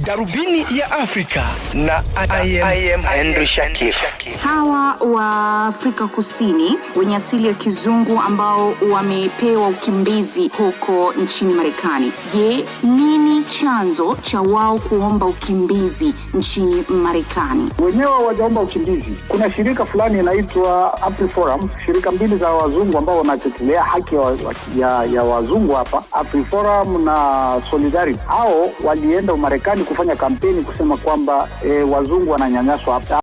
Speaker 12: Darubini ya Afrika na I am Henry Shakif.
Speaker 15: Hawa wa Afrika Kusini wenye asili ya kizungu ambao wamepewa ukimbizi huko nchini Marekani. Je, nini chanzo cha wao kuomba ukimbizi nchini Marekani?
Speaker 16: Wenyewe wajaomba ukimbizi. Kuna shirika fulani inaitwa AfriForum, shirika mbili za wazungu ambao wanatetea haki ya wazungu hapa, AfriForum na Solidarity. Hao walienda Marekani kufanya kampeni kusema kwamba wazungu wananyanyaswa hapa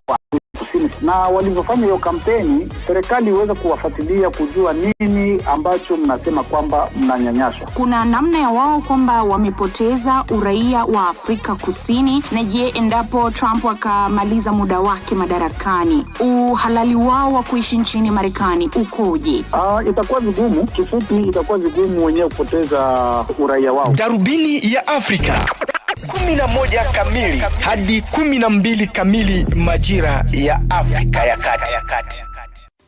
Speaker 16: kusini, na walivyofanya hiyo kampeni, serikali iweze kuwafuatilia kujua nini ambacho mnasema kwamba mnanyanyaswa.
Speaker 15: Kuna namna ya wao kwamba wamepoteza uraia wa Afrika Kusini, na je, endapo Trump akamaliza muda wake madarakani, uhalali wao wa kuishi nchini Marekani ukoje?
Speaker 16: Itakuwa vigumu, kifupi itakuwa vigumu wenyewe kupoteza uraia wao.
Speaker 12: Darubini ya Afrika 11 kamili hadi 12 kamili majira ya Afrika ya Kati.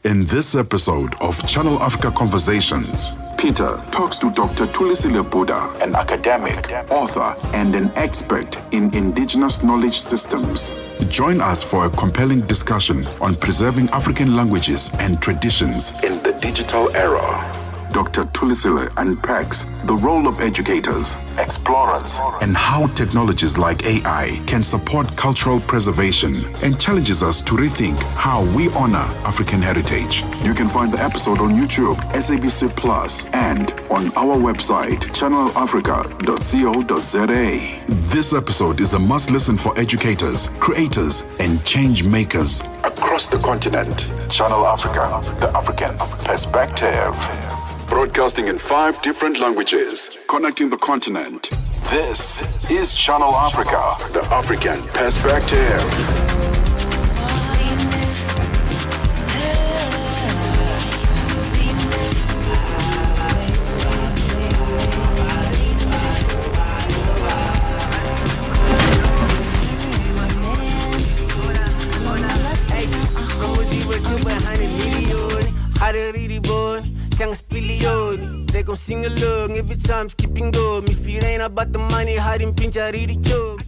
Speaker 5: In this episode of Channel Africa Conversations, Peter talks to Dr. Tulisile Buddha, an academic, author, and an expert in indigenous knowledge systems. Join us for a compelling discussion on preserving African languages and traditions in the digital era. Dr. Tulisile unpacks the role of educators, explorers, and how technologies like AI can support cultural preservation, and challenges us to rethink how we honor African heritage. You can find the episode on YouTube, SABC Plus, and on our website, channelafrica.co.za. This episode is a must-listen for educators, creators, and change makers across the continent. Channel Africa, the African perspective. Broadcasting in 5 different languages, connecting the continent. This is Channel Africa, the African perspective.
Speaker 24: They gon' sing along every time, skipping go. If it ain't about the money, hiding pinch, I read it joke.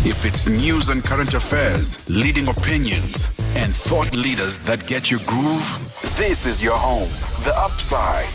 Speaker 5: If it's news and current affairs, leading opinions, and thought leaders that get your groove, this is your home, The Upside.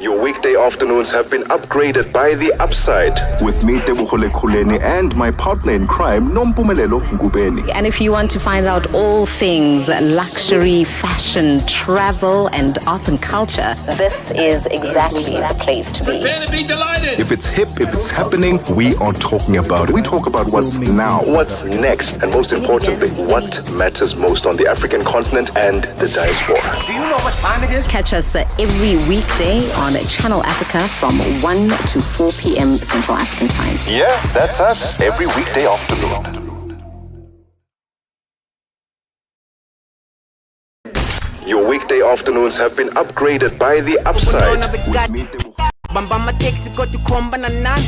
Speaker 25: Your weekday afternoons have been upgraded by The Upside.
Speaker 26: With me, Tebogo Lekhuleni, and my partner in crime, Nompumelelo Ngubeni.
Speaker 27: And if you want to find out all things luxury, fashion, travel, and arts and culture, this is exactly the place to be.
Speaker 26: Prepare to be delighted. If it's hip, if it's happening, we are talking about it. We talk about what's now,
Speaker 25: what's next, and most importantly, what matters most on the African continent and the diaspora.
Speaker 27: Do you know what time it is? Catch us every weekday on Channel Africa from 1 to 4 p.m. Central African Time.
Speaker 25: Yeah, that's us every weekday afternoon. Your weekday afternoons have been upgraded by The Upside.
Speaker 24: Bamba taxi go to komba na nan.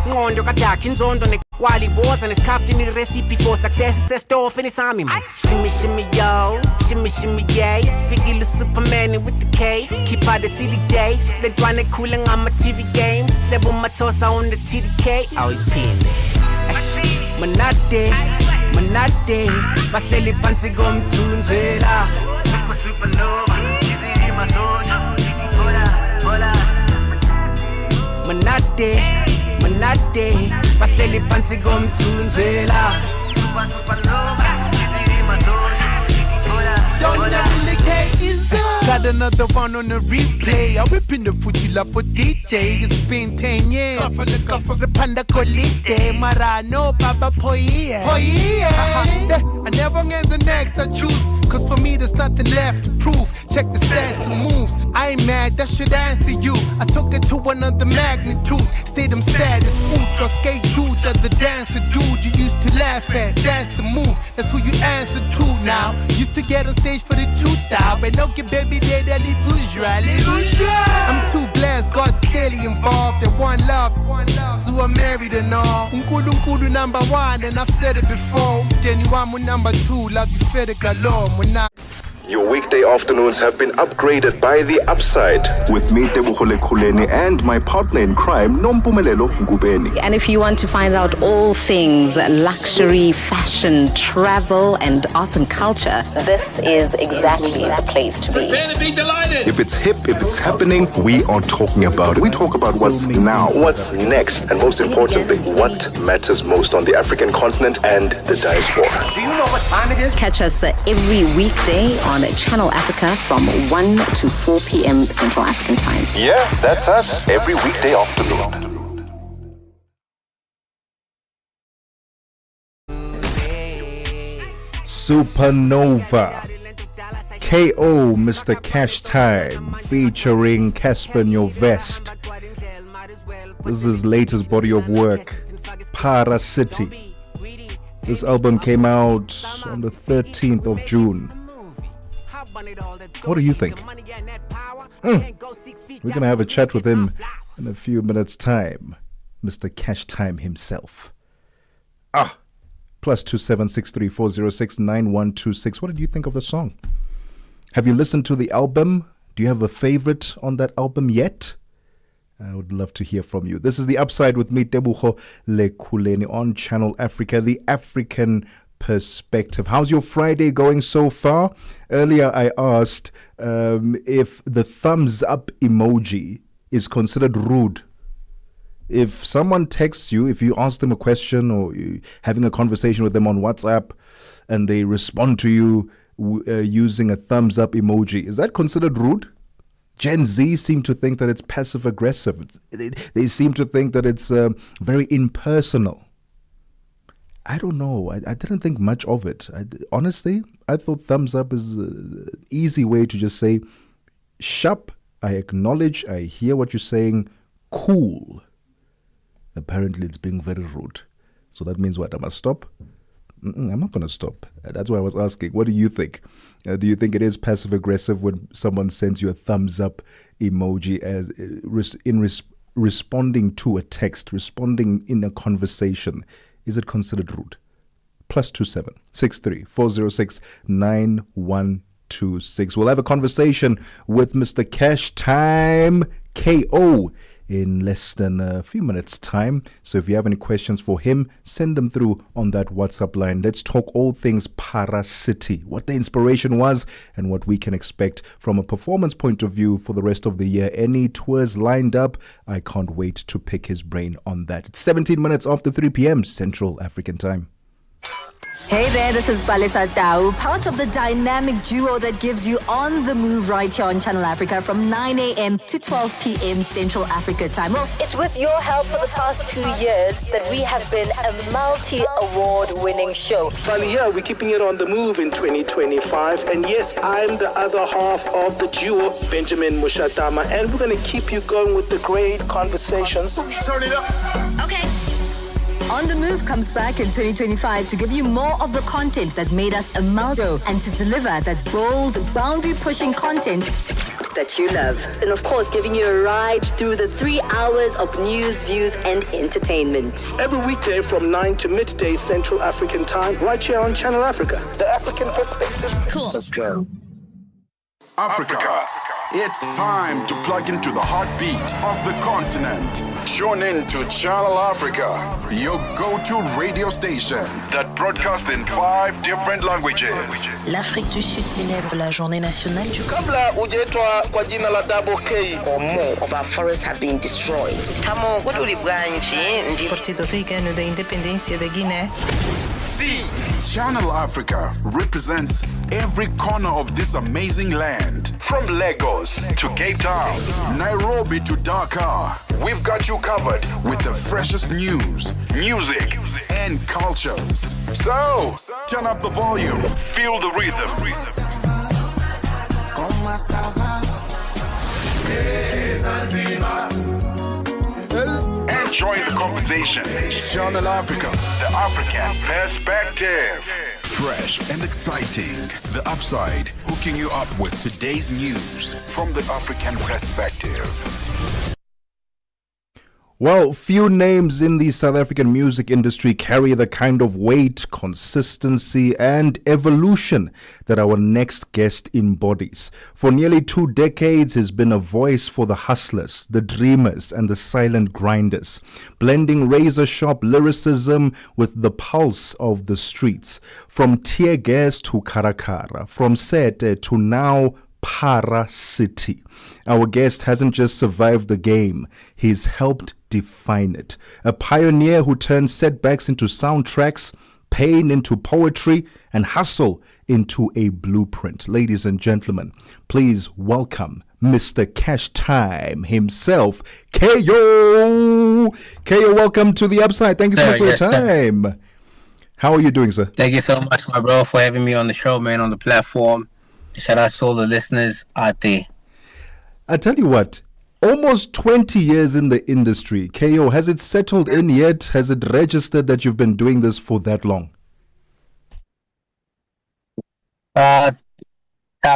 Speaker 24: Ngondo kataki nzondo ne kwali boss and it's crafting the recipe for success. It's store finish army man. Shimmy shimmy yo, shimmy shimmy yay. Figgy the Superman with the K. Keep out the city day. They trying to cooling on my TV games. They boom my toss on the TDK. Oh, you pin it. Manate, Baseli Pansi gum tunes vela. Supernova, easy my soldier. Hola. Manate, Baseli Pansi gum tunes vela. Supernova, easy my soldier. Hola.
Speaker 3: got another one on the replay. I'm whipping the Fuji up for DJ. It's been 10 years. The panda colite, Marano, Baba Poye. I never answer next, I choose. Cause for me, there's nothing left to prove. Check the stats and moves. I ain't mad, that should answer you. I took it to another magnitude. Stay them status, smooth, or skate truth. The dancer dude you used to laugh at. That's the move, that's who you answer to now. Used to get on stage for the truth out. But no, get baby, dead, I'm too blessed, God's clearly involved. And one love, who are married and all. Unkulu number one, and I've said it before. Then you are number two, love you fed it galore.
Speaker 25: Your weekday afternoons have been upgraded by The Upside with me, Tebogo Lekhuleni, and my partner in crime, Nompumelelo Ngubeni.
Speaker 27: And if you want to find out all things luxury, fashion, travel, and art and culture, this is exactly the place to be.
Speaker 25: Prepare to be delighted. If it's hip, if it's happening, we are talking about it. We talk about what's now, what's next, and most importantly, what matters most on the African continent and the diaspora.
Speaker 27: Do you know what time it is? Catch us every weekday on Channel Africa from 1 to 4 p.m. Central African Time.
Speaker 25: Yeah, that's us every weekday afternoon.
Speaker 6: Supernova. KO Mr. Cash Time featuring Casper Nyovest. This is his latest body of work, Para City. This album came out on the 13th of June. What do you think? We're going to have a chat with him in a few minutes' time. Mr. Cash Time himself. +27634069126. What did you think of the song? Have you listened to the album? Do you have a favorite on that album yet? I would love to hear from you. This is The Upside with me, Tebogo Lekhuleni, on Channel Africa, the African perspective. How's your Friday going so far? Earlier I asked if the thumbs up emoji is considered rude. If someone texts you, if you ask them a question or you're having a conversation with them on WhatsApp and they respond to you using a thumbs up emoji, is that considered rude? Gen Z seem to think that it's passive aggressive. They seem to think that it's very impersonal. I don't know. I didn't think much of it. Honestly, I thought thumbs up is an easy way to just say, shup, I acknowledge, I hear what you're saying, cool. Apparently, it's being very rude. So that means what? I must stop? I'm not going to stop. That's why I was asking. What do you think? Do you think it is passive aggressive when someone sends you a thumbs up emoji as responding to a text, responding in a conversation? Is it considered rude? +27634069126. We'll have a conversation with Mr. Cash Time KO in less than a few minutes' time. So if you have any questions for him, send them through on that WhatsApp line. Let's talk all things Para City, what the inspiration was and what we can expect from a performance point of view for the rest of the year. Any tours lined up? I can't wait to pick his brain on that. It's 17 minutes after 3 p.m. Central African Time.
Speaker 8: Hey there, this is Balisa Tau, part of the dynamic duo that gives you on the move right here on Channel Africa from 9 a.m. to 12 p.m. Central Africa time. Well, it's with your help for the past 2 years that we have been a multi-award winning show.
Speaker 12: Finally, here we're keeping it on the move in 2025. And yes, I'm the other half of the duo, Benjamin Mushatama, and we're going to keep you going with the great conversations. Turn it up.
Speaker 8: Okay. On the Move comes back in 2025 to give you more of the content that made us a Maldo and to deliver that bold, boundary-pushing content that you love. And of course, giving you a ride through the 3 hours of news, views, and entertainment.
Speaker 12: Every weekday from 9 to midday Central African time, right here on Channel Africa. The African perspective.
Speaker 8: Cool.
Speaker 12: Let's go.
Speaker 5: Africa. It's time to plug into the heartbeat of the continent. Tune in to Channel Africa, your go-to radio station that broadcasts in 5 different languages.
Speaker 21: L'Afrique du Sud célèbre la journée nationale du
Speaker 12: Kabla hujaitwa kwa jina la Double K,
Speaker 21: or more of our forests have been destroyed.
Speaker 14: Partido Africano da Independência da Guiné.
Speaker 12: See
Speaker 5: Channel Africa represents every corner of this amazing land. From Lagos to Cape Town, Nairobi to Dakar, we've got you covered with the freshest news, music, and cultures. So, turn up the volume, feel the rhythm. Enjoy the conversation. Channel Africa, the African perspective. Fresh and exciting. The Upside, hooking you up with today's news from the African perspective.
Speaker 6: Well, few names in the South African music industry carry the kind of weight, consistency, and evolution that our next guest embodies. For nearly 2 decades, he's been a voice for the hustlers, the dreamers, and the silent grinders, blending razor-sharp lyricism with the pulse of the streets. From tear gas to karakara, from Sete to now Para City. Our guest hasn't just survived the game, he's helped define it. A pioneer who turned setbacks into soundtracks, pain into poetry, and hustle into a blueprint. Ladies and gentlemen, please welcome Mr. Cash Time himself, KO. KO, welcome to the Upside. Thank you so much for your time. Sir. How are you doing, sir?
Speaker 1: Thank you so much, my bro, for having me on the show, man, on the platform. Shout out to all the listeners out there.
Speaker 6: I tell you what, almost 20 years in the industry. KO, has it settled in yet? Has it registered that you've been doing this for that long?
Speaker 1: Time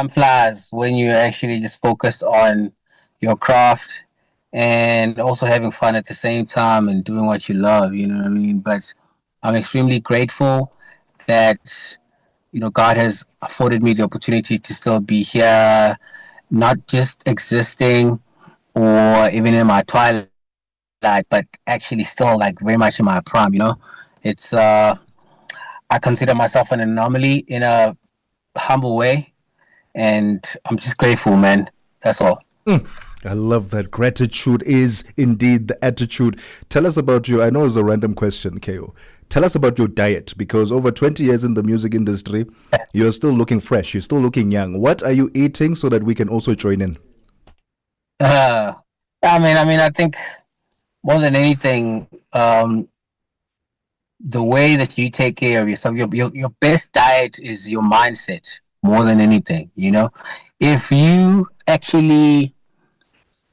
Speaker 1: flies when you actually just focus on your craft and also having fun at the same time and doing what you love, you know what I mean? But I'm extremely grateful that, you know, God has afforded me the opportunity to still be here, not just existing or even in my twilight, but actually still like very much in my prime, you know. It's, I consider myself an anomaly in a humble way, and I'm just grateful, man. That's all.
Speaker 6: I love that. Gratitude is indeed the attitude. Tell us about you. I know it's a random question, KO. Tell us about your diet, because over 20 years in the music industry, you're still looking fresh. You're still looking young. What are you eating so that we can also join in?
Speaker 1: I think more than anything, the way that you take care of yourself, your best diet is your mindset more than anything, you know? If you actually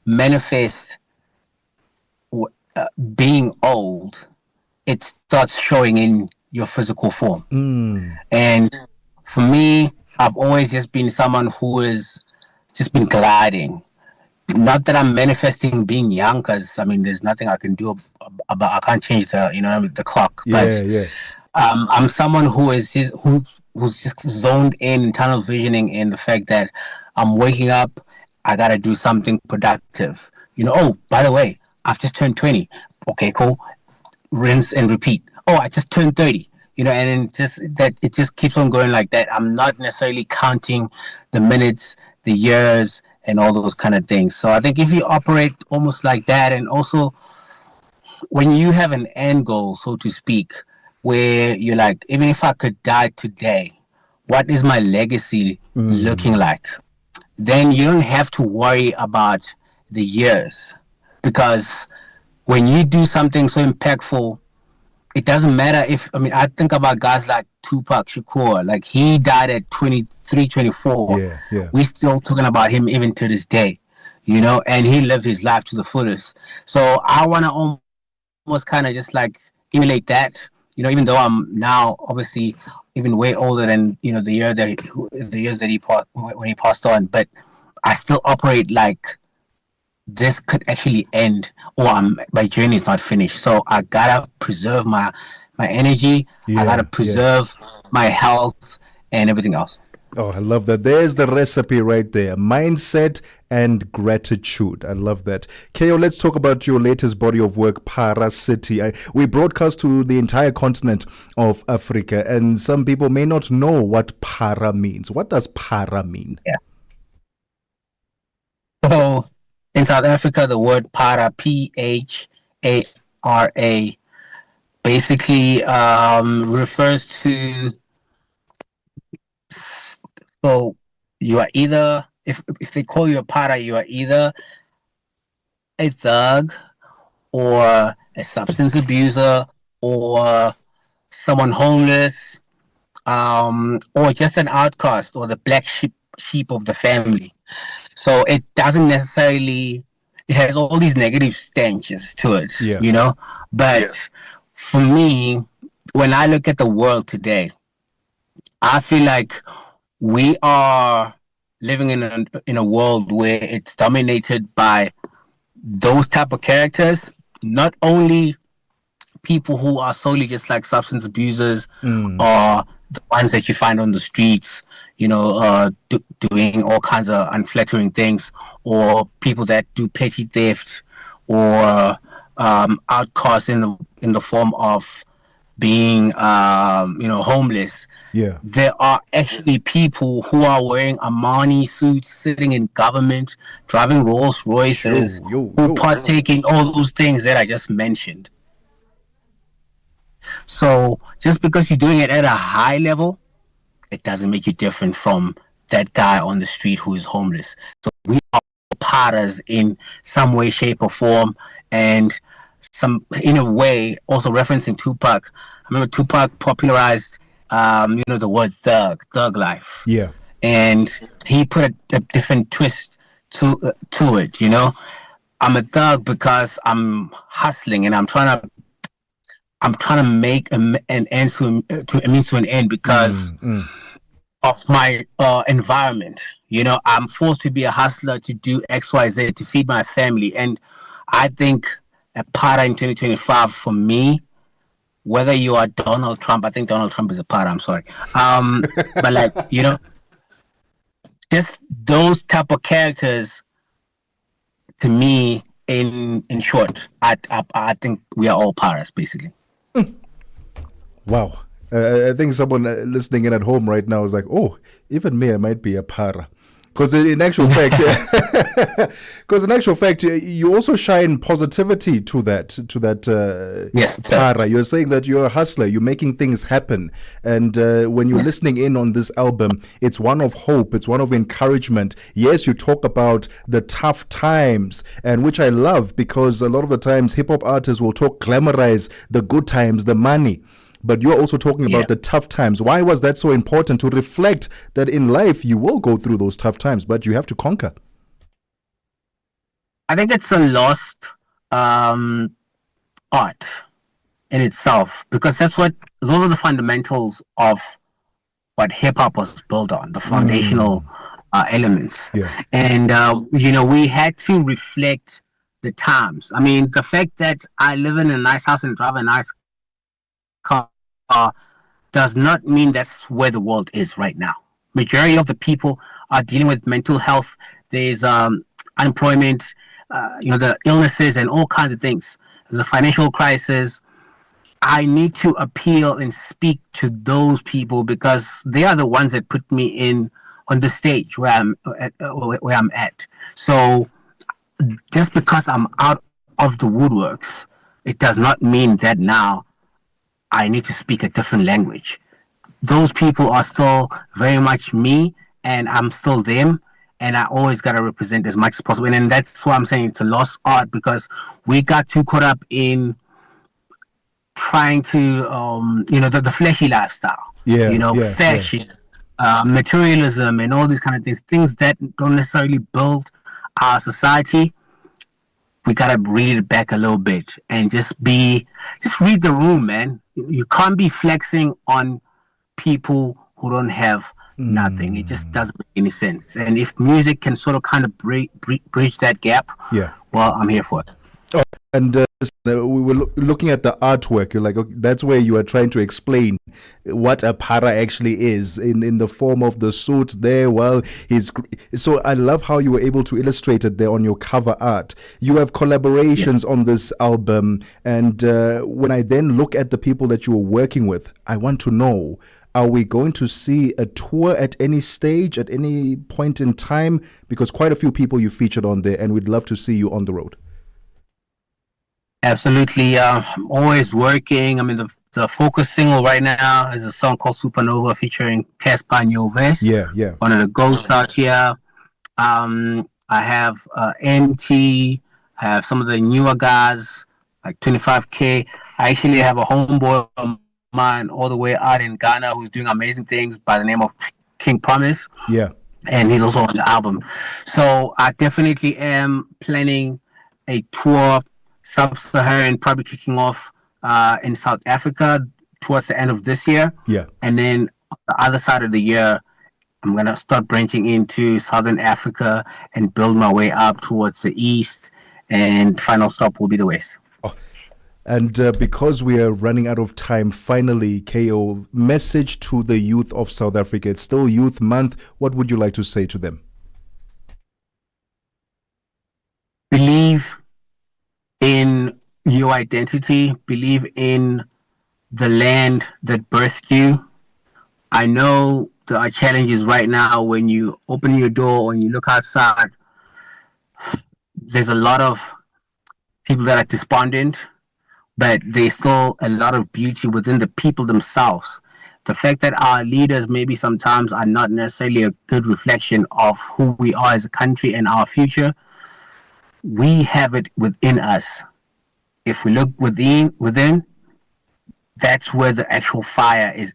Speaker 1: manifest being old, it starts showing in your physical form. And for me, I've always just been someone who has just been gliding. Not that I'm manifesting being young, because I mean, there's nothing I can do about. I can't change the clock. I'm someone who's just zoned in tunnel visioning in the fact that I'm waking up. I gotta do something productive. You know. Oh, by the way, I've just turned 20. Okay, cool. Rinse and repeat. Oh, I just turned 30. You know, and it just keeps on going like that. I'm not necessarily counting the minutes, the years, and all those kind of things. So I think if you operate almost like that, and also when you have an end goal, so to speak, where you're like, even if I could die today, what is my legacy looking like? Then you don't have to worry about the years, because when you do something so impactful, it doesn't matter I think about guys like Tupac Shakur, like he died at 23, 24. We're still talking about him even to this day, you know, and he lived his life to the fullest. So I want to almost kind of just like emulate that, you know, even though I'm now obviously even way older than, you know, the years that when he passed on, but I still operate like this could actually end, or my journey is not finished. So I gotta preserve my energy. I gotta preserve my health and everything else.
Speaker 6: Oh, I love that. There's the recipe right there. Mindset and gratitude. I love that. KO, let's talk about your latest body of work, Para City. We broadcast to the entire continent of Africa, and some people may not know what para means. What does para mean?
Speaker 1: So in South Africa, the word para, Phara, basically refers to So you are either, if they call you a para, you are either a thug or a substance abuser or someone homeless, or just an outcast or the black sheep of the family. So it doesn't necessarily, it has all these negative stenches to it, you know? But for me, when I look at the world today, I feel like we are living in a world where it's dominated by those type of characters, not only people who are solely just like substance abusers or the ones that you find on the streets, you know, doing all kinds of unflattering things, or people that do petty theft, or outcasts in the form of being, you know, homeless.
Speaker 6: Yeah.
Speaker 1: There are actually people who are wearing Armani suits, sitting in government, driving Rolls Royces, who partake in all those things that I just mentioned. So just because you're doing it at a high level, it doesn't make you different from that guy on the street who is homeless. So we are partners in some way, shape, or form, and in a way, also referencing Tupac. I remember Tupac popularized, you know, the word thug life.
Speaker 6: Yeah.
Speaker 1: And he put a different twist to it. You know, I'm a thug because I'm hustling and I'm trying to make an end to a means to an end because of my environment. You know, I'm forced to be a hustler to do X, Y, Z to feed my family. And I think a para in 2025 for me, whether you are Donald Trump, I think Donald Trump is a para, I'm sorry. But like, you know, just those type of characters, to me, in short, I think we are all paras, basically.
Speaker 6: Wow. I think someone listening in at home right now is like, oh, even me, I might be a para. Because in actual fact, you also shine positivity to that para. You're saying that you're a hustler, you're making things happen. And when you're listening in on this album, it's one of hope, it's one of encouragement. Yes, you talk about the tough times, and which I love, because a lot of the times hip-hop artists will glamorize the good times, the money. But you're also talking about the tough times. Why was that so important, to reflect that in life you will go through those tough times, but you have to conquer?
Speaker 1: I think it's a lost art in itself, because those are the fundamentals of what hip hop was built on, the foundational elements.
Speaker 6: Yeah.
Speaker 1: And, you know, we had to reflect the times. I mean, the fact that I live in a nice house and drive a nice car does not mean that's where the world is right now. Majority of the people are dealing with mental health. There's unemployment, you know, the illnesses and all kinds of things. There's a financial crisis. I need to appeal and speak to those people because they are the ones that put me on the stage where I'm at. So just because I'm out of the woodworks, it does not mean that now I need to speak a different language. Those people are still very much me, and I'm still them, and I always got to represent as much as possible. And that's why I'm saying it's a lost art, because we got too caught up in trying to, you know, the fleshy lifestyle. Fashion, materialism, and all these kind of things that don't necessarily build our society. We gotta read it back a little bit and just read the room, man. You can't be flexing on people who don't have nothing. It just doesn't make any sense. And if music can sort of kind of bridge that gap, well, I'm here for it.
Speaker 6: Oh, and we were looking at the artwork. You're like, okay, that's where you are trying to explain what a para actually is in the form of the suit there. Well, so I love how you were able to illustrate it there on your cover art. You have collaborations on this album, and when I then look at the people that you were working with, I want to know, are we going to see a tour at any stage, at any point in time? Because quite a few people you featured on there, and we'd love to see you on the road.
Speaker 1: Absolutely. I'm always working. I mean, The focus single right now is a song called Supernova featuring Casper Nyovest.
Speaker 6: Yeah.
Speaker 1: One of the GOATs out here. I have NT. I have some of the newer guys, like 25K. I actually have a homeboy of mine all the way out in Ghana who's doing amazing things by the name of King Promise.
Speaker 6: Yeah.
Speaker 1: And he's also on the album. So I definitely am planning a tour, Sub-Saharan, probably kicking off in South Africa towards the end of this year.
Speaker 6: Yeah.
Speaker 1: And then on the other side of the year, I'm going to start branching into Southern Africa and build my way up towards the east. And final stop will be the west.
Speaker 6: And because we are running out of time, finally, KO, message to the youth of South Africa. It's still Youth Month. What would you like to say to them?
Speaker 1: Believe in your identity. Believe in the land that birthed you. I know there are challenges right now when you open your door and you look outside. There's a lot of people that are despondent, but there's still a lot of beauty within the people themselves. The fact that our leaders maybe sometimes are not necessarily a good reflection of who we are as a country and our future, we have it within us. If we look within, that's where the actual fire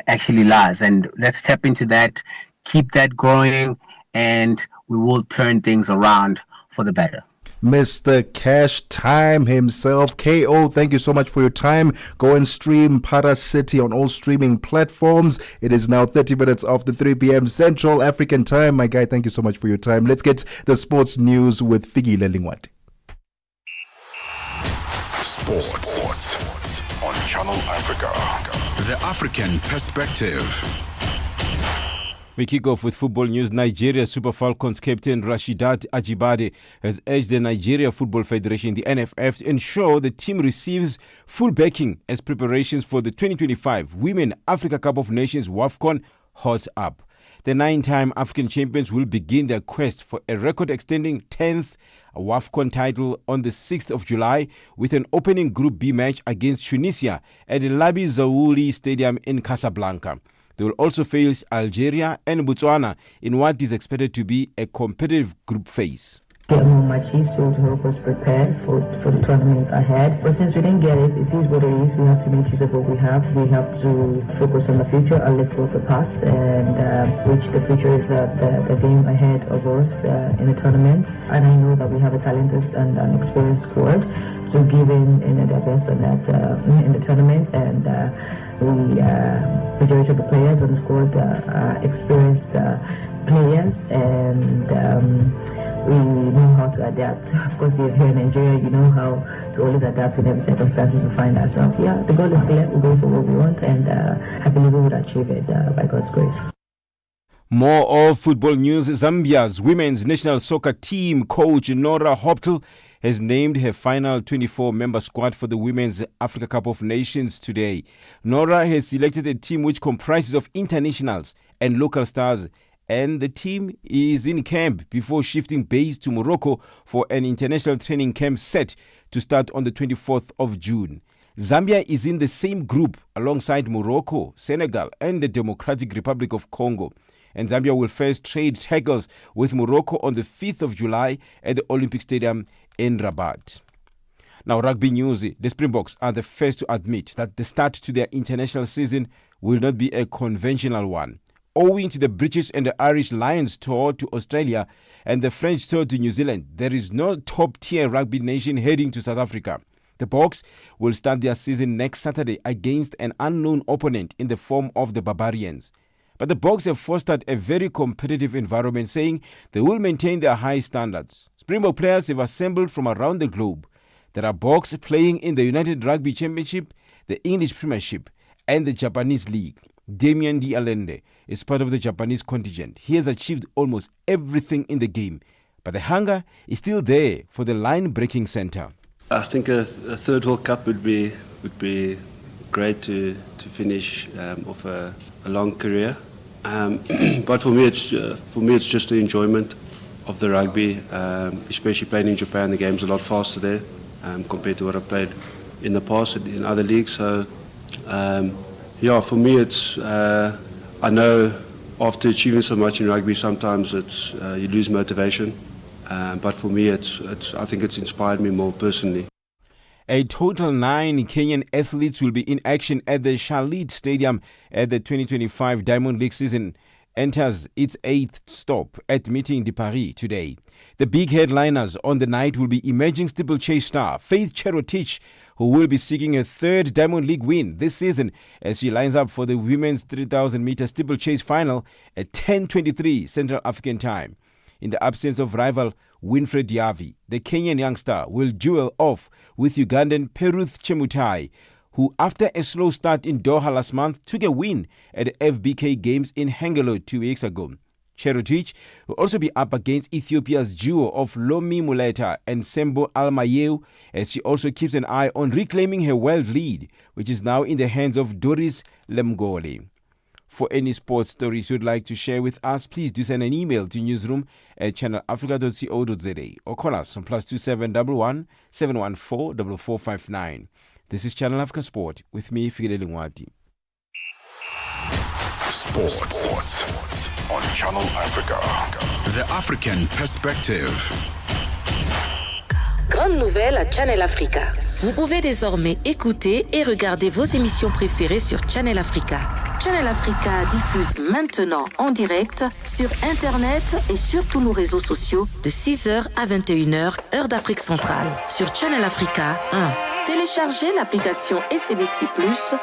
Speaker 1: actually lies. And let's tap into that, keep that growing, and we will turn things around for the better.
Speaker 6: Mr. Cash Time himself, KO, thank you so much for your time. Go and stream Para City on all streaming platforms. It is now 30 minutes after 3 p.m. Central African Time. My guy, thank you so much for your time. Let's get the sports news with Figi Lelingwati.
Speaker 5: Sports on Channel Africa. The African perspective.
Speaker 2: We kick off with football news. Nigeria Super Falcons captain Rashidat Ajibade has urged the Nigeria Football Federation, the NFF, to ensure the team receives full backing as preparations for the 2025 Women Africa Cup of Nations WAFCON hot up. The 9-time African champions will begin their quest for a record-extending 10th WAFCON title on the 6th of July with an opening Group B match against Tunisia at the Labi Zaouli Stadium in Casablanca. They will also face Algeria and Botswana in what is expected to be a competitive group phase.
Speaker 14: Get more matches so to help us prepare for the tournament ahead. But since we didn't get it, it is what it is. We have to make use of what we have. We have to focus on the future and let go of the past, and which the future is the game ahead of us in the tournament. And I know that we have a talented and an experienced squad to give in their best on that in the tournament. And majority of the players on the squad are experienced players, and we know how to adapt. Of course, if you're in Nigeria, you know how to always adapt in every circumstances we find ourselves. Yeah, the goal is clear. We're going for what we want, and I believe we would achieve it by God's grace.
Speaker 2: More of football news. Zambia's women's national soccer team coach Nora Hoptel has named her final 24-member squad for the Women's Africa Cup of Nations today. Nora has selected a team which comprises of internationals and local stars, and the team is in camp before shifting base to Morocco for an international training camp set to start on the 24th of June. Zambia is in the same group alongside Morocco, Senegal, and the Democratic Republic of Congo. And Zambia will first trade tackles with Morocco on the 5th of July at the Olympic Stadium in Rabat. Now, rugby news. The Springboks are the first to admit that the start to their international season will not be a conventional one. Owing to the British and the Irish Lions tour to Australia and the French tour to New Zealand, there is no top-tier rugby nation heading to South Africa. The Boks will start their season next Saturday against an unknown opponent in the form of the Barbarians. But the Boks have fostered a very competitive environment, saying they will maintain their high standards. Springbok players have assembled from around the globe. There are Boks playing in the United Rugby Championship, the English Premiership, and the Japanese League. Damien D. Allende is part of the Japanese contingent. He has achieved almost everything in the game, but the hunger is still there for the line-breaking center.
Speaker 17: I think a third World Cup would be great to finish off a long career. But for me, it's just the enjoyment of the rugby, especially playing in Japan. The game's a lot faster there compared to what I've played in the past in other leagues. So Yeah, for me, it's I know after achieving so much in rugby, sometimes it's you lose motivation. But for me, I think it's inspired me more personally.
Speaker 2: A total 9 Kenyan athletes will be in action at the Shalit Stadium at the 2025 Diamond League season enters its 8th stop at Meeting de Paris today. The big headliners on the night will be emerging steeplechase star Faith Cherotich, who will be seeking a 3rd Diamond League win this season as she lines up for the women's 3,000-meter steeplechase final at 10:23 Central African Time. In the absence of rival Winfred Yavi, the Kenyan youngster will duel off with Ugandan Peruth Chemutai, who after a slow start in Doha last month took a win at the FBK Games in Hengelo 2 weeks ago. Cherotich will also be up against Ethiopia's duo of Lomi Muleta and Sembo Almayeu, as she also keeps an eye on reclaiming her world lead, which is now in the hands of Doris Lemgoli. For any sports stories you'd like to share with us, please do send an email to newsroom@channelafrica.co.za or call us on +2711 714 4459. This is Channel Africa Sport with me, Figile Lingwati.
Speaker 5: Sports on Channel Africa. The African perspective.
Speaker 21: Grande nouvelle à Channel Africa. Vous pouvez désormais écouter et regarder vos émissions préférées sur Channel Africa. Channel Africa diffuse maintenant en direct sur Internet et sur tous nos réseaux sociaux de 6h à 21h, heure d'Afrique centrale. Sur Channel Africa 1. Téléchargez l'application SABC+,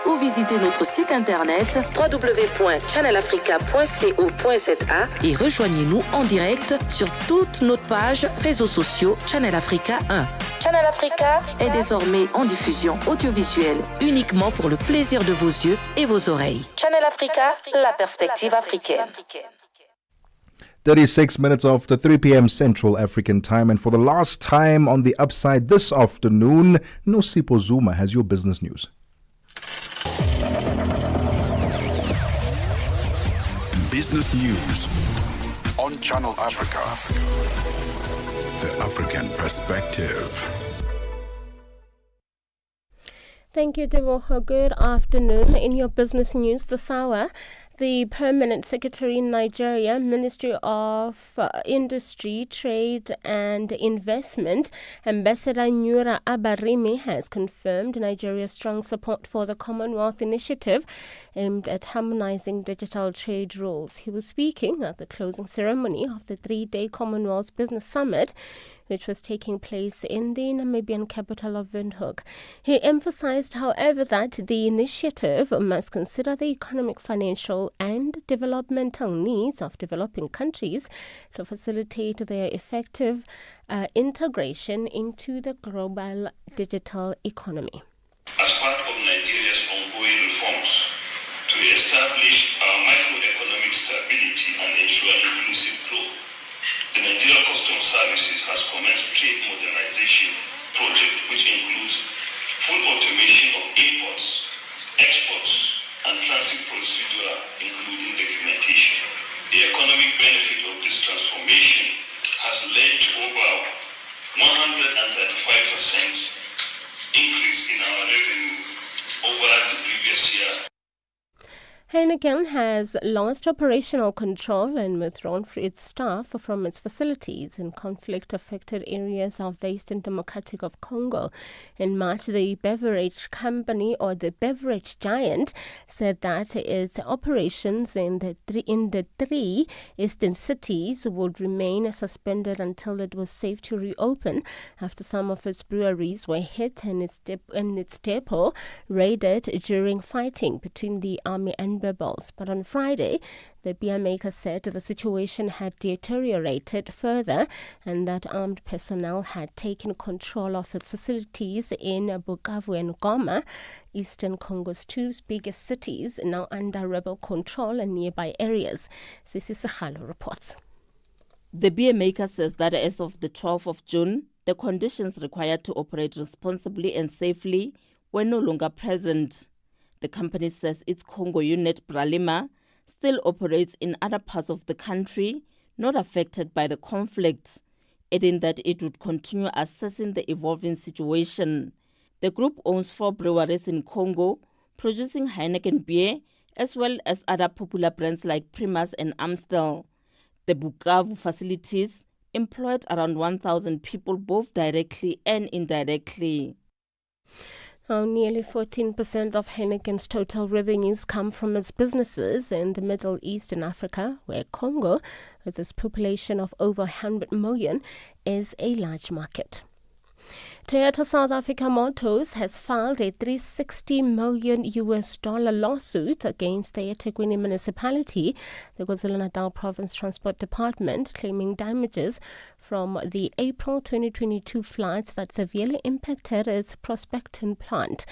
Speaker 21: ou visitez notre site internet www.channelafrica.co.za et rejoignez-nous en direct sur toutes nos pages réseaux sociaux Channel Africa 1. Channel Africa est désormais en diffusion audiovisuelle uniquement pour le plaisir de vos yeux et vos oreilles. Channel Africa, la perspective africaine.
Speaker 6: 36 minutes after 3 p.m. Central African Time, and for the last time on the upside this afternoon, Nosipho Zuma has your business news.
Speaker 5: Business news on Channel Africa. The African perspective.
Speaker 4: Thank you, Tebogo. Good afternoon. In your business news this hour, the Permanent Secretary in Nigeria, Ministry of Industry, Trade and Investment, Ambassador Nura Abarimi, has confirmed Nigeria's strong support for the Commonwealth Initiative aimed at harmonizing digital trade rules. He was speaking at the closing ceremony of the 3-day Commonwealth Business Summit, which was taking place in the Namibian capital of Windhoek. He emphasized, however, that the initiative must consider the economic, financial and developmental needs of developing countries to facilitate their effective integration into the global digital economy.
Speaker 7: As part of Nigeria's ongoing reforms to establish our microeconomic stability and ensure inclusive growth, the Nigeria Customs Services has commenced trade modernization project, which includes full automation of imports, exports, and transit procedure, including documentation. The economic benefit of this transformation has led to over 135% increase in our revenue over the previous year.
Speaker 4: Heineken has lost operational control and withdrawn its staff from its facilities in conflict-affected areas of the Eastern Democratic of Congo. In March, the beverage company, or the beverage giant, said that its operations in the three eastern cities would remain suspended until it was safe to reopen after some of its breweries were hit and its depot raided during fighting between the army and rebels. But on Friday, the beer maker said the situation had deteriorated further and that armed personnel had taken control of its facilities in Bukavu and Goma, Eastern Congo's two biggest cities, now under rebel control and nearby areas. Sisi Sehalo reports.
Speaker 18: The beer maker says that as of the 12th of June, the conditions required to operate responsibly and safely were no longer present. The company says its Congo unit, Bralima, still operates in other parts of the country not affected by the conflict, adding that it would continue assessing the evolving situation. The group owns 4 breweries in Congo, producing Heineken beer, as well as other popular brands like Primus and Amstel. The Bukavu facilities employed around 1,000 people, both directly and indirectly.
Speaker 4: Now, nearly 14% of Heineken's total revenues come from its businesses in the Middle East and Africa, where Congo, with its population of over 100 million, is a large market. Toyota South Africa Motors has filed a $360 million lawsuit against the eThekwini municipality, the KwaZulu-Natal Province Transport Department, claiming damages from the April 2022 floods that severely impacted its Prospecton plant.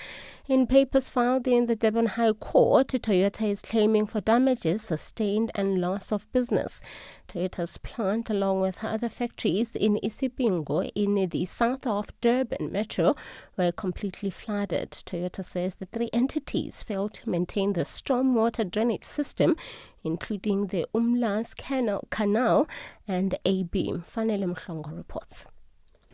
Speaker 4: In papers filed in the Durban High Court, Toyota is claiming for damages sustained and loss of business. Toyota's plant, along with other factories in Isipingo in the south of Durban Metro, were completely flooded. Toyota says the three entities failed to maintain the stormwater drainage system, including the Umlas Canal and a beam. Fanele Mhlongo reports.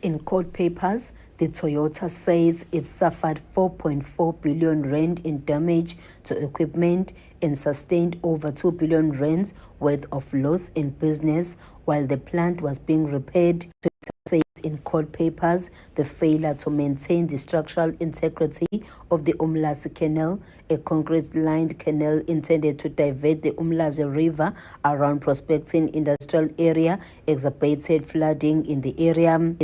Speaker 10: In court papers, the Toyota says it suffered 4.4 billion rand in damage to equipment and sustained over 2 billion rands worth of loss in business while the plant was being repaired. Toyota says in court papers the failure to maintain the structural integrity of the Umlazi Canal, a concrete-lined canal intended to divert the Umlazi River around Prospecting Industrial Area, exacerbated flooding in the area.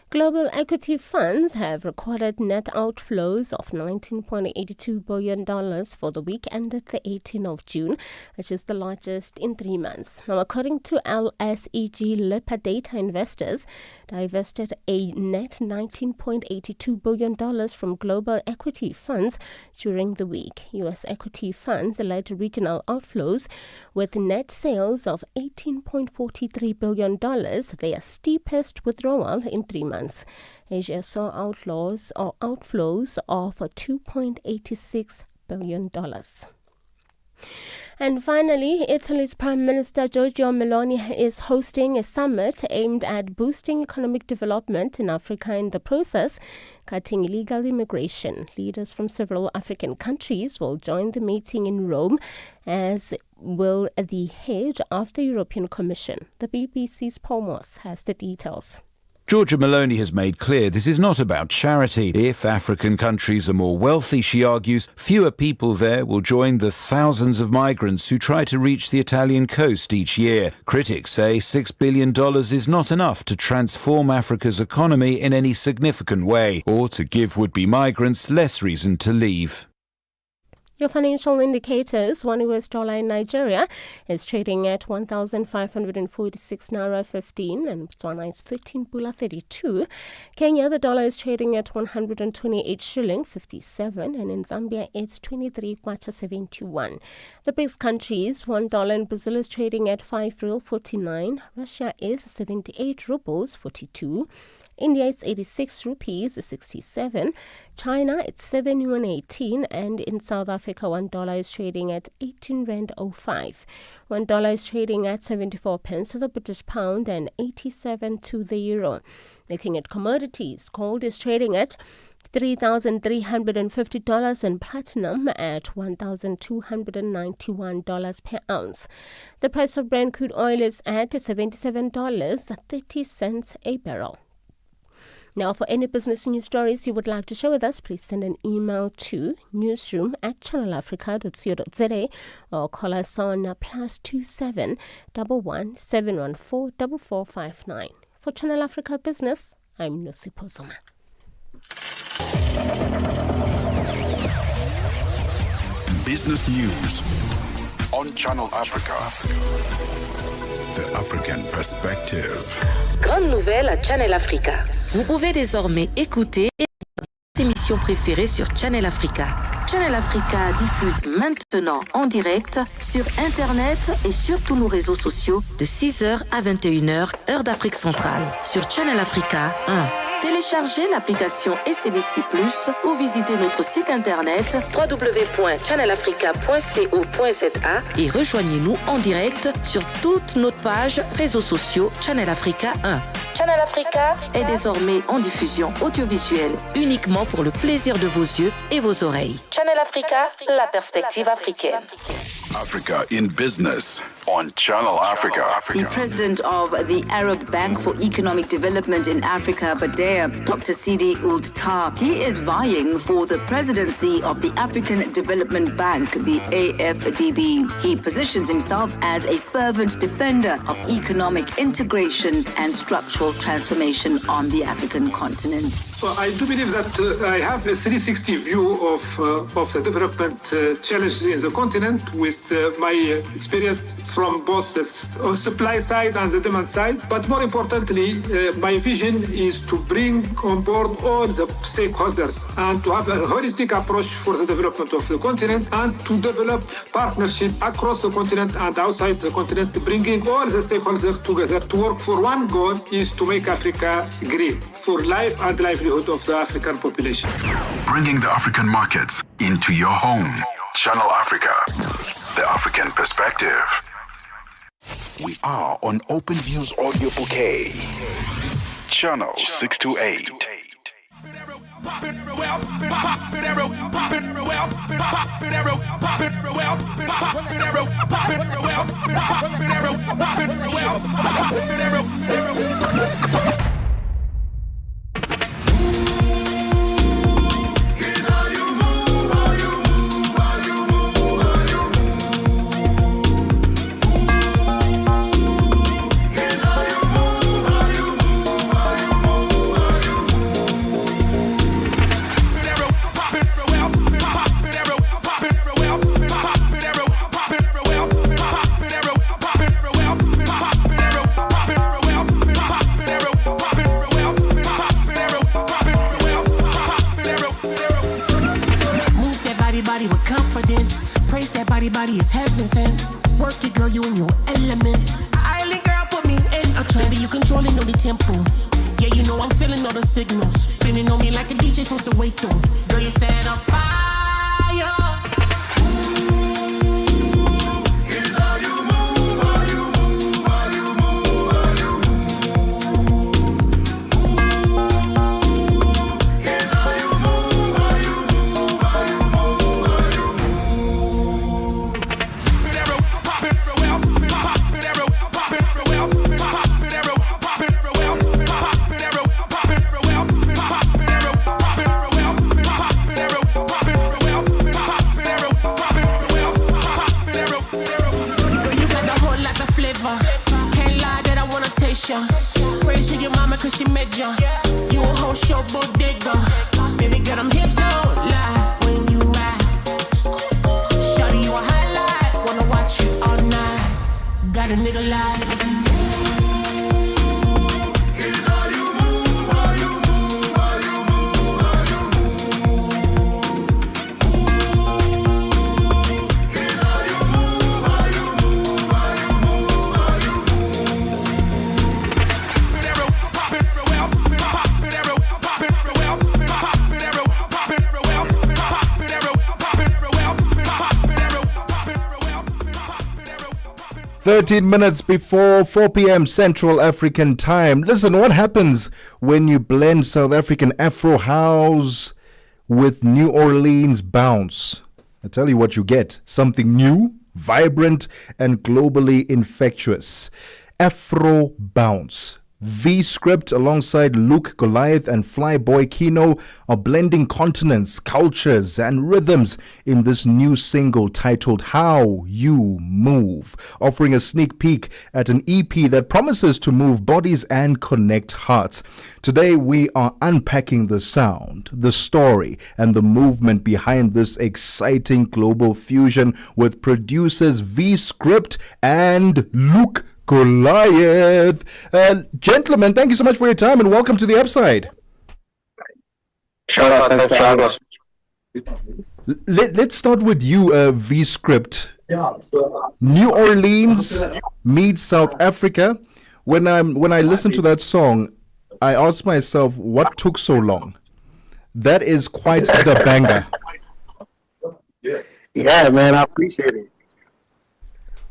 Speaker 4: Global equity funds have recorded net outflows of $19.82 billion for the week ended the 18th of June, which is the largest in 3 months. Now, according to LSEG Lipper data, investors divested a net $19.82 billion from global equity funds during the week. U.S. equity funds led regional outflows with net sales of $18.43 billion, their steepest withdrawal in 3 months. Asia saw outflows of $2.86 billion. And finally, Italy's Prime Minister Giorgia Meloni is hosting a summit aimed at boosting economic development in Africa, in the process cutting illegal immigration. Leaders from several African countries will join the meeting in Rome, as will the head of the European Commission. The BBC's Paul Moss has the details.
Speaker 11: Giorgia Meloni has made clear this is not about charity. If African countries are more wealthy, she argues, fewer people there will join the thousands of migrants who try to reach the Italian coast each year. Critics say $6 billion is not enough to transform Africa's economy in any significant way, or to give would-be migrants less reason to leave.
Speaker 4: Your financial indicators: one US dollar in Nigeria is trading at 1,546 naira 15, and Botswana is 13 pula 32. Kenya, the dollar is trading at 128 shilling 57, and in Zambia it's 23 kwacha 71. The BRICS countries: $1 in Brazil is trading at 5 real 49. Russia is 78 rubles 42. India is 86 rupees 67. China it's 7 yuan 18, and in South Africa $1 is trading at 18 rand 05. $1 is trading at 74 pence to the British pound and 87 to the euro. Looking at commodities, gold is trading at $3,350 and platinum at $1,291 per ounce. The price of Brent crude oil is at $77.30 a barrel. Now, for any business news stories you would like to share with us, please send an email to newsroom@channelafrica.co.za or call us on +27 11 714 4459. For Channel Africa Business, I'm Nosipho Zuma.
Speaker 5: Business News on Channel Africa. The African Perspective.
Speaker 21: Grande nouvelle à Channel Africa. Vous pouvez désormais écouter et regarder vos émissions préférées sur Channel Africa. Channel Africa diffuse maintenant en direct sur Internet et sur tous nos réseaux sociaux de 6h à 21h, heure d'Afrique centrale, sur Channel Africa 1. Téléchargez l'application SABC+ ou visitez notre site internet www.channelafrica.co.za et rejoignez-nous en direct sur toutes nos pages réseaux sociaux Channel Africa 1. Channel Africa est désormais en diffusion audiovisuelle uniquement pour le plaisir de vos yeux et vos oreilles. Channel Africa, la perspective africaine.
Speaker 5: Africa in Business on Channel Africa.
Speaker 8: The president of the Arab Bank for Economic Development in Africa, Badea, Dr. Sidi Ould Tah, he is vying for the presidency of the African Development Bank, the AFDB. He positions himself as a fervent defender of economic integration and structural transformation on the African continent.
Speaker 9: So I do believe that I have a 360 view of the development challenges in the continent with my experience from both the supply side and the demand side. But more importantly, my vision is to bring on board all the stakeholders and to have a holistic approach for the development of the continent and to develop partnership across the continent and outside the continent, bringing all the stakeholders together to work for one goal is to make Africa great for life and livelihood of the African population.
Speaker 5: Bringing the African markets into your home. Channel Africa, the African perspective. We are on Open Views Audio Bouquet. Channel 628.
Speaker 24: Body is heaven sent. Work it, girl, you in your element. Island girl, put me in a trance. Baby, you controlling all the tempo. Yeah, you know I'm feeling all the signals. Spinning on me like a DJ from Soweto. Girl, you set on fire. Praise to your mama cause she made ya. You a whole show bodega. Baby girl, them hips don't lie when you ride. Shawty, you a highlight. Wanna watch you all night. Got a nigga like
Speaker 6: "13 minutes before 4 p.m. Central African Time." Listen, what happens when you blend South African Afro House with New Orleans bounce? I tell you what you get. Something new, vibrant, and globally infectious. Afro Bounce. V-Script alongside Luke Goliath and Flyboy Kino are blending continents, cultures, and rhythms in this new single titled How You Move, offering a sneak peek at an EP that promises to move bodies and connect hearts. Today we are unpacking the sound, the story, and the movement behind this exciting global fusion with producers V-Script and Luke Goliath. Gentlemen, thank you so much for your time and welcome to the Upside.
Speaker 13: Shout out, thanks for having us.
Speaker 6: Let's start with you, V-Script. New Orleans meets South Africa. When I listen to that song, I ask myself, what took so long? That is quite the banger.
Speaker 13: Yeah, man, I appreciate it.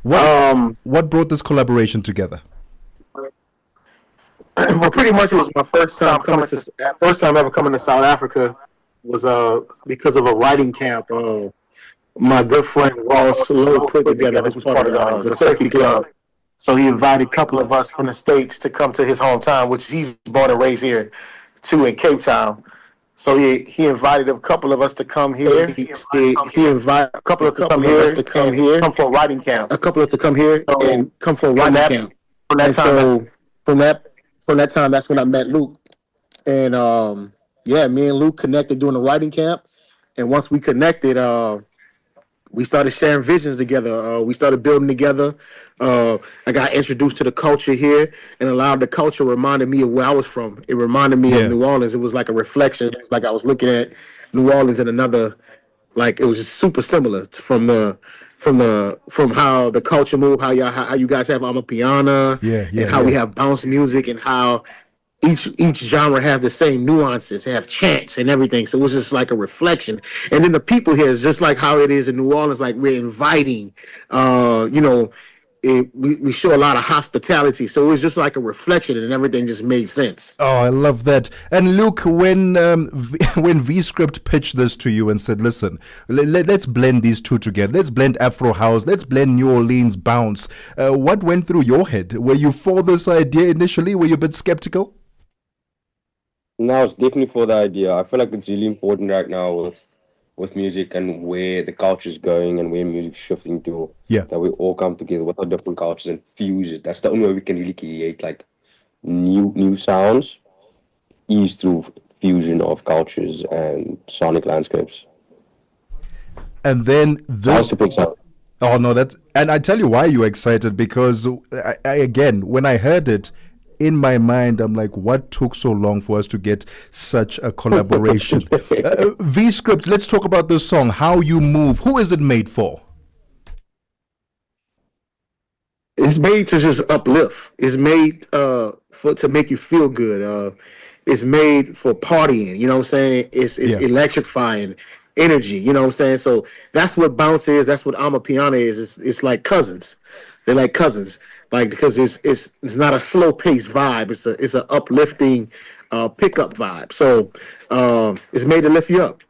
Speaker 6: What brought this collaboration together?
Speaker 13: Well, pretty pretty much it was my first time ever coming to South Africa was because of a writing camp. My good friend Ross Lowe put together. This was part of the safety club. So he invited a couple of us from the States to come to his hometown, which he's born and raised here, too, in Cape Town. So he invited a couple of us to come here. He invited a couple of us to come here, come for a writing camp. A couple of us to come here and come for a writing camp. From that time, that's when I met Luke. And me and Luke connected during the writing camp. And once we connected, we started sharing visions together. We started building together. I got introduced to the culture here, and a lot of the culture reminded me of where I was from. It reminded me of New Orleans. It was like a reflection. It was like I was looking at New Orleans in another, like it was just super similar from how the culture moved, how you guys have Amapiano, and how we have bounce music, and how each genre have the same nuances, have chants and everything. So it was just like a reflection. And then the people here is just like how it is in New Orleans, like we're inviting, we show a lot of hospitality. So it was just like a reflection, and everything just made sense.
Speaker 6: Oh, I love that. And Luke, when V-Script pitched this to you and said, listen, let's blend these two together. Let's blend Afro House. Let's blend New Orleans bounce. What went through your head? Were you for this idea initially? Were you a bit skeptical?
Speaker 15: No, it's definitely for the idea. I feel like it's really important right now with music and where the culture is going and where music's shifting to.
Speaker 6: Yeah.
Speaker 15: That we all come together with our different cultures and fuse it. That's the only way we can really create like new sounds is through fusion of cultures and sonic landscapes.
Speaker 6: And then this. Oh no, and I tell you why you're excited, because I again, when I heard it, in my mind, I'm like, what took so long for us to get such a collaboration? V-Script, let's talk about this song, How You Move. Who is it made for?
Speaker 13: It's made to just uplift. It's made to make you feel good. It's made for partying, you know what I'm saying? It's electrifying energy, you know what I'm saying? So that's what bounce is. That's what Amapiano is. It's like cousins. They're like cousins. Like, because it's not a slow paced vibe. It's a uplifting pickup vibe. So it's made to lift you up.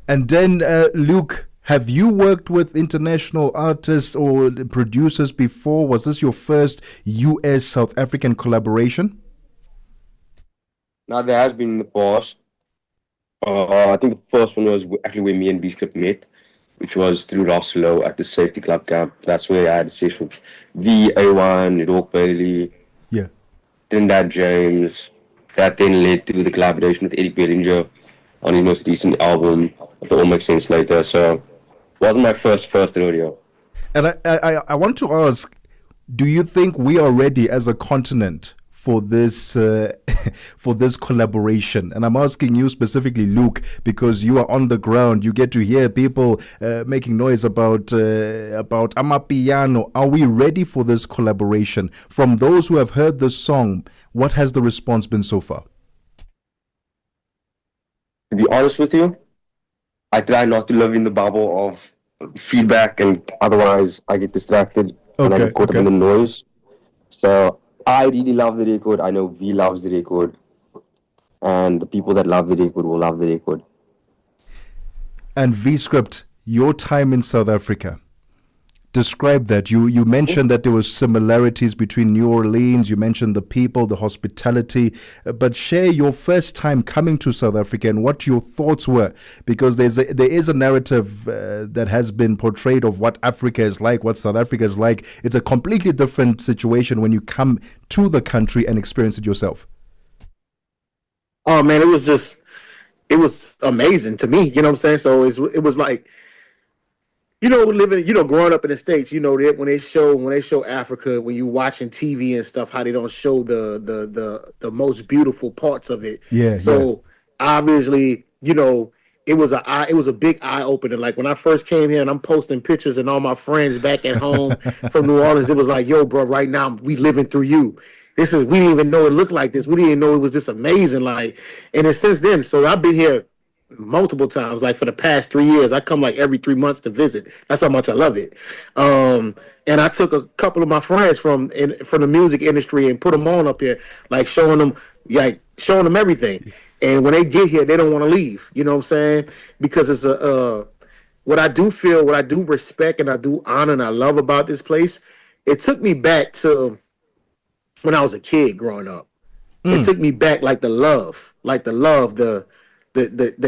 Speaker 6: And then Luke, have you worked with international artists or producers before? Was this your first US South African collaboration?
Speaker 15: Now there has been in the past. I think the first one was actually where me and V-Script met, which was through Ross Lowe at the Safety Club camp. That's where I had a session with V.A.1, Rock Bailey, Trinidad James. That then led to the collaboration with Eddie Bellinger on his most recent album, It All Makes Sense Later. So it wasn't my first rodeo.
Speaker 6: And I want to ask, do you think we are ready as a continent for this collaboration? And I'm asking you specifically, Luke, because you are on the ground. You get to hear people making noise about Amapiano. Are we ready for this collaboration? From those who have heard the song, what has the response been so far?
Speaker 15: To be honest with you, I try not to live in the bubble of feedback, and otherwise I get distracted and I get caught up in the noise. So I really love the record. I know V loves the record. And the people that love the record will love the record.
Speaker 6: And V-Script, your time in South Africa, describe that. You mentioned that there were similarities between New Orleans. You mentioned the people, the hospitality. But share your first time coming to South Africa and what your thoughts were. Because there is a narrative that has been portrayed of what Africa is like, what South Africa is like. It's a completely different situation when you come to the country and experience it yourself.
Speaker 13: Oh, man, it was amazing to me. You know what I'm saying? So it was like, growing up in the States, when they show Africa, when you're watching TV and stuff, how they don't show the most beautiful parts of it.
Speaker 6: Yeah.
Speaker 13: So obviously, it was a big eye opener. Like when I first came here and I'm posting pictures and all my friends back at home from New Orleans, it was like, yo, bro, right now we living through you. We didn't even know it looked like this. We didn't even know it was this amazing. Like, and it's since then. So I've been here multiple times. Like for the past 3 years, I come like every 3 months to visit. That's how much I love it. And I took a couple of my friends from the music industry and put them on up here, like showing them everything. And when they get here, they don't want to leave. You know what I'm saying? Because it's what I do feel, what I do respect, and I do honor, and I love about this place. It took me back to when I was a kid growing up. It took me back like the love, the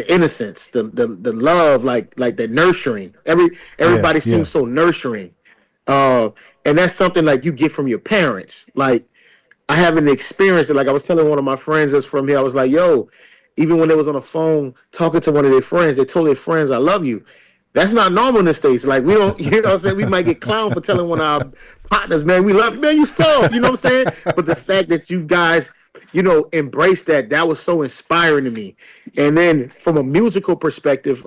Speaker 13: innocence, the love, like the nurturing. Everybody seems so nurturing. And that's something like you get from your parents. Like I haven't experienced it. Like I was telling one of my friends that's from here, I was like, yo, even when they was on the phone talking to one of their friends, they told their friends, I love you. That's not normal in the States. Like we don't, you know what I'm saying? We might get clowned for telling one of our partners, man, we love you, man, you soft, you know what I'm saying? But the fact that you guys, embrace that was so inspiring to me. And then from a musical perspective,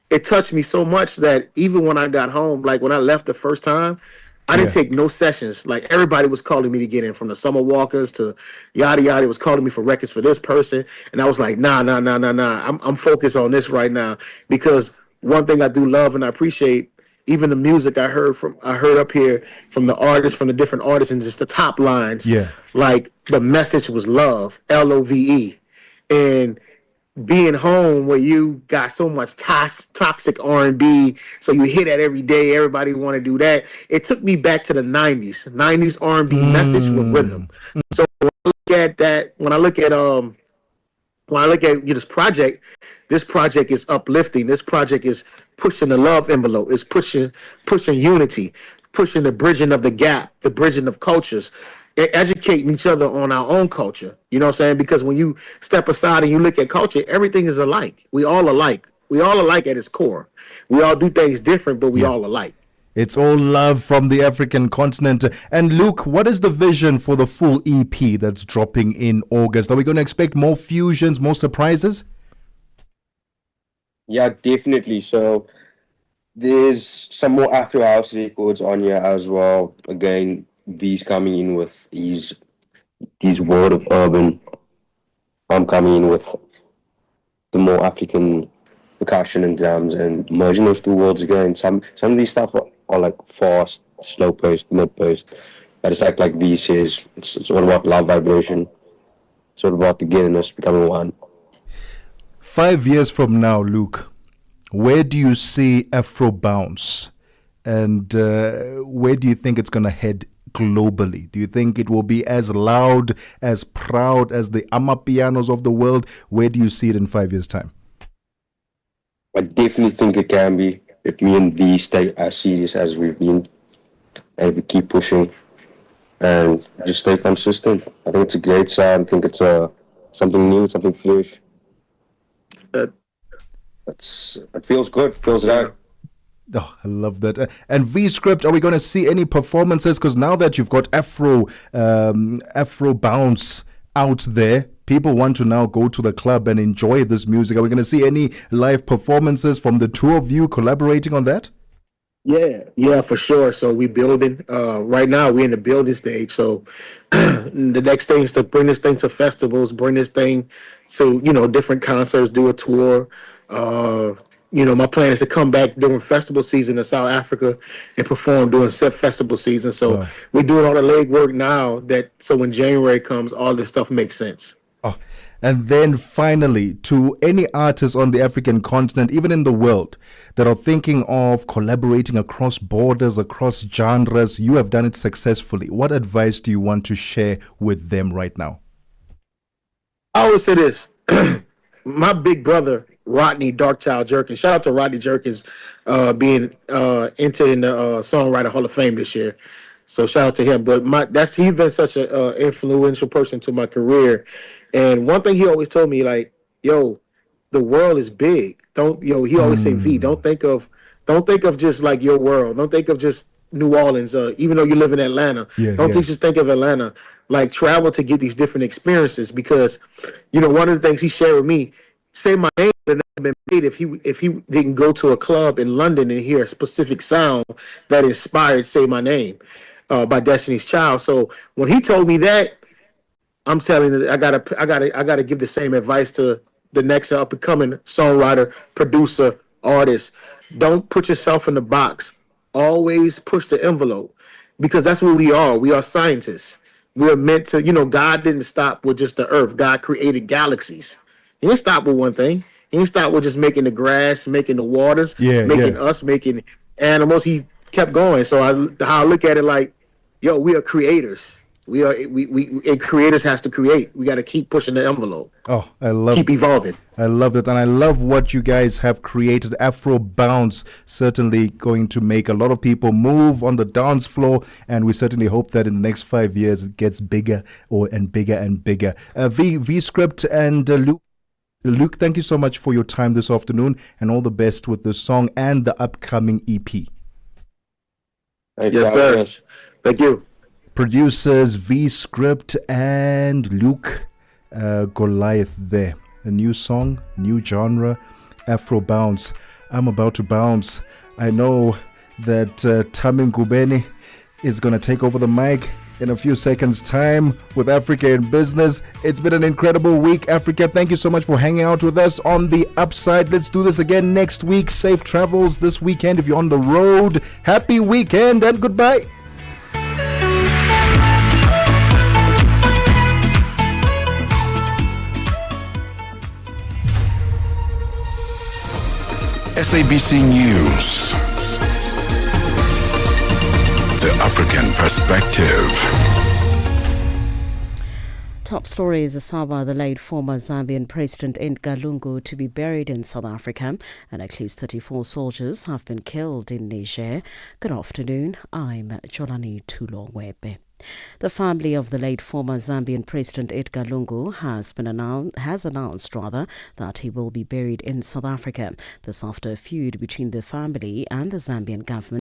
Speaker 13: it touched me so much that even when I got home, like when I left the first time, I didn't take no sessions. Like everybody was calling me to get in, from the Summer Walkers to yada yada. Was calling me for records for this person, and I was like, nah. I'm focused on this right now, because one thing I do love and I appreciate, even the music I heard up here from the artists, from the different artists, and just the top lines.
Speaker 6: Yeah,
Speaker 13: like the message was love, LOVE, and being home where you got so much toxic R&B, so you hear that every day, everybody want to do that. It took me back to the 90s R&B message with rhythm. So when I look at that, when I look at this project is uplifting. This project is pushing the love envelope. It's pushing unity, pushing the bridging of the gap, the bridging of cultures, educating each other on our own culture. You know what I'm saying? Because when you step aside and you look at culture, everything is alike. We all alike. We all alike at its core. We all do things different, but we all alike.
Speaker 6: It's all love from the African continent. And Luke, what is the vision for the full EP that's dropping in August? Are we going to expect more fusions, more surprises?
Speaker 15: Yeah, definitely. So there's some more Afro House records on here as well. Again, these coming in with these world of urban. I'm coming in with the more African percussion and drums and merging those two worlds again. Some of these stuff are like fast, slow paced, mid paced. But it's like V says, it's all about love vibration. It's all about togetherness, becoming one.
Speaker 6: 5 years from now, Luke, where do you see Afro Bounce? And where do you think it's going to head globally? Do you think it will be as loud, as proud as the Amapianos of the world? Where do you see it in 5 years' time?
Speaker 15: I definitely think it can be. If me and V stay as serious as we've been, and we keep pushing and just stay consistent. I think it's a great sound. I think it's something new, something fresh. It feels good, feels right.
Speaker 6: Oh, I love that. And V-Script, are we going to see any performances? Because now that you've got Afro Bounce out there, people want to now go to the club and enjoy this music. Are we going to see any live performances from the two of you collaborating on that?
Speaker 13: Yeah, for sure. So we building. Right now, we're in the building stage. So the next thing is to bring this thing to festivals, bring this thing to, different concerts, do a tour. My plan is to come back during festival season in South Africa and perform during festival season. So we're doing all the legwork now so when January comes, all this stuff makes sense.
Speaker 6: Oh. And then finally, to any artists on the African continent, even in the world, that are thinking of collaborating across borders, across genres, you have done it successfully. What advice do you want to share with them right now?
Speaker 13: I always say this. My big brother, Rodney Darkchild Jerkins, shout out to Rodney Jerkins being entered in the Songwriter Hall of Fame this year. So shout out to him. But he's been such an influential person to my career. And one thing he always told me, like, yo, the world is big. He always say, V, don't think of just like your world. Don't think of just New Orleans, even though you live in Atlanta. Just think of Atlanta. Like, travel to get these different experiences, because, one of the things he shared with me, say my name would have never been made if he didn't go to a club in London and hear a specific sound that inspired Say My Name by Destiny's Child. So when he told me that, I'm telling you, I gotta give the same advice to the next up and coming songwriter, producer, artist. Don't put yourself in the box. Always push the envelope, because that's what we are. We are scientists. We're meant to, God didn't stop with just the earth. God created galaxies. He didn't stop with one thing. He didn't stop with just making the grass, making the waters, making us, making animals. He kept going. So how I look at it, like, yo, we are creators. We and creators has to create. We got to keep pushing the envelope.
Speaker 6: Oh, I love
Speaker 13: keep evolving.
Speaker 6: I love it, and I love what you guys have created. Afro Bounce certainly going to make a lot of people move on the dance floor, and we certainly hope that in the next 5 years it gets bigger and bigger and bigger. V Script and Luke, thank you so much for your time this afternoon, and all the best with the song and the upcoming EP.
Speaker 13: Yes, sir. Thank you.
Speaker 6: Producers V Script and Luke Goliath there. A new song, new genre, Afro Bounce. I'm about to bounce. I know that Tami Ngubeni is going to take over the mic in a few seconds' time with Africa in Business. It's been an incredible week, Africa. Thank you so much for hanging out with us on the Upside. Let's do this again next week. Safe travels this weekend if you're on the road. Happy weekend and goodbye.
Speaker 5: SABC News. The African Perspective.
Speaker 3: Top stories: Asaba, the late former Zambian President Edgar Lungu, to be buried in South Africa, and at least 34 soldiers have been killed in Niger. Good afternoon, I'm Jolani Tulongwebe. The family of the late former Zambian President Edgar Lungu has announced that he will be buried in South Africa. This after a feud between the family and the Zambian government